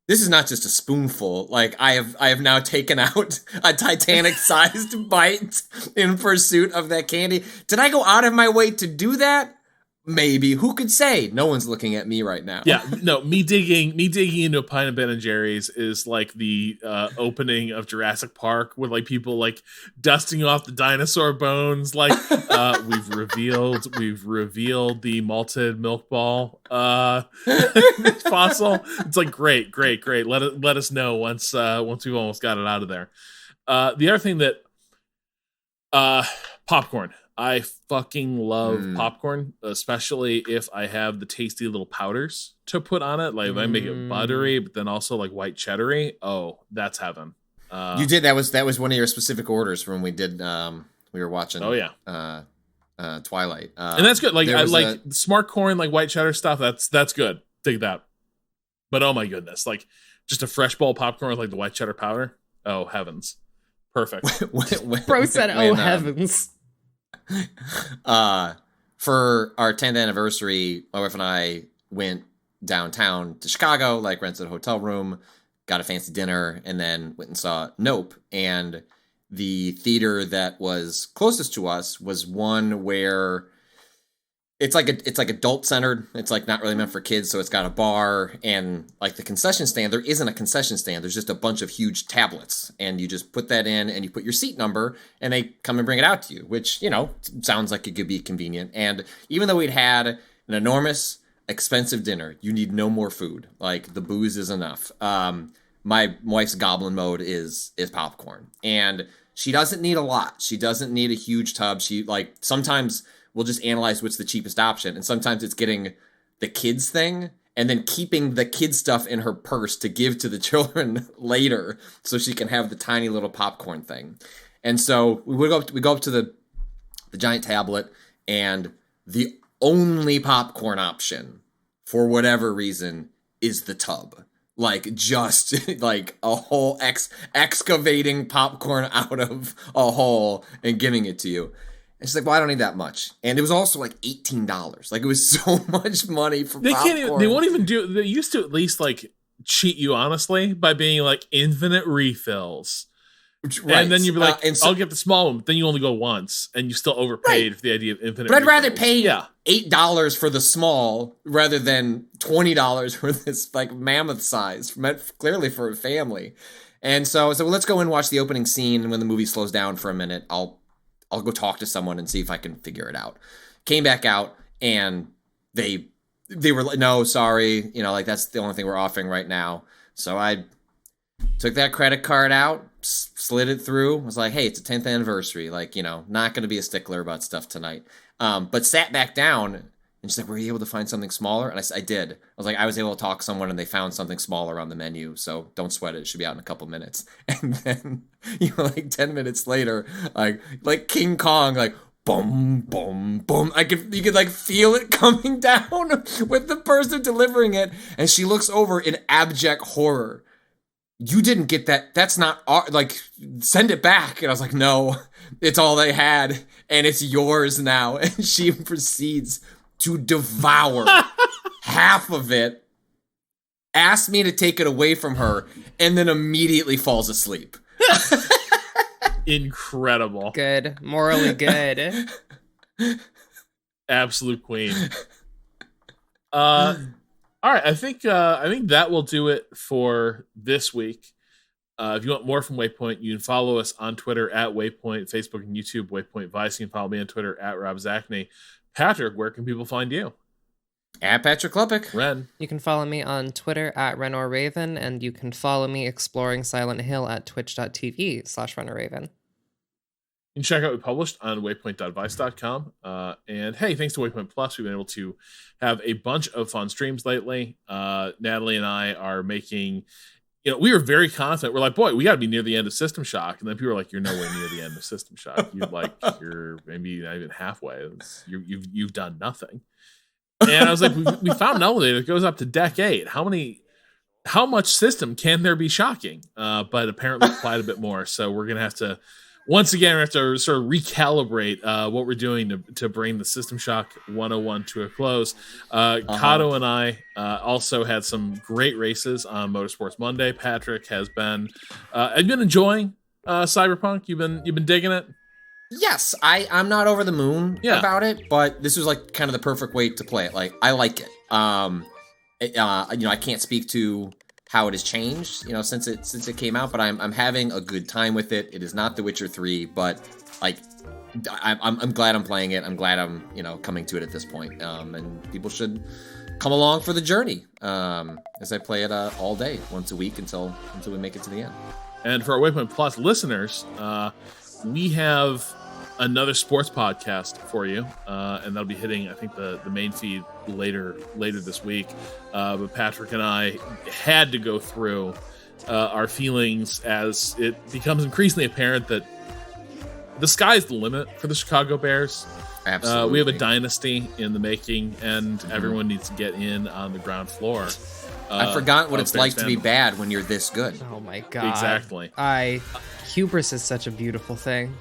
S5: this is not just a spoonful. Like I have now taken out a Titanic-sized bite in pursuit of that candy. Did I go out of my way to do that? Maybe. Who could say? No one's looking at me right now.
S3: Yeah, no. Me digging into a pint of Ben and Jerry's is like the opening of Jurassic Park, with like people like dusting off the dinosaur bones. Like we've revealed the malted milk ball fossil. It's like great. Let us know once we've almost got it out of there. The other thing that popcorn. I fucking love popcorn, especially if I have the tasty little powders to put on it. Like if I make it buttery, but then also like white cheddary. Oh, that's heaven.
S5: You did. That was one of your specific orders from when we did. We were watching.
S3: Oh yeah.
S5: Twilight.
S3: And that's good. Like I like smart corn, like white cheddar stuff. That's good. Dig that. But oh my goodness, like just a fresh bowl of popcorn with like the white cheddar powder. Oh heavens, perfect.
S6: Bro said, "Oh heavens."
S5: For our 10th anniversary, my wife and I went downtown to Chicago, like rented a hotel room, got a fancy dinner, and then went and saw Nope. And the theater that was closest to us was one where it's like adult centered. It's like not really meant for kids, so it's got a bar and like the concession stand. There isn't a concession stand. There's just a bunch of huge tablets, and you just put that in, and you put your seat number, and they come and bring it out to you. Which sounds like it could be convenient. And even though we'd had an enormous, expensive dinner, you need no more food. Like the booze is enough. My wife's goblin mode is popcorn, and she doesn't need a lot. She doesn't need a huge tub. She like sometimes. We'll just analyze what's the cheapest option. And sometimes it's getting the kids thing and then keeping the kids stuff in her purse to give to the children later so she can have the tiny little popcorn thing. And so we go up to the giant tablet, and the only popcorn option, for whatever reason, is the tub. Like just like a whole excavating popcorn out of a hole and giving it to you. And she's like, well, I don't need that much. And it was also like $18. Like it was so much money for popcorn.
S3: They won't even do. They used to at least like cheat you honestly by being like infinite refills. Right. And then you'd be like, I'll get the small one, but then you only go once, and you still overpaid for the idea of infinite.
S5: But I'd
S3: refills.
S5: rather pay $8 for the small rather than $20 for this like mammoth size, meant clearly for a family. And so I said, well, let's go and watch the opening scene. And when the movie slows down for a minute, I'll go talk to someone and see if I can figure it out. Came back out, and they were like, no, sorry, like that's the only thing we're offering right now. So I Took that credit card out, slid it through. Was like, hey, it's a 10th anniversary. Like, not going to be a stickler about stuff tonight. But sat back down and she's like, were you able to find something smaller? And I did. I was able to talk to someone and they found something smaller on the menu. So don't sweat it. It should be out in a couple minutes. And then, like 10 minutes later, like King Kong, like, boom, boom, boom. You could like feel it coming down with the person delivering it. And she looks over in abject horror. You didn't get that. That's not like, send it back. And I was like, no, it's all they had and it's yours now. And she proceeds to devour half of it, asks me to take it away from her, and then immediately falls asleep.
S3: Incredible.
S6: Good. Morally good.
S3: Absolute queen. All right, I think that will do it for this week. If you want more from Waypoint, you can follow us on Twitter at Waypoint, Facebook and YouTube, Waypoint Vice. You can follow me on Twitter at Rob Zachney. Patrick, where can people find you?
S5: At Patrick Klepek.
S3: Ren.
S6: You can follow me on Twitter at RenOrRaven, and you can follow me exploring Silent Hill at twitch.tv/RenOrRaven.
S3: You can check out what we published on waypoint.vice.com. And hey, thanks to Waypoint Plus, we've been able to have a bunch of fun streams lately. Natalie and I are making, we were very confident. We're like, boy, we got to be near the end of System Shock. And then people were like, you're nowhere near the end of System Shock. You're maybe not even halfway. You've done nothing. And I was like, we found an elevator that goes up to deck 8. How much system can there be shocking? But apparently quite a bit more. So we're going to have to, once again, we have to sort of recalibrate what we're doing to bring the System Shock 101 to a close. Kato and I also had some great races on Motorsports Monday. Patrick has been, have you been enjoying Cyberpunk? You've been digging it?
S5: Yes, I'm not over the moon about it, but this was like kind of the perfect way to play it. Like, I like it. I can't speak to how it has changed, since it came out, but I'm having a good time with it. It is not The Witcher 3, but like I'm glad I'm playing it. I'm glad I'm coming to it at this point. And people should come along for the journey as I play it all day, once a week until we make it to the end.
S3: And for our Waypoint Plus listeners, we have another sports podcast for you, and that'll be hitting, I think, the main feed later this week. But Patrick and I had to go through our feelings as it becomes increasingly apparent that the sky's the limit for the Chicago Bears.
S5: Absolutely.
S3: We have a dynasty in the making, and everyone needs to get in on the ground floor.
S5: I forgot what it's like to be bad when you're this good.
S6: Oh my god.
S3: Exactly.
S6: Hubris is such a beautiful thing.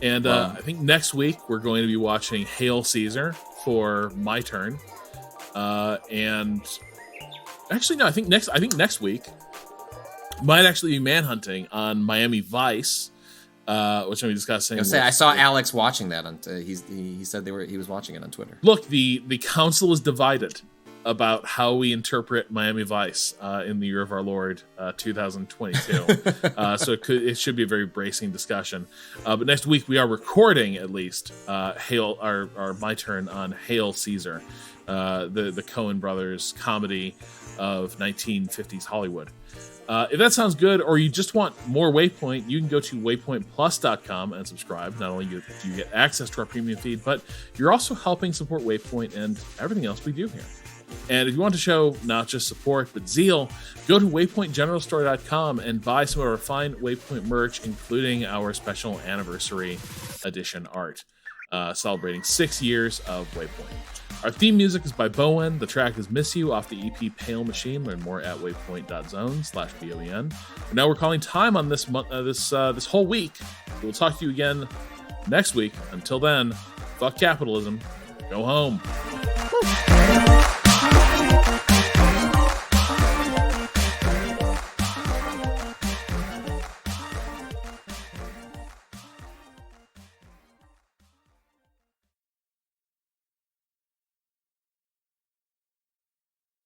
S3: I think next week we're going to be watching Hail Caesar for my turn. And actually, no, I think next week might actually be manhunting on Miami Vice, which I'm discussing.
S5: I saw Alex watching that. He said he was watching it on Twitter.
S3: Look, the council is divided about how we interpret Miami Vice in the year of our Lord 2022. So it should be a very bracing discussion. But next week we are recording at least my turn on Hail Caesar, the Coen brothers comedy of 1950s Hollywood. If that sounds good, or you just want more Waypoint, you can go to waypointplus.com and subscribe. Not only do you get access to our premium feed, but you're also helping support Waypoint and everything else we do here. And if you want to show not just support, but zeal, go to waypointgeneralstore.com and buy some of our fine Waypoint merch, including our special anniversary edition art, celebrating 6 years of Waypoint. Our theme music is by Bowen. The track is Miss You off the EP Pale Machine. Learn more at waypoint.zone/BOEN. Now we're calling time on this whole week. We'll talk to you again next week. Until then, fuck capitalism. Go home.